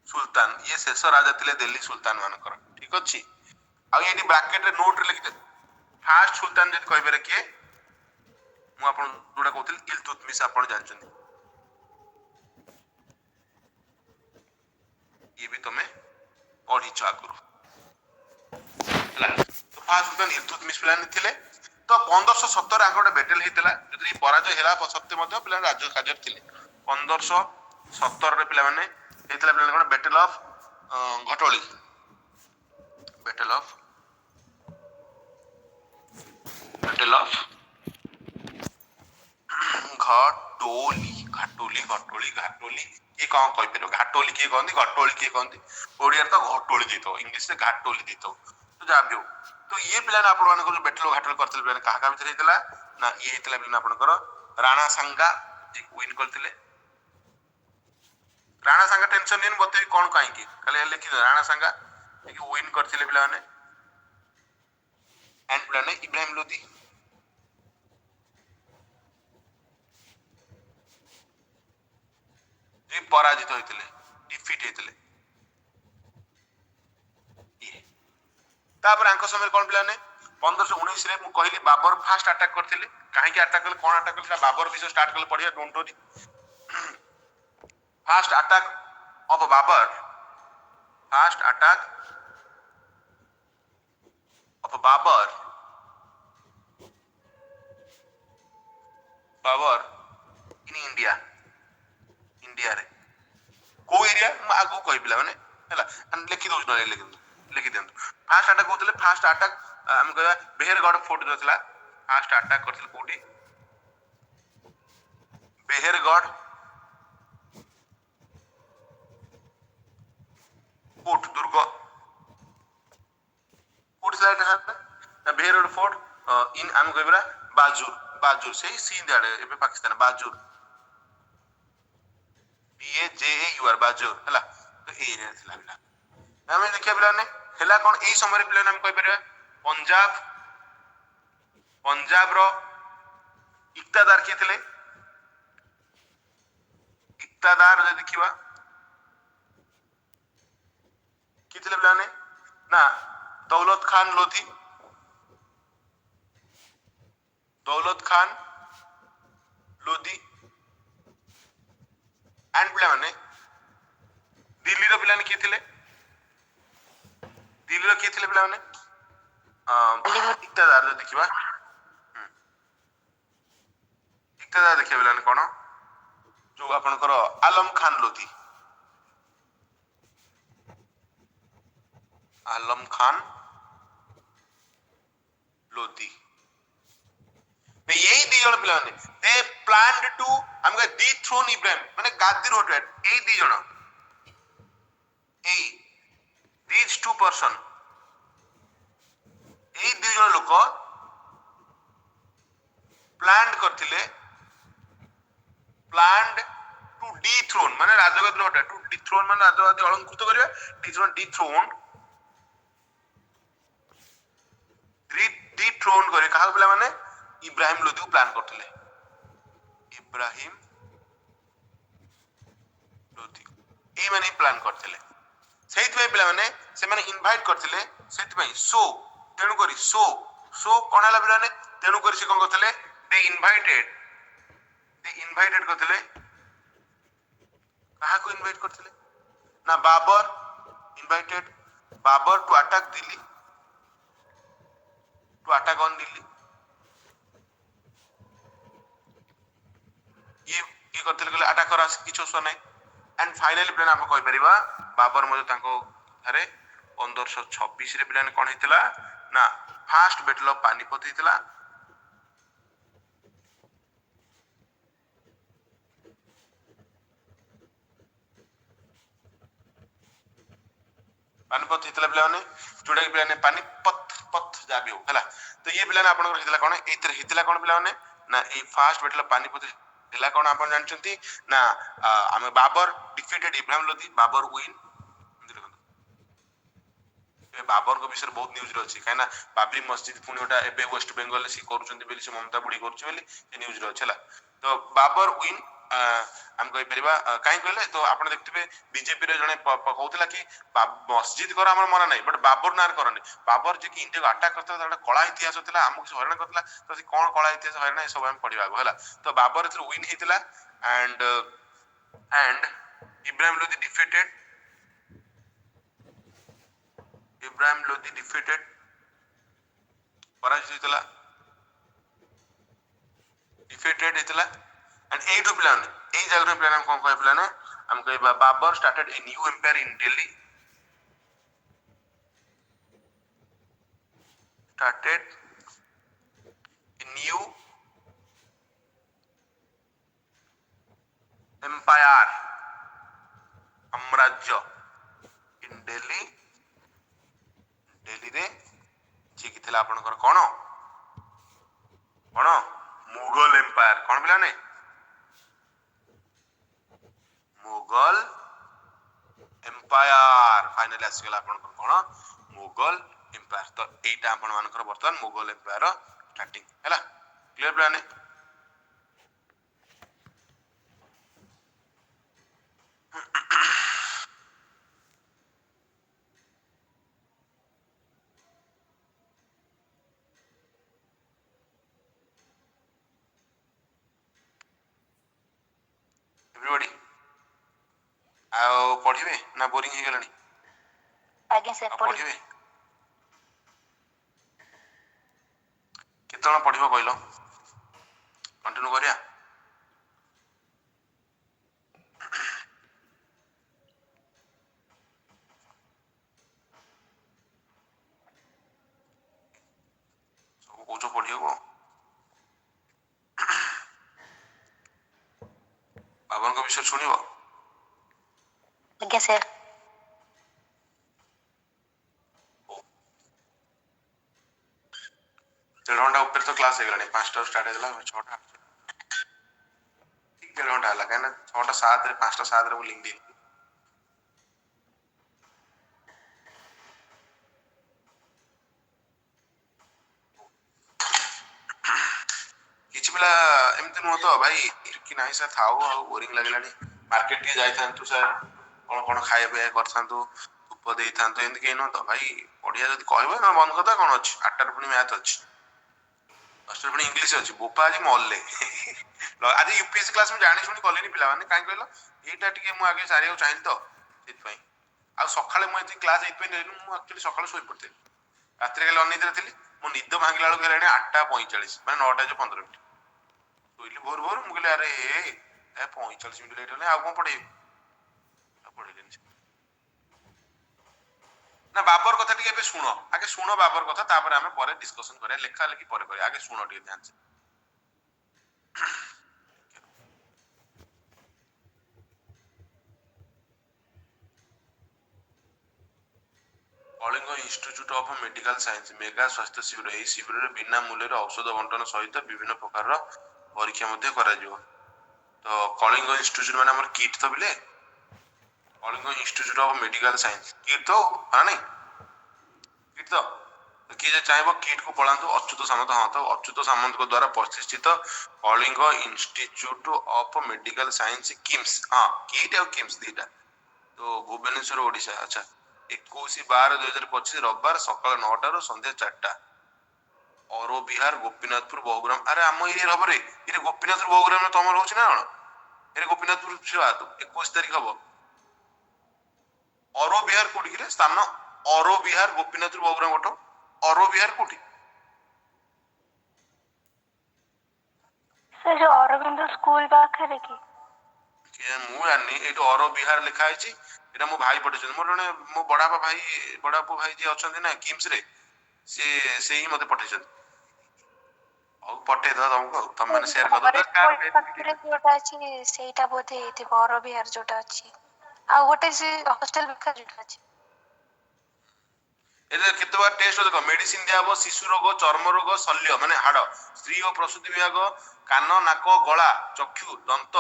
sultan ये शेष राजा थिले दिल्ली सुल्तान मानकर ठीक अछि आ ये ब्रैकेट रे नोट रे लिखि दे फास्ट सुल्तान जति कहबे रे के मु आपन जोडा कहथिल इल्तुतमिश आपन जानछन ये भी तुम्हें पढ़ी आगुरु तो फास्ट सुल्तान इल्तुतमिश प्लान थिले तो 1517 आगोटे बैटल हेतला जति पराजय हेला सत्य मध्ये प्लान राज्य काजर थिले 1517 रे पिला माने हेतला प्लान कोन battle of Ghatoli battle of Ghatoli ये कौन कहि पेरो घाटोली के कहंदी घटोली के कहंदी ओडिया तो घटोली देतो इंग्लिश से घाटोली देतो तो जाबियो तो ये प्लान आपण मान को बैटल घाटोली करथले प्लान काहा का भीतर हेतला ना ये हेतला प्लान आपण कर राणा सांगा जे विन करथले राणा सांगा टेंशन नहीं बते कौन काहे की खाली लिखि राणा सांगा कि विन करथले प्लान एंड प्लान इब्राहिम लोधी जे पराजित होइतिले डिफिट हेतिले ये तापर आंक समय कोन प्लान 1519 रे मु कहली बाबर फास्ट अटैक करथिले काहे कि अटैक करले कोन अटैक करथिला बाबर विषय स्टार्ट करले पढिया don't worry first attack of Babar first attack of Babar in India India रे को एरिया म आगु कहि पिला माने हला अन लिखि दउछ न लिखि देंतु फास्ट अटैक होतले फास्ट अटैक हम कहबा बेहरगढ़ फोर्ट जोथला फास्ट अटैक करथिल कोठी बेहरगढ़ फोर्ट दुर्ग कोठी साइड है बेहरगढ़ फोर्ट इन हम कहबा बाजूर बाजूर से सिंध आड़े एबे पाकिस्तान बाजूर BAJAUR बाजूर हला तो ए एरिया थिला बिला हम देखिया बिला ने हला कोन एई समय बिला हम कहि परबा पंजाब रो इक्तादार के थिले इक्तादार जे देखिबा कि थिले बिला ने ना दौलत खान लोधी एंड पिला माने दिल्ली रो पिला ने कि थिले दिल्ली रो कि थिले पिला माने इक्तादार जो देखिबा इक्तादार देखिबा पिला ने कोन जो आपनकर आलम खान लोधी यही दी जण पिला ने दे प्लान्ड टू हमके डिथ्रोन इब्राहिम माने गादीर होटवेट एई दी जण एई these two person एई दी जण लोक प्लान्ड करथिले प्लान्ड टू डिथ्रोन माने राजगद्दी होटवेट टू डिथ्रोन माने राजगद्दी अलंकृत करिवे डिथ्रोन डिथ्रोन करे कहा पिला माने इब्राहिम लोधी प्लान करथिले इब्राहिम लोधी ए माने प्लान करथिले सेहित में पिला माने से माने इनवाइट करथिले सेहित में सो तेनु करी सो कोन हला पिला ने तेनु करी से कोन करथिले दे इनवाइटेड करथिले कहा को इनवाइट करथिले ना Babur invited Babur to attack Delhi to attack on Delhi ये करथिले गले अटैक करा किछो सो नै एंड फाइनली प्लान आप कहि परिबा बाबर मजे तांको थारे 1526 रे प्लान कोन हितला ना फर्स्ट बैटल ऑफ पानीपत हितला पानीपत हितला प्लान जोडा के प्लान पानीपत जाबियो हला तो ये प्लान आपन हितला कोन एतर हितला कोन प्लान ना a first battle of Panipat हिला कोन आपन जानचंती ना हम बाबर डिफीटेड इब्राहिम लोधी बाबर विन ए बाबर को विषय बहुत न्यूज रहछि काना बाबरी मस्जिद पुनी ओटा एबे वेस्ट बंगाल से करूचंती बेली से ममता बुडी करूछ बेली ए न्यूज रहछला तो बाबर विन हम कहि परिबा काई कहले तो आपण देखथिबे बीजेपी रे जने कहउतला कि मस्जिद कर हमर मना नै बट बाबर नार करनी बाबर जे कि इंडिया को अटैक करता था कला इतिहास होतला हमक से हरण करतला तो से कोन कला इतिहास हरण नै सब हम पढिबा होला तो बाबर थ्रू विन हेतला एंड इब्राहिम लोधी डिफीटेड पराजित हेतला डिफीटेड हेतला एंड ए टू प्लान ए जगह प्लान हम कोन कहे प्लान हम कहे Babar started a new empire in Delhi started a new empire साम्राज्य इन दिल्ली रे जे कि थिला आपनकर कोन मुगल एम्पायर कोन बिला नै मुगल एम्पायर फाइनली आसी गेला आपनकर कोन मुगल एम्पायर तो एटा आपण मानकर वर्तमान मुगल एम्पायर स्टार्टिंग हैला क्लियर प्लान है पढ़िबे ना बोरिंग हे गेलानी आगे सर आ पढ़ी पढ़िबे केतण पढ़िबो कहलो कंटिन्यू करिया सब कोचो पढ़िबो बाबन को विषय सुनिबो आगे सर 1.5 घंटा ऊपर तो क्लास हे गेलानी 5टा स्टार्ट हे गेला 6टा ठीक 1.5 घंटा हला कहना 6टा 7 रे 5टा 7 रे वो लिंक दी किछि पिला एमति नुह तो भाई कि नाही सर थाओ आ बोरिंग लागलानी मार्केट के जाई थांतु सर कोन कोन खाइबे करथांतु धूप देई थांतु एमति के न तो भाई पढ़िया जदी कहबे ना बंद करता कोन अछि 8टा रे पुनी मैथ अछि 10टा रे पुनी इंग्लिश अछि बोपा आज मल्ले आज यूपीएससी क्लास में जानी सुनी कलेनी पिला माने काई कहलो एटा टिके मु आगे सारियो चाहिन तो सेत पई आ सखाळे मु एति क्लास एत पे नेलु मु एक्चुअली सखाळे सोई पड़ते रात्रि के अनिद्रा थिली मो निद भांगिला बेलू गेलानी 8:45 माने 9:15 मिनिट सोइली भोर भोर मु कहले अरे ए 45 मिनिट लेट होले आ कोन पढ़े पढ़े ना बाबर कथा टिके पे सुनो आगे सुनो बाबर कथा तापर हमें परे डिस्कशन करिया लेखा लेखी परे करिया आगे सुनो टिके ध्यान से Kalinga institute of medical science mega स्वास्थ्य शिविर एही शिविर रे बिना मूल्य रे औषध बंटन सहित विभिन्न प्रकार परीक्षा मध्ये करा जिवो तो कलिंग इंस्टीट्यूट माने हमर किट तो बिले Kalinga institute of medical science KIIT तो हां नहीं किट तो किए चाहेबो किट को पढ़ांतु अच्युत सामंत हां तो अच्युत सामंत को द्वारा प्रतिष्ठित Kalinga institute of medical science KIMS हां किट और किम्स दीटा तो भुवनेश्वर ओडिशा अच्छा 21/12/2025 रविवार सकाळ 9टा रो संध्या 4टा औरो बिहार गोपीनाथपुर बहुग्राम अरे आम एरिया हबरे ये गोपीनाथपुर बहुग्राम में तमर होछि ना कोन एरे गोपीनाथपुर छिवा तो 21 तारिख हबो औरो बिहार कोठी रे स्थान औरो बिहार गोपीनाथपुर बहुग्राम गोटो औरो बिहार कोठी सर जो अरविंद स्कूल पाखरे की के मु जानी एटो औरो बिहार लिखा है एटा मो भाई पठेछन मोर जने मो बडापा भाई बडापो भाई जे अछन ना किम्स रे से ही मते पठेछन औ पठे द तुमको तुम माने शेयर कर दो कार पाखरे जोटा अछि सेटा बोधे हेति बर बिहार जोटा अछि आ गोटे से हॉस्टल पाखरे जोटा अछि एले केते बार टेस्ट देखो मेडिसिन दियाबो शिशु रोग चर्म रोग शल्य माने हाड़ स्त्री और प्रसूति विभाग कान नाक गला चक्षु दंत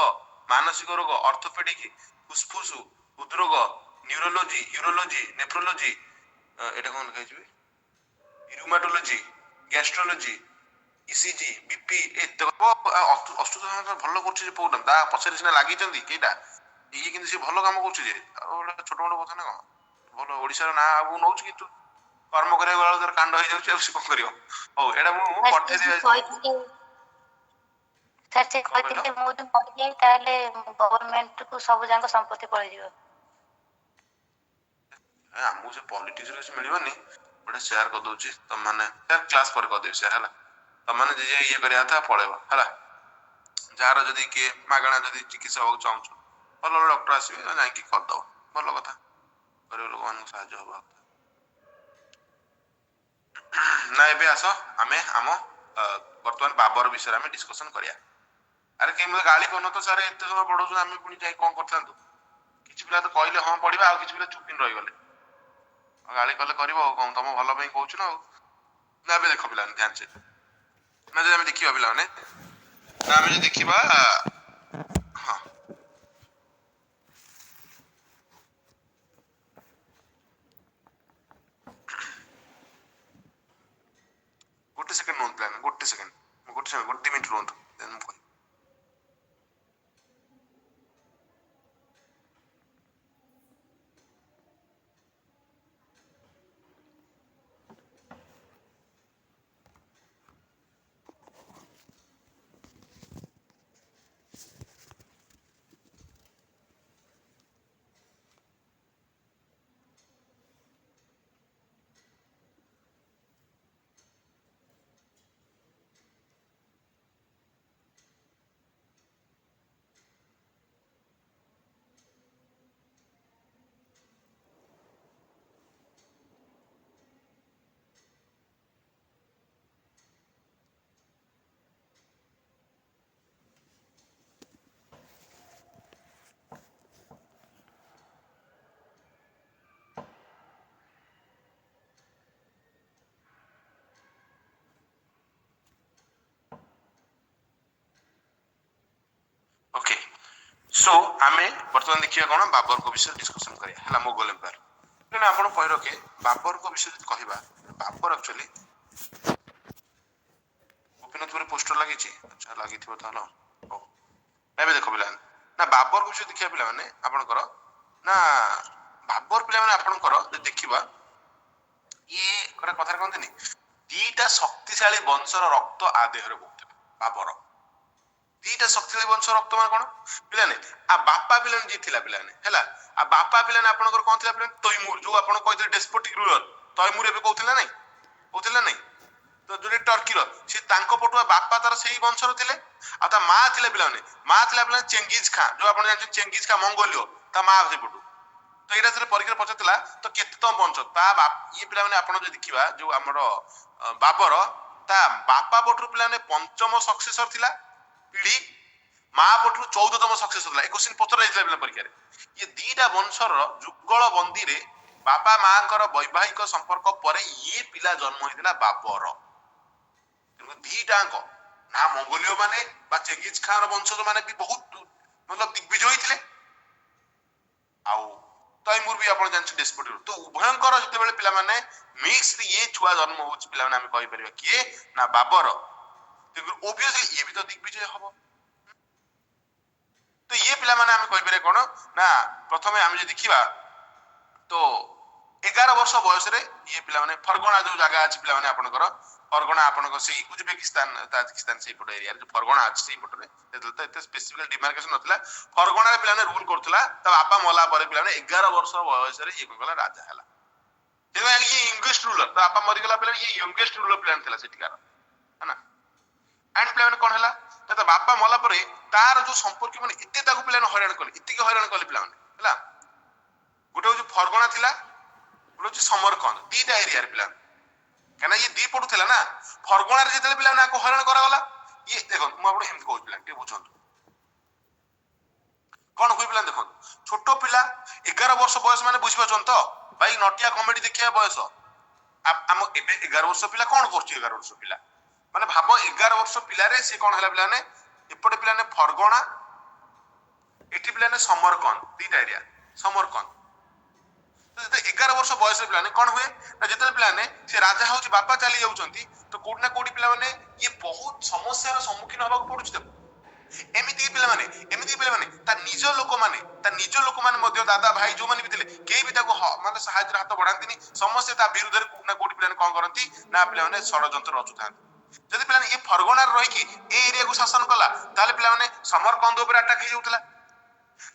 मानसिक रोग ऑर्थोपेडिक फुसफुस हृदरोग न्यूरोलॉजी यूरोलॉजी नेफ्रोलॉजी एटा कोन कहै छिबे र्यूमाटोलॉजी गैस्ट्रोलॉजी ईसीजी बीपी ए देखो अष्टुत भलो करछि जे प्रोग्राम ता पछरे सिना लागि जंदी केटा ई किंतु से भलो काम करछि जे छोट मोट कथा ना भलो ओडिसा ना आगु नौछ कि तू कर्म करे गला तर कांड हो जाउछि से कोन करियो ओ एडा मु पठे दे सर से कहथिले मो तो मर जाई ताले गवर्नमेंट को सब जांग संपत्ति पड़ जिवो हमु से पॉलिटिक्स रे से मिलिबनी बडे शेयर कर दोछि तुम माने यार क्लास पर कर दे शेयर हला तुम माने जे ये करिया था पळेबो हला जार जदी के मागणा जदी चिकित्सा हो चाहू भलो डॉक्टर आसीबे जाई कि कर दो भलो कथा गरीब लोग मान साहाय्य होबा ना एबे आसो आमे आमो वर्तमान बाबर विषय में डिस्कशन करिया अरे के मते गाली कोन तो सर एते समय पढो आमे पुनी जाई कोन करथांतु किछि पिला तो कहले हां पढिबा आ किछि पिला चुपिन रहि गले गाली कले करबो कोन तम भलो पई कहउछु ना ना बे देखो पिला ध्यान से ना जे हम देखिबा पिला ने ना हम जे देखिबा हां गोटे सेकंड नोन प्लान गोटे सेकंड गोटे मिनिट रोंतु देन मु सो आमे वर्तमान देखिए कोन बाबर को विषय डिस्कशन करिया हला मोगल एम्पायर तेने आपण कहि रखे बाबर को विषय कहिबा बाबर एक्चुअली गोपीनाथपुर पोस्टर लगी अच्छा लगी ताल ଏବେ ଦେଖ ପିଲାମାନେ ନା ବାବର ବିଷୟ ଦେଖିବା ପିଲାମାନେ ଆପଣଙ୍କର ନା ବାବର ପିଲାମାନେ ଆପଣଙ୍କର ଯଦି ଦେଖିବା ଇଏ ଗୋଟେ କଥାରେ କହନ୍ତିନି ଦିଟା ଶକ୍ତିଶାଳୀ ବଂଶର ରକ୍ତ ଆଦେହରେ ବହୁଥିଲା ବାବର ଦିଟା ଶକ୍ତିଶାଳୀ ବଂଶର ରକ୍ତ ମାନେ କଣ ପିଲାମାନେ ଆ ବାପା ପିଲାମାନେ ଯିଏ ଥିଲା ପିଲାମାନେ ହେଲା ଆ ବାପା ପିଲାମାନେ ଆପଣଙ୍କର କଣ ଥିଲା ପିଲାମାନେ ତୈମୁର ଯୋଉ ଆପଣ କହିଥିଲେ ଡେସ୍ପୋଟିକ ରୁଲର ତୈମୁର ଏବେ କହୁଥିଲା ନାଇଁ ତ ଯୋଉଟା ଟର୍କିର ସେ ତାଙ୍କ ପଟୁଆ ବାପା ତାର ସେଇ ବଂଶର ଥିଲେ ଆଉ ତା ମା ଥିଲେ ପିଲାମାନେ ମା ଥିଲା ପିଲାମାନେ ଚେଙ୍ଗିଜ ଖାଁ ଯୋଉ ଆପଣ ଜାଣିଛନ୍ତି ଚେଙ୍ଗିଜ ଖାଁ ମଙ୍ଗୋଲିୟ ତା ମା ସେପଟୁ ତ ଏଇଟା ଯେତେବେଳେ ପରୀକ୍ଷାରେ ପଚାରିଥିଲା ତ କେତେ ତମ ବଂଶ ତା ଇଏ ପିଲାମାନେ ଆପଣ ଯଦି ଦେଖିବା ଯୋଉ ଆମର ବାବର ତା ବାପା ପଟରୁ ପିଲାମାନେ ପଞ୍ଚମ ସକ୍ସେସର ଥିଲା ପିଢି ମା ପଟରୁ 14ତମ ସକ୍ସେସର ଥିଲା ଏ କ୍ୱେଶ୍ଚିନ୍ ପଚରା ଯାଇଥିଲା ପିଲା ପରୀକ୍ଷାରେ ଇଏ ଦିଟା ବଂଶର ଯୁଗଳ ବନ୍ଦୀରେ ବାପା ମାଙ୍କର ବୈବାହିକ ସମ୍ପର୍କ ପରେ ଇଏ ପିଲା ଜନ୍ମ ହେଇଥିଲା ବାବର ଦିଟାଙ୍କ ନା ମଙ୍ଗୋଲିୟ ମାନେ ବା ଚେଙ୍ଗିଜ ଖାଁର ବଂଶଜ ମାନେ ବି ବହୁତ मतलब ଦିଗ୍ବିଜୟ ଥିଲେ ଆଉ ତୈମୁର ବି ଆପଣ ଜାଣିଛନ୍ତି ଡେସ୍ପୋଟିକ ତ ଉଭୟଙ୍କର ଯେତେବେଳେ ପିଲାମାନେ ମିକ୍ସ ଇଏ ଛୁଆ ଜନ୍ମ ହଉଛି ପିଲାମାନେ ଆମେ କହିପାରିବା କିଏ ନା ବାବର ଓବିୟସଲି ଇଏ ବି ତ ଦିଗ୍ବିଜୟ ହବ ତ ଇଏ ପିଲାମାନେ ଆମେ କହିପାରିବା କଣ ନା ପ୍ରଥମେ ଆମେ ଯଦି ଦେଖିବା ତ 11 ବର୍ଷ ବୟସରେ ଇଏ ପିଲାମାନେ ଫରଗଣା ଯୋଉ ଜାଗା ଅଛି ପିଲାମାନେ ଆପଣଙ୍କର ଫରଗଣା ଆପଣଙ୍କ ସେଇ ଉଜବେକିସ୍ତାନ ତାଜିକିସ୍ତାନ ସେଇପଟ ଏରିଆରେ ଯୋଉ ଫରଗଣା ଅଛି ସେଇପଟରେ ସେତେବେଳେ ତ ଏତେ ସ୍ପେସିଫିକାଲ ଡିମାର୍କେସନ ନଥିଲା ଫରଗଣାରେ ପିଲାମାନେ ରୁଲ କରୁଥିଲା ତା ବାପା ମଲା ପରେ ପିଲାମାନେ 11 ବର୍ଷ ବୟସରେ ଇଏ କଣ ରାଜା ହେଲା ସେଥିପାଇଁ ଇଏ ୟଙ୍ଗେଷ୍ଟ ରୁଲର ତା ବାପା ମରିଗଲା ପିଲା ଇଏ ୟଙ୍ଗେଷ୍ଟ ରୁଲର ପ୍ଲାନ ଥିଲା ସେଠିକାର ହେଲା ଆଣ୍ଡ ପିଲାମାନେ କଣ ହେଲା ତା ବାପା ମଲା ପରେ ତାର ଯୋଉ ସମ୍ପର୍କ ମାନେ ଏତେ ତାକୁ ପିଲାମାନେ ହଇରାଣ କଲେ ଏତିକି ହଇରାଣ କଲେ ପିଲାମାନେ ହେଲା ଗୋଟେ ହଉଛି ଫରଗଣା ଥିଲା ଗୋଟେ ହଉଛି ସମରକନ୍ଦ ଦିଟା ଏରିଆରେ ପିଲାମାନେ କାହିଁକିନା ଇଏ ଦି ପଟୁ ଥିଲା ନା ଫରଗଣାରେ ଯେତେବେଳେ ପିଲାମାନେ ଆକୁ ହଇରାଣ କରାଗଲା ଇଏ ଦେଖନ୍ତୁ ମୁଁ ଆପଣ ଏମିତି କହୁଛି ପିଲା ଟିକେ ବୁଝନ୍ତୁ କଣ ହୁଏ ପିଲା ଦେଖନ୍ତୁ ଛୋଟ ପିଲା 11 ବର୍ଷ ବୟସ ମାନେ ବୁଝିପାରୁଛନ୍ତି ତ ଭାଇ ନଟିଆ କମେଡି ଦେଖିବା ବୟସ ଆମ ଏବେ 11 ବର୍ଷ ପିଲା କଣ କରୁଛି 11 ବର୍ଷ ପିଲା ମାନେ ଭାବ 11 ବର୍ଷ ପିଲାରେ ସେ କଣ ହେଲା ପିଲାମାନେ ଏପଟେ ପିଲାମାନେ ଫରଗଣା ଏଠି ପିଲାମାନେ ସମରକନ୍ଦ ଦିଟା ଏରିଆ ସମରକନ୍ଦ 11 ବର୍ଷ ବୟସରେ ପିଲାମାନେ କଣ ହୁଏ ନା ଯେତେବେଳେ ପିଲାମାନେ ସେ ରାଜା ହଉଛି ବାପା ଚାଲି ଯାଉଛନ୍ତି ତ କୋଉଠି ନା କୋଉଠି ପିଲାମାନେ ଇଏ ବହୁତ ସମସ୍ୟାର ସମ୍ମୁଖୀନ ହବାକୁ ପଡୁଛି ତାକୁ ଏମିତି ପିଲାମାନେ ତା ନିଜ ଲୋକମାନେ ମଧ୍ୟ ଦାଦା ଭାଇ ଯୋଉମାନେ ବି ଥିଲେ କେହି ବି ତାକୁ ମାନେ ସାହାଯ୍ୟର ହାତ ବଢାନ୍ତିନି ସମସ୍ତେ ତା ବିରୁଦ୍ଧରେ କୋଉଠି ନା କୋଉଠି ପିଲାମାନେ କଣ କରନ୍ତି ନା ପିଲାମାନେ ଷଡଯନ୍ତ୍ର ରଚୁଥାନ୍ତି ଯଦି ପିଲାମାନେ ଏ ଫରଗଣାରେ ରହିକି ଏ ଏରିଆକୁ ଶାସନ କଲା ତାହେଲେ ପିଲାମାନେ ସମରକନ୍ଦ ଉପରେ ଆଟାକ ହେଇଯାଉଥିଲା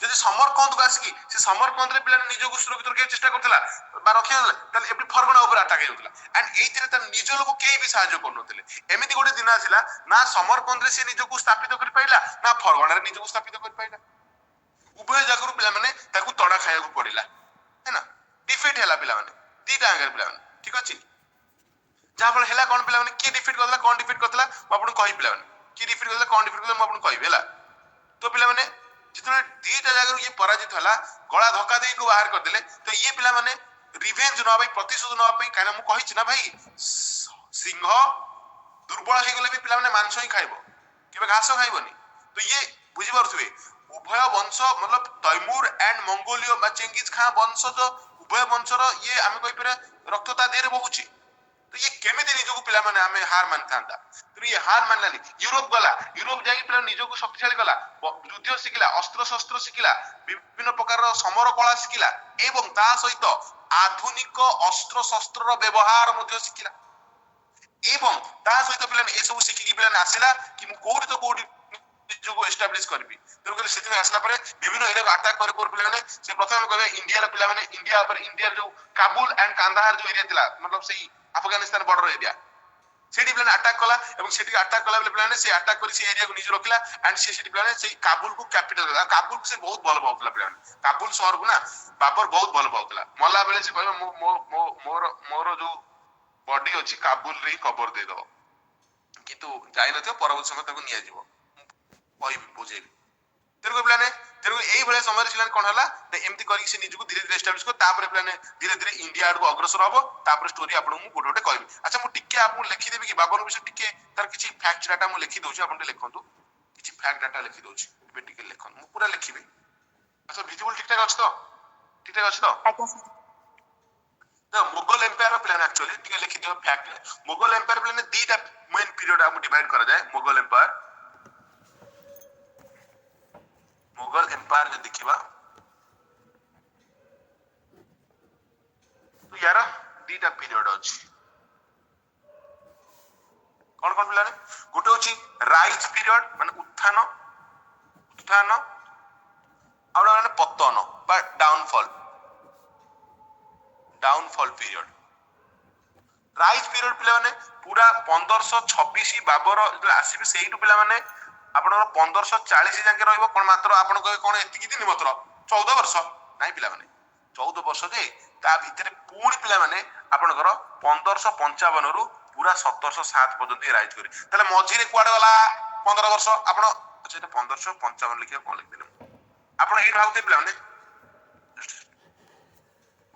ଯଦି ସମରକନ୍ଦକୁ ଆସିକି ସେ ସମରକନ୍ଦରେ ପିଲାମାନେ ନିଜକୁ ସୁରକ୍ଷିତ ରଖିବାକୁ ଚେଷ୍ଟା କରୁଥିଲା ବା ରଖିଯାଉଥିଲା ତାହେଲେ ଏପରି ଫରଗଣା ଉପରେ ଆଟାକ ହେଇଯାଉଥିଲା ଆଣ୍ଡ ଏଇଥିରେ ତାର ନିଜ ଲୋକ କେହି ବି ସାହାଯ୍ୟ କରୁନଥିଲେ ଏମିତି ଗୋଟେ ଦିନ ଆସିଲା ନା ସମରକନ୍ଦରେ ସେ ନିଜକୁ ସ୍ଥାପିତ କରିପାରିଲା ନା ଫରଗଣାରେ ନିଜକୁ ସ୍ଥାପିତ କରିପାରିଲା ଉଭୟ ଜାଗାରୁ ପିଲାମାନେ ତାକୁ ତଡା ଖାଇବାକୁ ପଡିଲା ହେଲା ଡିଫିଟ୍ ହେଲା ପିଲାମାନେ ଦିଟା ଆଙ୍ଗରେ ପିଲାମାନେ ଠିକ ଅଛି ଯାହାଫଳରେ ହେଲା କଣ ପିଲାମାନେ କିଏ ଡିଫିଟ୍ କରିଥିଲା କଣ ଡିଫିଟ୍ କରିଥିଲା ମୁଁ ଆପଣଙ୍କୁ କହିବି ପିଲାମାନେ କିଏ ଡିଫିଟ୍ କରିଥିଲା କଣ ଡିଫିଟ୍ କରିଥିଲା ମୁଁ ଆପଣଙ୍କୁ କହିବି ହେଲା ତ ପିଲାମାନେ ଯେତେବେଳେ ଦିଟା ଜାଗାରୁ ଇଏ ପରାଜିତ ହେଲା ଗଳା ଧକ୍କା ଦେଇକି ବାହାର କରିଦେଲେ ତ ଇଏ ପିଲାମାନେ ରିଭେଞ୍ଜ ନବା ପାଇଁ ପ୍ରତିଶୋଧ ନବା ପାଇଁ କାହିଁକିନା ମୁଁ କହିଛି ନା ଭାଇ ସିଂହ ଦୁର୍ବଳ ହେଇଗଲେ ବି ପିଲାମାନେ ମାଂସ ହିଁ ଖାଇବ କେବେ ଘାସ ଖାଇବନି ତ ଇଏ ବୁଝିପାରୁଥିବେ ଉଭୟ ବଂଶ मतलब ତୈମୁର ଆଣ୍ଡ ମଙ୍ଗୋଲିୟ ବା ଚେଙ୍ଗିଜ ଖାଁ ବଂଶଜ ଉଭୟ ବଂଶର ଇଏ ଆମେ କହିପାରିବା ରକ୍ତ ତା ଦେହରେ ବହୁଛି ତ ଇଏ କେମିତି ନିଜକୁ ପିଲାମାନେ ଆମେ ହାର ମାନିଥାନ୍ତା ତେଣୁ ଇଏ ହାର ମାନିଲାନି ୟୁରୋପ ଗଲା ୟୁରୋପ ଯାଇକି ପିଲା ନିଜକୁ ଶକ୍ତିଶାଳୀ କଲା ଯୁଦ୍ଧ ଶିଖିଲା ଅସ୍ତ୍ର ଶସ୍ତ୍ର ଶିଖିଲା ବିଭିନ୍ନ ପ୍ରକାରର ସମର କଳା ଶିଖିଲା ଏବଂ ତା ସହିତ ଆଧୁନିକ ଅସ୍ତ୍ର ଶସ୍ତ୍ରର ବ୍ୟବହାର ମଧ୍ୟ ଶିଖିଲା ଏବଂ ତା ସହିତ ପିଲାମାନେ ଏସବୁ ଶିଖିକି ପିଲାମାନେ ଆସିଲା କି ମୁଁ କୋଉଠି ତ କୋଉଠି ନିଜକୁ ଏଷ୍ଟାବ୍ଲିଶ କରିବି ତେଣୁକରି ସେଥିପାଇଁ ଆସିଲା ପରେ ବିଭିନ୍ନ ଏରିଆକୁ ଆଟାକ କରି ପିଲାମାନେ ସେ ପ୍ରଥମେ କହିବେ ଇଣ୍ଡିଆର ପିଲାମାନେ ଇଣ୍ଡିଆର ଯୋଉ କାବୁଲ ଆଣ୍ଡ କାନ୍ଦାହାର ଯୋଉ ଏରିଆ ଥିଲା मतलब ସେଇ ଆଫଗାନିସ୍ତାନ ବର୍ଡର ଏରିଆ ସେଠି ପିଲାମାନେ ଆଟାକ କଲା ଏବଂ ସେଠି ଆଟାକ କଲା ବେଳେ ପିଲାମାନେ ସେ ଆଟାକ କରି ସେ ଏରିଆକୁ ନିଜେ ରଖିଲା ଆଣ୍ଡ ସେ ସେଠି ପିଲାମାନେ ସେଇ କାବୁଲକୁ କ୍ୟାପିଟାଲ କଲା କାବୁଲକୁ ସେ ବହୁତ ଭଲ ପାଉଥିଲା ପିଲାମାନେ କାବୁଲ ସହରକୁ ନା ବାବର ବହୁତ ଭଲ ପାଉଥିଲା ମଲା ବେଳେ ସେ କହିବ ମୋର ଯୋଉ ବଡି ଅଛି କାବୁଲରେ ହିଁ କବର ଦେଇଦବ କିନ୍ତୁ ଯାଇନଥିବ ପରବର୍ତ୍ତୀ ସମୟ ତାକୁ ନିଆଯିବ କହିବି ବୁଝେଇବି ତେଣୁ ପିଲାମାନେ ତେଣୁ ଏଇଭଳିଆ ସମୟରେ ପିଲାମାନେ କଣ ହେଲା ଏମିତି କରିକି ସେ ନିଜକୁ ଧୀରେ ଧୀରେ ଏଷ୍ଟାବ୍ଲିଶ କରି ତାପରେ ପିଲାମାନେ ଧୀରେ ଧୀରେ ଇଣ୍ଡିଆ ଆଡକୁ ଅଗ୍ରସର ହବ ତାପରେ ଷ୍ଟୋରି ଆପଣଙ୍କୁ ମୁଁ ଗୋଟେ ଗୋଟେ କହିବି ଆଚ୍ଛା ମୁଁ ଟିକେ ଆପଣଙ୍କୁ ଲେଖିଦେବି କି ବାବରଙ୍କ ବିଷୟରେ ଟିକେ ତାର କିଛି ଫ୍ୟାକ୍ଟ ଡାଟା ମୁଁ ଲେଖି ଦଉଛି ଆପଣ ଟିକେ ଲେଖନ୍ତୁ କିଛି ଫ୍ୟାକ୍ଟ ଡାଟା ଲେଖି ଦଉଛି ଏବେ ଟିକେ ଲେଖନ୍ତୁ ମୁଁ ପୁରା ଲେଖିବି ଆଚ୍ଛା ଭିଜିବୁଲ ଠିକ ଠାକ ଅଛି ତ ଠିକ ଠାକ ଅଛି ତ ଆଜ୍ଞା ସାର୍। ତ ମୋଗଲ ଏମ୍ପାयर ପ୍ଲାନ एक्चुअली ଟିକେ लिखि दियो फैक्ट मोगल एम्पायर प्लान दीटा मेन पीरियड हम डिवाइड करा जाए मोगल एम्पायर जो देखिबा तो यार दीटा पीरियड अछि कौन कौन प्लान गोटे होची राइज पीरियड माने उत्थान उत्थान और माने पतन बा डाउनफॉल पीरियड राइज पीरियड पिला माने पूरा 1526 बाबर जो आसीबे सेहीटु पिला माने आपनर 1540 जाके रहइबो कोन मात्र आपन कहे कोन एतिकी दिन मात्र 14 वर्ष नाही पिला माने 14 वर्ष जे ता भितरे पूर्ण पिला माने आपनकर 1555 रु पूरा 1707 पर्यंत राइज करी तले मझी रे कुआड गला 15 वर्ष आपन अच्छा एटा 1555 लिखिया कोन लिख देले आपन एही भागते पिला माने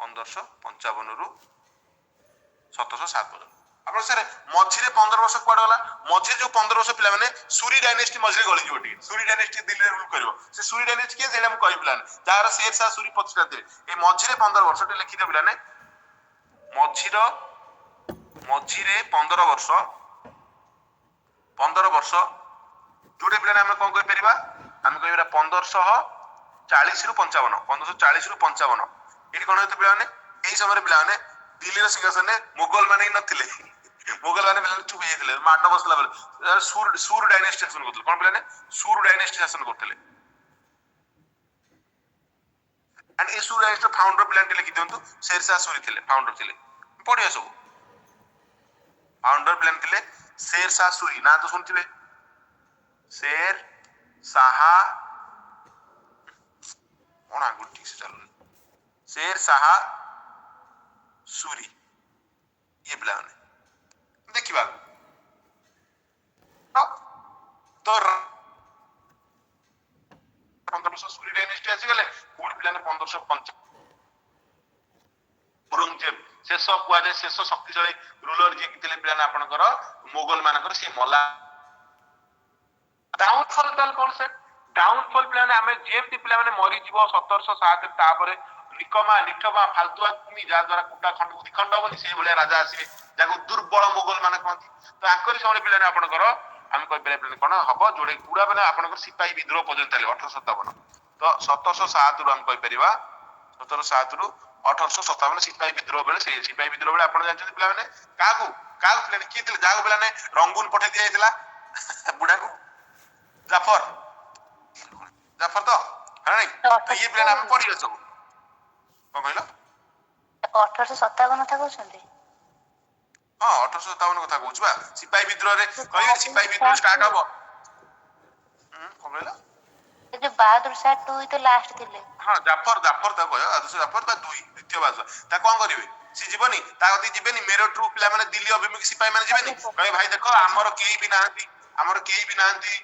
1555 रु 1707 पर्यंत आपन सर मझी रे 15 वर्ष कुआड गला मझी जो 15 वर्ष पिला माने सूरी डायनेस्टी मझी रे गली जोटी सूरी डायनेस्टी दिल्ली रे रूल करबो से सूरी डायनेस्टी के जेला हम कहि प्लान तार शेरशाह सूरी 25 थे ए मझी रे 15 वर्ष टे लिखि दे पिला ने मझी रे 15 वर्ष जोटे पिला हम कोन कहि परिबा हम कहिबा 1540 रु 55 1540 रु 55 एठी कोन होते पिला ने एही समय रे पिला ने दिल्ली रो सिंहासन ने मुगल माने ही नथिले मुगल माने पिला चुप हेथिले माट बसला बेले सूर डायनेस्टी शासन करथले कोन पिला ने सूर डायनेस्टी शासन करथले एंड ए सूर डायनेस्टी फाउंडर पिला लिखि दियंतु शेरशाह सूरी थिले फाउंडर थिले पढिया सब फाउंडर प्लान थिले शेरशाह सूरी ना तो सुनथिबे शेर शाह ओना गुटी से चल शेर शाह सूरी ये प्लान है देखिबा तो 1500 सूरी डायनेस्टी आसी गले कोड प्लान 1550 औरंगजेब शेष कुआ जाए शेष शक्तिशाली रूलर जे कितले प्लान आपनकर मोगल मानकर से मला डाउनफॉल प्लान कोन से डाउनफॉल प्लान हमें जेमति प्लान माने मरि जीवो 1707 तापर निठमा फालतू आदमी जा द्वारा कुटा खंड दिखंड होनी से भले राजा आसी जाको दुर्बल मोगल माने कहती तो आकरी समय प्लान आपनकर हम कहि प्लान कोन हबो जोडे पूरा माने आपनकर सिपाही विद्रोह पर्यंत 1857 तो 1707 रु हम कहि परिबा 1707 रु 1857 सिपाही विद्रोह बेले से सिपाही विद्रोह बेले आपण जानते पिला माने कागु प्लान की थिले जागो पिला ने रंगून पठे दिया हैतला बुढा को जाफर तो है नहीं तो ये प्लान हम पढियो सब को कहलो 1857 था कहउछन्ते हां 1857 कथा कहउछ बा सिपाही विद्रोह रे कहि सिपाही विद्रोह स्टार्ट हबो को कहलो ए जो बहादुर शाह 2 तो लास्ट थिले हां जाफर ता कयो आदर्श जाफर ता दुई द्वितीय बादशाह ता कोन करिवे सी जीवनी ता गति जीवेनी मेरो ट्रू पिला माने दिल्ली अभिमुखी सिपाही माने जीवेनी कहे भाई देखो हमर केही भी नांती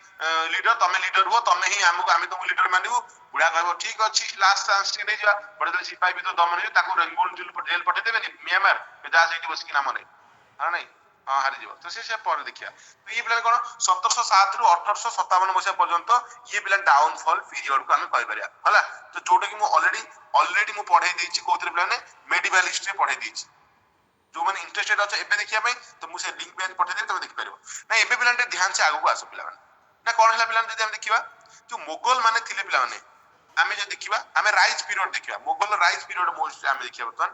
लीडर तमे लीडर हो तमे ही हमको आमे तुम लीडर मानिबो बुढा कहबो ठीक अछि लास्ट चांस टे नै जा बडे सिपाही भी तो दमन हो ताको रंगून जेल पठे देबेनी म्यांमार जा सेठी बसकी नाम नै हां नै हां हारि जीव तो से पर देखिया तो ये प्लान कोन 1707 रु 1857 मसिया पर्यंत ये प्लान डाउनफॉल पीरियड को हमें कहि परिया हला तो जोटे कि मु ऑलरेडी मु पढाई देछि कोथरे प्लान मेडिवल हिस्ट्री पढाई देछि जो माने इंटरेस्टेड अच्छा एबे देखिया भाई तो मु से लिंक पेज पठे दे तबे देख परिबो ना एबे प्लान ध्यान से आगु आसो पिला माने ना कोन हला प्लान जदि हम देखिबा जो मुगल माने थिले पिला माने आमे जे देखिबा आमे राइज पीरियड देखिबा मुगल राइज पीरियड मोस्ट आमे देखिबा बतन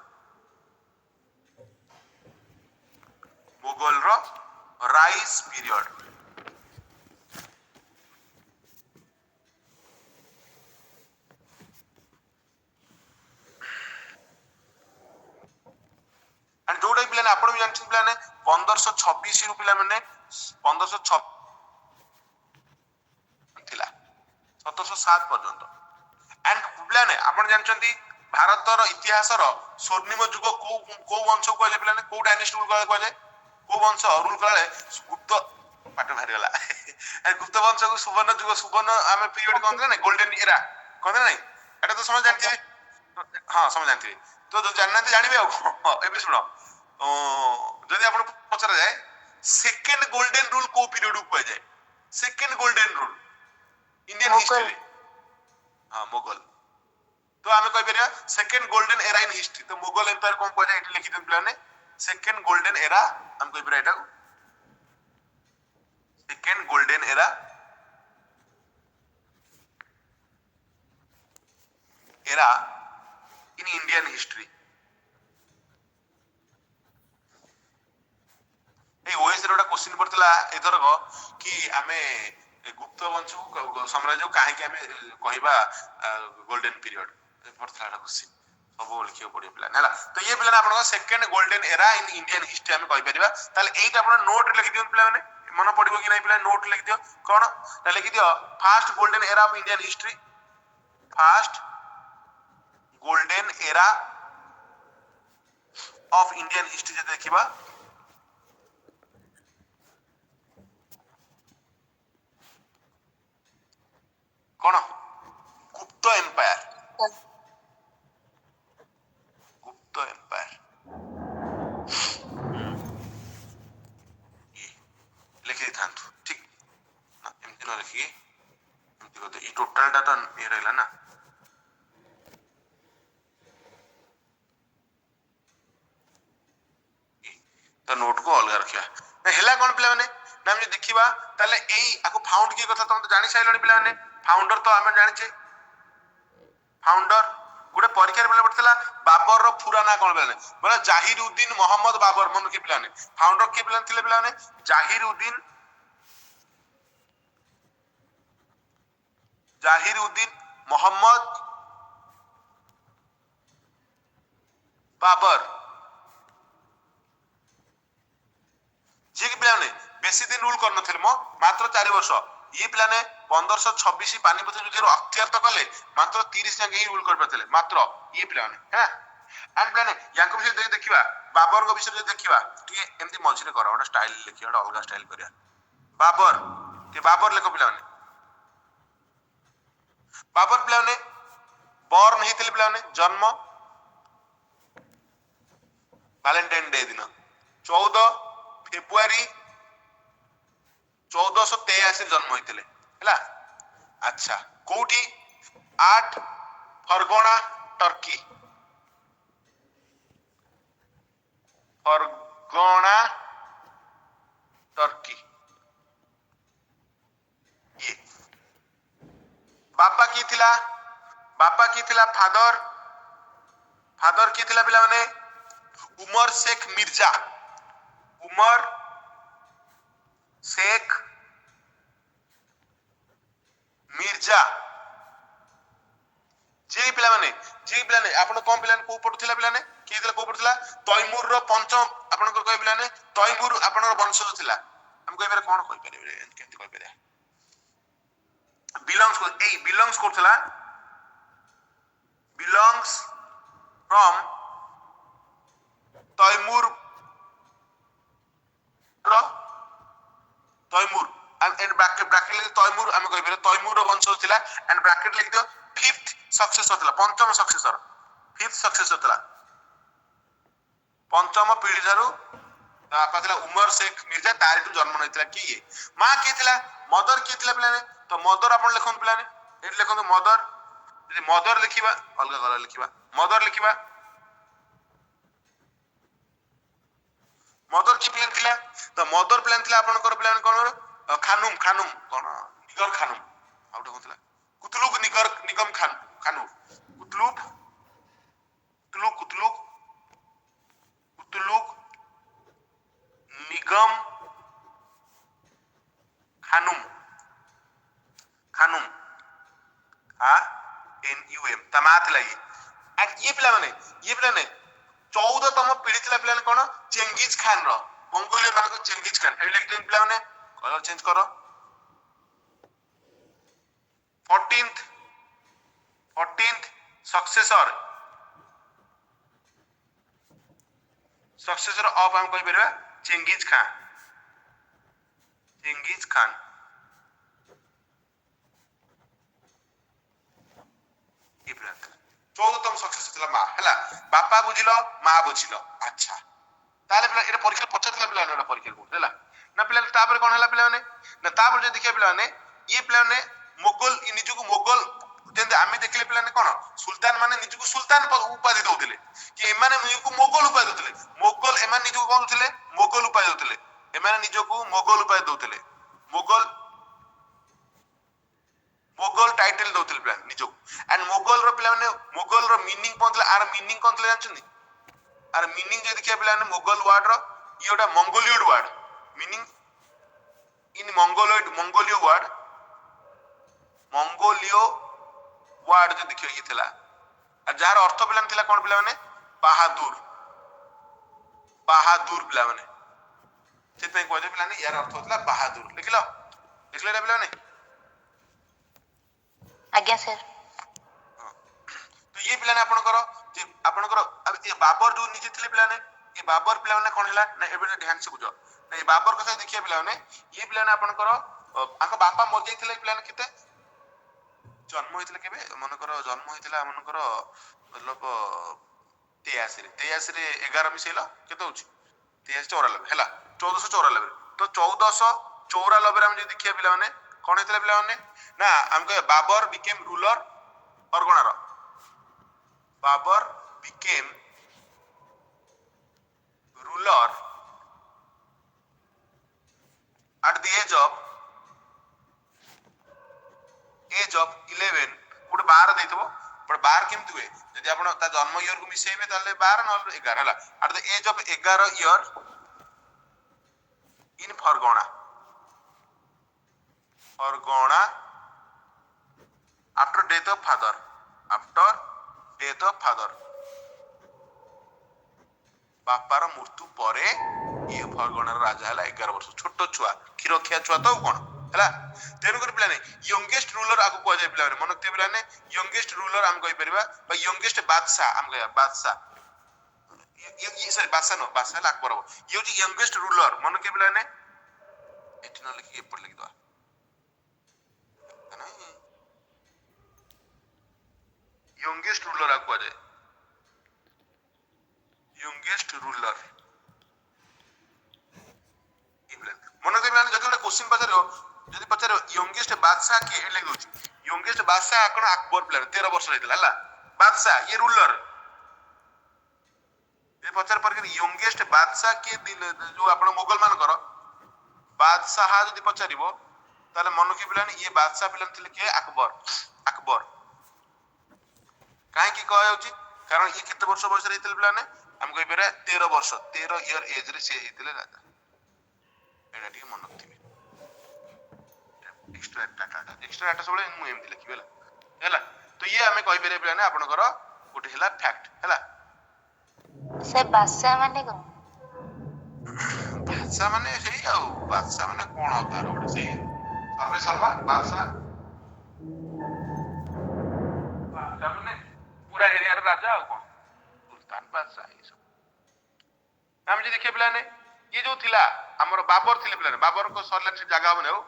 मुगल रो राइज पीरियड एंड जोडे प्लान आपण भी जानछन प्लान 1526 रु पिला माने 1506 थिला 1707 पर्यंत एंड प्लान आपण जानछन्ती भारत रो इतिहास रो स्वर्णिम युग को वंश को कहले प्लान को डायनेस्टी रूल कहले को वंश रूल कहले गुप्त पाठ भारी गला गुप्त वंश को सुवर्ण युग सुवर्ण आमे पीरियड कहन ना गोल्डन एरा कहन नै एटा तो समझ जानथि हां समझ जानथि तो जो जानना जानिबे एबे सुनो जदि आपण पचरा जाए सेकंड गोल्डन रूल को पीरियड को जाए second golden rule Mughal history हाँ मोगल तो आम कहीपर second golden era in history तो मुगल एम्पायर कौन कह जाए लिखि दियंतु पिलाने सेकेंड गोल्डन एरा आम कहीपर एटा second golden era in Indian history a OS रे क्वेश्चन पड़ता एथरक कि आमे गुप्त वंश साम्राज्य कहीं आमे कहबा गोल्डन पीरियड पड़ता क्वेश्चन सब लिखियो पड़े प्लान है तो ये प्लान आपन second golden era in Indian history आमे कहि परिबा ताले एटा आपन नोट लिखि दियौ प्लान माने मन पड़िबो कि नहीं प्लान नोट लिखि दियौ कोन ताले लिखि दियौ first golden era of Indian history first golden era of Indian history जे देखिबा कौन गुप्त एम्पायर गुप्त एम्पायर लिखि था ठीक ना एमती न लिखिए एमती करते ये टोटल डाटा ये रहला ना तो नोट को अलग रखिया ना हेला कोन प्ले माने ना हम देखिबा ताले एई आको फाउंड की कथा तुम तो जानि साइलनी प्ले माने फाउंडर तो आमे जानि छे फाउंडर गोटे परीक्षा बेले पड़ता बाबर पूरा ना कौन प्लान बोला जाहिरुद्दीन मोहम्मद बाबर मन के प्लान फाउंडर के प्लान थे प्लान जाहिरुद्दीन मोहम्मद बाबर जी के प्लान बेसी दिन रूल कर नथिले मो मात्र 4 वर्ष ये प्लान 1526 पानीपत युद्ध अत्यार्थ कले मात्र 30 जाके ही रूल कर पाते मात्र ये प्लान है एंड प्लान यांको विषय देखिबा बाबर को विषय देखिबा टिके एमती मझिरे करा ओटा स्टाइल लिखिया ओटा अलग स्टाइल करिया बाबर के बाबर लेको प्लान बाबर प्लान बॉर्न हितले प्लान जन्म वैलेंटाइन डे दिन 14 फेब्रुआरी 1483 जन्म होते है अच्छा कोठी 8 फरगना टर्की फरगना टर्की ये बापा की थिला फादर की थिला पिला माने उमर शेख मिर्जा उमर शेख मिर्जा जे पिला माने आपण कोन पिला को पढुथिला पिला ने की दिला को पढुथिला तैमूर रो पंचम आपण को कहि पिला ने तैमूर आपण वंशज थिला हम कहि बेरे कोन कहि परिबे केति कहि बेरे बिलोंग्स करथिला बिलोंग्स फ्रॉम तैमूर रो तैमूर एंड ब्रैकेट लिख तैमूर हम कहि बेरे तैमूर रो वंशज थिला एंड ब्रैकेट लिख दियो फिफ्थ सक्सेसर थिला पंचम सक्सेसर फिफ्थ सक्सेसर थिला पंचम पीढ़ी थारु आपा थिला उमर शेख मिर्जा तारिटु जन्म नैतिला की ये मां के थिला मदर के थिला प्लान तो मदर आपण लिखन प्लान एट लिखन मदर यदि मदर लिखिबा अलग अलग लिखिबा मदर लिखिबा मदर की प्लान थिला तो मदर प्लान थिला आपण कर प्लान कोन खानुम कोन निगर खानुम आउट होतला कुतलुक निगम खानु कुतलुक निगम खानुम NUM तमात लगी एंड ये प्लान 14तम पीढ़ी थिला प्लान कोन चेंगिज खान रो मंगोलिया मान को चेंगिज खान ए लेकिन प्लान कलर चेंज करो 14th सक्सेसर ऑफ हम कहि बेरबा चेंगिज खान ये प्लान 14तम सक्सेसर थिला मा हला बापा बुझिलो मा बुझिलो अच्छा ताले प्लान एटा परीक्षा पछतला प्लान एटा परीक्षा को हला ना प्लान तापर कोन हला प्लान ना तापर जे देखिया प्लान ये प्लान मोगल निजको मोगल जेंते आमे देखले पिलाने कोन सुल्तान माने निजको सुल्तान उपाधि दउथिले कि एमाने निजको मोगल उपाधि दउथिले मोगल एमाने निजको कोन दउथिले मोगल उपाधि दउथिले एमाने निजको मोगल उपाधि दउथिले मोगल मोगल टाइटल दउथिले पिला निजको एंड मोगल रो पिला माने मोगल रो मीनिंग कोन आर मीनिंग कोन जानछनी आर मीनिंग जे देखिया पिला माने मोगल वर्ड रो योटा Mongoloid word meaning in Mongolian word जो देखियो ये थिला और जार अर्थ पिला थिला कोन पिला माने बहादुर बहादुर पिला माने सेते को जे पिला ने यार अर्थ होतला बहादुर लिखलो लिखले रे पिला माने आज्ञा सर तो ये पिला ने आपन करो अब ये बाबर जो निजे थिले पिला ने ये बाबर पिला माने कोन हला ना एबे ध्यान से बुझो ना ये बाबर कथा देखिया पिला माने ये पिला ने आपन करो आका बापा मर जाई थिले पिला ने केते जन्म होइतिले केबे मन करो जन्म होइतिला मन करो मतलब 83 रे 11 मिसेला केते होची 83 ହେଲା 1494 तो 1494 रे हम जे देखिया पिला माने कोन हेतले पिला माने ना हम कहे बाबर बिकेम रूलर परगना रो Babur became ruler at the age of 11 गोटे 12 देइतबो पर 12 केमति हुए यदि आपण ता जन्म ईयर को मिसेबे ताले 12 न 11 हला at the age of 11 year in Fergana after death of father बापार मृत्यु परे ये फरगनार राजा हला 11 वर्ष छोटो छुआ क्षीर खिया छुआ तो कोन हला तेनु कर पिलाने यंगेस्ट रूलर आगु को जाय पिलाने मन ते पिलाने यंगेस्ट रूलर हम कहि परिबा बा यंगेस्ट बादशाह हम कहि बादशाह ये सॉरी बादशाह नो बादशाह अकबर ये जो यंगेस्ट रूलर मन के पिलाने एठी न लिखि एपर लिखि दो यंगेस्ट रूलर आगु जाय यंगेस्ट रूलर मन के पिलाने जदि क्वेश्चन पचारो जदि पचारो यंगेस्ट बादशाह के लिख दोची यंगेस्ट बादशाह कोन अकबर प्लेयर 13 वर्ष रहितला हला बादशाह ये रूलर ये पचार पर के यंगेस्ट बादशाह के जो आपण मुगल मान करो बादशाह जदि पचारिबो ताले मन के पिलाने ये बादशाह पिलन थिले के अकबर काहे की कहय होची कारण ये केते वर्ष बयस रहितले पिलाने हम कहि पेरा 13 ईयर एज रे से हितले राजा एटा ठीक मन रखथिबे एक्स्ट्रा डाटा सब मु एमति लिखिबेला हैला तो ये हमें कहि पेरे पिलाने आपण करो गोटे हैला फैक्ट हैला सर बादशाह माने को बादशाह माने सही आ बादशाह माने कोन होता है गोटे सही सर्वे सर्वा बादशाह माने पूरा एरिया रे राजा आ कोन सुल्तान बादशाह ये सब हम जे देखिए पिलाने ये जो थिला हमर बाबर थिले पिलाने बाबर को सरला से जगह बने हो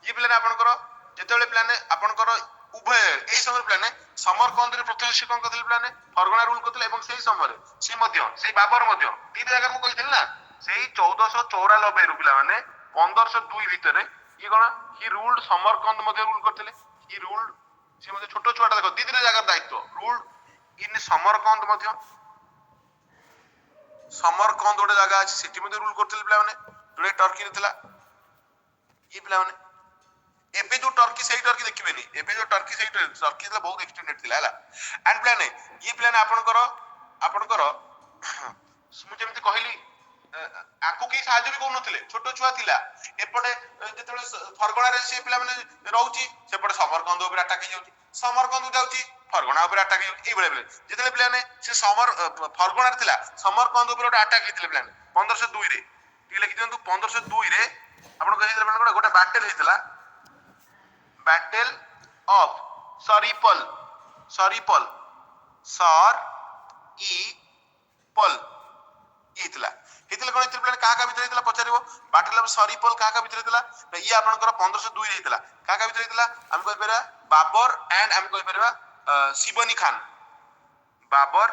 ये पिलाने आपण करो जेतेबेले पिलाने आपण करो उभय एई समय पिलाने समरकंद रे प्रथम से कोन करथिले पिलाने फरगना रूल करथिले एवं सेही समय रे से मध्य से बाबर मध्य तीन जगह को कहिथिल ना सेही 1494 रु पिला माने 1502 भीतर ये कोन ही रूल्ड समरकंद मध्य रूल करथिले ही रूल्ड से मध्य छोटो छोटा देखो दीदी जगह दायित्व रूल्ड इन समरकंद मध्य समरकंद गोटे जगह अछि सिटी मध्य रूल करथिले पिला माने जोडे टर्की रे थिला ये पिला माने एबे जो टर्की सही टर्की देखिबेनी एबे जो टर्की सही टर्की तो बहुत एक्सटेंडेड थिला हला एंड प्लान ये प्लान आपन करो मु जेमति कहली आको की साहाଯ୍य भी कोन नथिले छोटो छुआ थिला एपटे जेतले फरगणा रे से पिला माने रहउची सेपटे समरकंद ऊपर अटैक हे जाउची समरकंद जाउची फरगणा ऊपर अटैक हे ए बेले जेतले प्लान से फरगणा रे थिला समरकंद ऊपर अटैक हेतिले प्लान 1502 रे टी लिखि दियंतु 1502 रे आपन कहि गोटे बैटल हेतिला बैटल ऑफ सरीपल इतला कोन इतला प्लान का भीतर इतला पचारिबो बैटल ऑफ सरीपल का भीतर इतला ये आपनकर 1502 रे इतला का भीतर इतला हम कहि परबा बाबर एंड हम कहि परबा शिबनी खान बाबर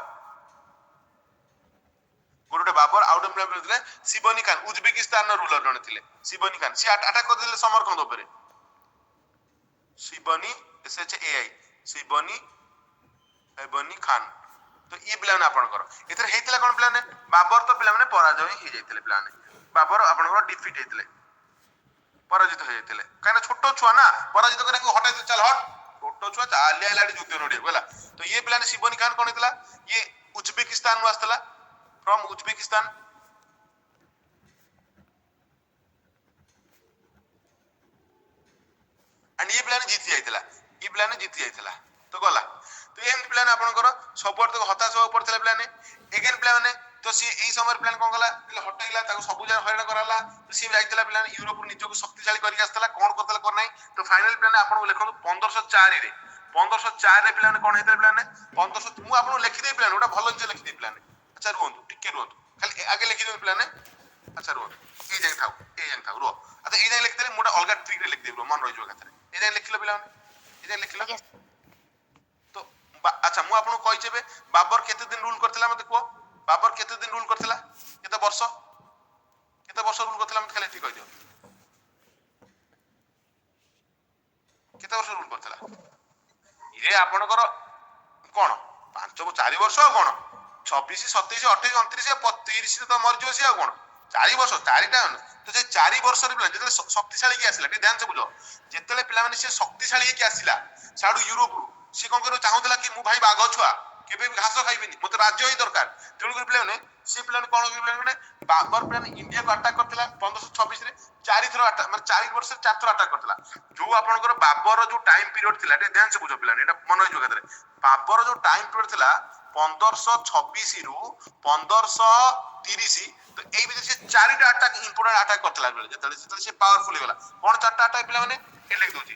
गोटे बाबर आउट ऑफ प्लान इतला शिबनी खान उज्बेकिस्तान रो रूलर जने थिले शिबनी खान से अटैक कर दिले समरकंद ऊपर शिबनी SHAI शिबनी एबनी खान तो ये पिला ने आपनकर एथरे हेतिला कोन पिला ने बाबर तो पिला ने पराजय हे जाइतिले पिला ने बाबर आपनकर डिफीट हेतिले पराजित हो जाइतिले काना छोटो छुआ ना पराजित करे को हटाई चल हट छोटो छुआ चालिया लाडी युद्ध नोडी बोला तो ये पिला ने शिबनी खान कोन हेतिला ये उज्बेकिस्तान नु आस्तला फ्रॉम उज्बेकिस्तान एंड ये प्लान जीत जाइतिला ये प्लान जीत जाइतिला तो गला तो एम प्लान आपनकर सबवर तो हताश हो पड़थिला प्लान एगेन प्लान तो सी एई समय प्लान कोन गला हटाइला ताको सब जन हरण कराला तो सी जाइतिला प्लान यूरोप निजो को शक्तिशाली करके आस्तला कोन करतला कोन नै तो फाइनल प्लान आपन लेखन 1504 रे 1504 रे प्लान कोन हेतला प्लान 1500 मु आपन लिखि दे प्लान ओटा भलो जे लिखि दे प्लान अच्छा रुहंतु टिके रुहंतु खाली आगे लिखि दे प्लान अच्छा रुहंतु ए जाय थाउ रो अच्छा ए जाय लिखि दे मोटा अलगा ट्रिक रे लिखि दे मन रहिजो खातिर ए जाय लिखिलो प्लान ए जाय लिखिलो तो अच्छा मु आपन कहि जेबे बाबर केते दिन रूल करथिला मते को बाबर केते दिन रूल करथिला केते वर्ष रूल करथिला मते खाली ठीक कहि दियो केते वर्ष रूल करथिला ये आपनकर कोन 4 वर्ष कोन 26 27 28 29 30 तो मर जो से कोन 4 वर्ष चारिटा तो जे 4 वर्ष रे जेते शक्तिशाली के आसिला ध्यान से बुझो जेतेले पिला माने से शक्तिशाली के आसिला साडू यूरोप रु से कोन करो चाहुतला कि मु भाई बाघ छुआ केबे भी घास खाइबेनी मते राज्य ही दरकार तेणु कर प्लान से प्लान कोन कर प्लान बाबर प्लान इंडिया को अटैक करथिला 1526 रे 4 थरो अटैक माने 4 वर्ष 4 थरो अटैक करथिला जो आपनकर बाबर जो टाइम पीरियड थिला ते ध्यान से बुझो प्लान एटा मन जो खातिर बाबर जो टाइम पीरियड थिला 1526 रु 1530 तो एई बीच से 4टा अटैक इंपोर्टेंट अटैक करथिला जेतले से पावरफुल होला कोन 4टा अटैक प्लान माने ए लिख दोची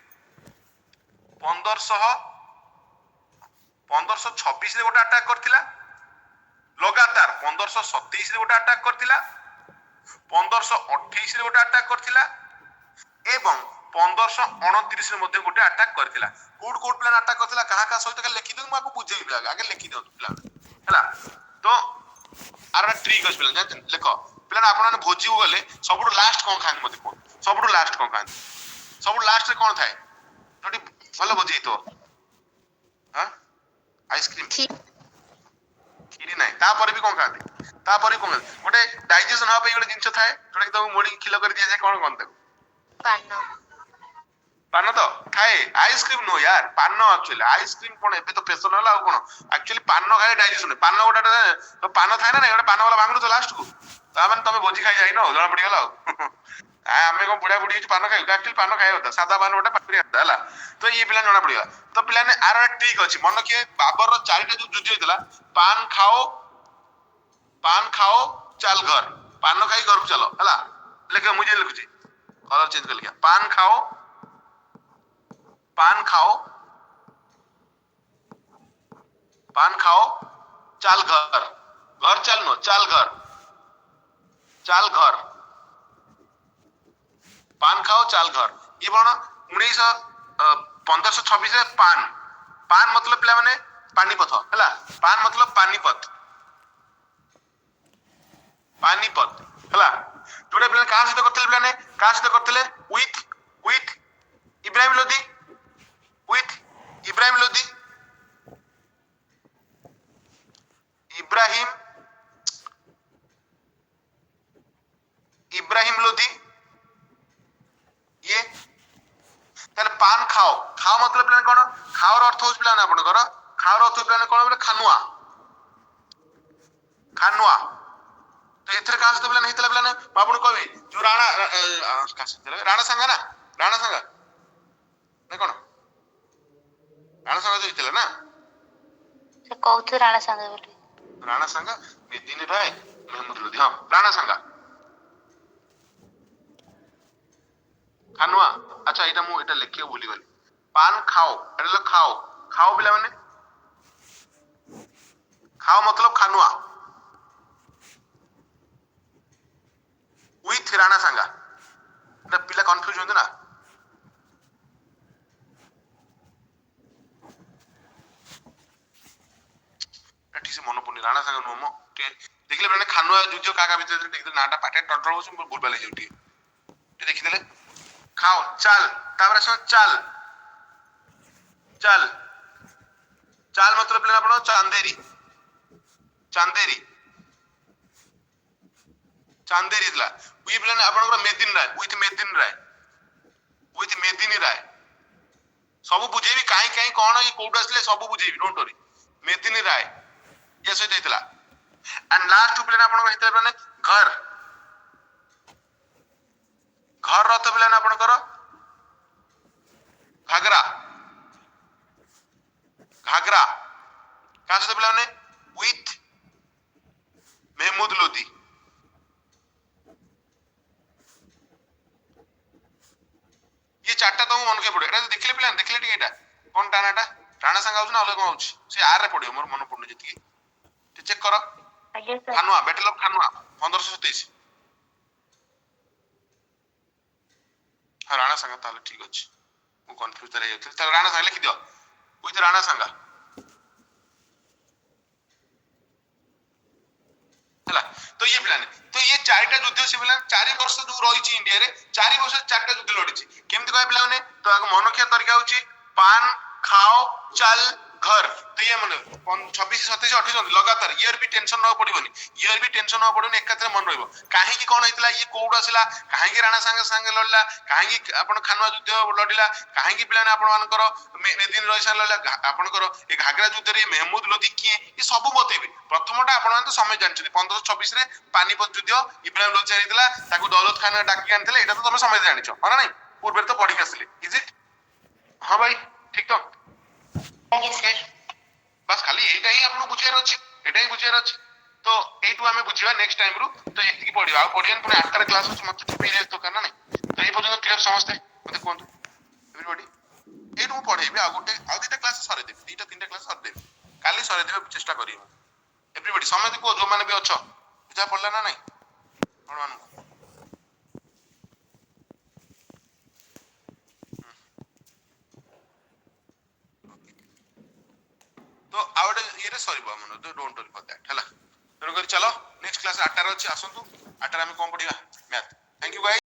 1526 रे गोटा अटैक करथिला लगातार 1527 रे गोटा अटैक करथिला 1528 रे गोटा अटैक करथिला एवं 1529 रे मध्ये गोटे अटैक करथिला कोड प्लान अटैक करथिला कहा सहित के लिखि दउ माको बुझेई आगे लिखि दउ प्लान हला तो आर ट्रिक अछि प्लान जान लिखो प्लान आपन भोजी हो गले सबडू लास्ट कोन खान मते को सबडू लास्ट कोन खान सबडू लास्ट रे कोन थाए तोटी भलो भोजी तो हां आइसक्रीम खीरी नाही तापर भी कोन खाते तापर भी कोन गोटे डाइजेशन हो पे गोटे जिंस थाए जोटा कि तो मोडी खिलो कर दिया जाय कोन कोन तक पान तो खाए आइसक्रीम नो यार पान एक्चुअली आइसक्रीम कोन एबे तो फैशन होला आ कोन एक्चुअली पान खाए डाइजेशन पान गोटा तो पान थाए ना गोटा पान वाला भांगनु तो लास्ट को ता माने तमे भोजी खाई जाई न जणा पड़ी गेला आ हमें को बुढ़ा बुढ़ी पान खाई एक्चुअली पान खाए होता सादा पान गोटा पाकरी आता हला तो ये पिला जणा पड़ी तो पिला ने आर ठीक अछि मन के बाबर रो चारिटा जो जुझ होइतला पान खाओ चल घर पान खाई घर को चलो हला लेके मुझे लिखुची कलर चेंज कर लिया पान खाओ चल घर चल नो चल घर पान खाओ चल घर ये बण 1526 रे पान मतलब पिला माने पानीपत हला पान मतलब पानीपत हला जोड़े पिला कहां से करथले पिला ने कहां से करथले विथ इब्राहिम लोदी इब्राहिम लोदी ये ताले पान खाओ मतलब प्लान कोन खाओ अर्थ होस प्लान आपन कर खाओ अर्थ प्लान कोन बोले खानुआ तो एथरे कास तो प्लान हेतला प्लान बाबुन कहबे जो राणा संगा ना कोन राणा संगा जो हेतला ना से कहथु राणा संगा बोली राणा संगा दिने भाई मतलब हां राणा संगा खानुआ अच्छा एटा मु एटा लिखे भूली गली पान खाओ एटा खाओ बिला माने खाओ मतलब खानुआ विथ राणा संगा एटा पिला कंफ्यूज होंदे ना ठीक से मन पड़नी राणा संगा नो देखले मैंने खानुआ जुजो काका भीतर देखले नाटा पाटे टटर हो भूल बाले जोटी देखि देले खाओ चल तापर चल ଚାଲ ଚାଲ मतलब ପିଲା ଆପଣ ଚାନ୍ଦେରୀ ଚାନ୍ଦେରୀ ଚାନ୍ଦେରୀ ଥିଲା ଇ ପିଲା ଆପଣଙ୍କର ମେଦିନ ରାୟ ୱିଥ ମେଦିନୀ ରାୟ ସବୁ ବୁଝେଇବି କାହିଁ କାହିଁ କଣ ଏ କୋଉଠୁ ଆସିଲେ ସବୁ ବୁଝେଇବି ଡୋଣ୍ଟ वरी ମେଦିନୀ ରାୟ ये सहित ହେଇଥିଲା एंड लास्ट पिला ଆପଣଙ୍କର ହେଇଥିଲା ମାନେ घर घर रथ पिला ଆପଣଙ୍କର घाघरा घाघरा कहा सहित पिला विथ महमूद लोधी ये चारटा तो मन के पड़े देखले पिला देखले टी एटा कोन टानाटा राणा संग आउछ ना अलग आउछ से आर रे पड़ियो मोर मन पड़नु जति चेक करो ଆଜ୍ଞା sir Khanua battle of Khanua 1527 हाँ राणा संग ताले ठीक अछि मु कंफ्यूज रह जाथि त राणा संग लिखि दियो विथ राणा संग हला तो ये प्लान तो ये चारटा युद्ध से प्लान 4 वर्ष जो रही छी इंडिया रे 4 वर्ष चारटा युद्ध लड़ी छी केमति कह प्लान ने तो आग मनोख्या तरीका होची पान खाओ चल घर तो ये मन 26 27 28 लगातार ईयर भी टेंशन न पड़िबनी ईयर भी टेंशन न पड़ोनी एकाथरे मन रहइबो काहे की कोन हेतला ये कोड आसिला काहे की राणा संग संग लड़ला काहे की आपण खानवा युद्ध लड़िला काहे की प्लान आपण मानकर मेदिन रहिसा लड़ला आपणकर ए घाघरा युद्ध रे महमूद लोधी किए ये सब बतेबे प्रथमटा आपण तो समय जानछथि 1526 रे पानीपत युद्ध इब्राहिम लोधी हेतला ताकू दौलत खान डाकी आनथिले एटा तो तुम समय जानिछो हां नहीं पूर्व तो पढ़ी आसले इज इट हां भाई ठीक तो ଆଜ୍ଞା ସାର୍ बस खाली एटा ही आपन बुझियार अछि एटा ही बुझियार अछि तो एटू हमें बुझिबा नेक्स्ट टाइम रु तो एति पढिबा आ पढियन पुनी 8 टा क्लास अछि मत पीरियड तो करना नहीं तो ए पर्यंत क्लियर समझते मते कोन एवरीबॉडी एटू पढेबे आ गोटे आ दुटा क्लास सरे देबे दुटा तीनटा क्लास सरे देबे काली सरे देबे चेष्टा करियो एवरीबॉडी समझ को जो माने भी अछो बुझा पड़ला ना नहीं कोन मानु तो आउट ये रे सॉरी मन तो डोंट वरी फॉर दैट हला तेणु कर चलो नेक्स्ट क्लास 8 टा रे अछि आसंतु 8 टा हम कोन पढिबा मैथ थैंक यू गाइस।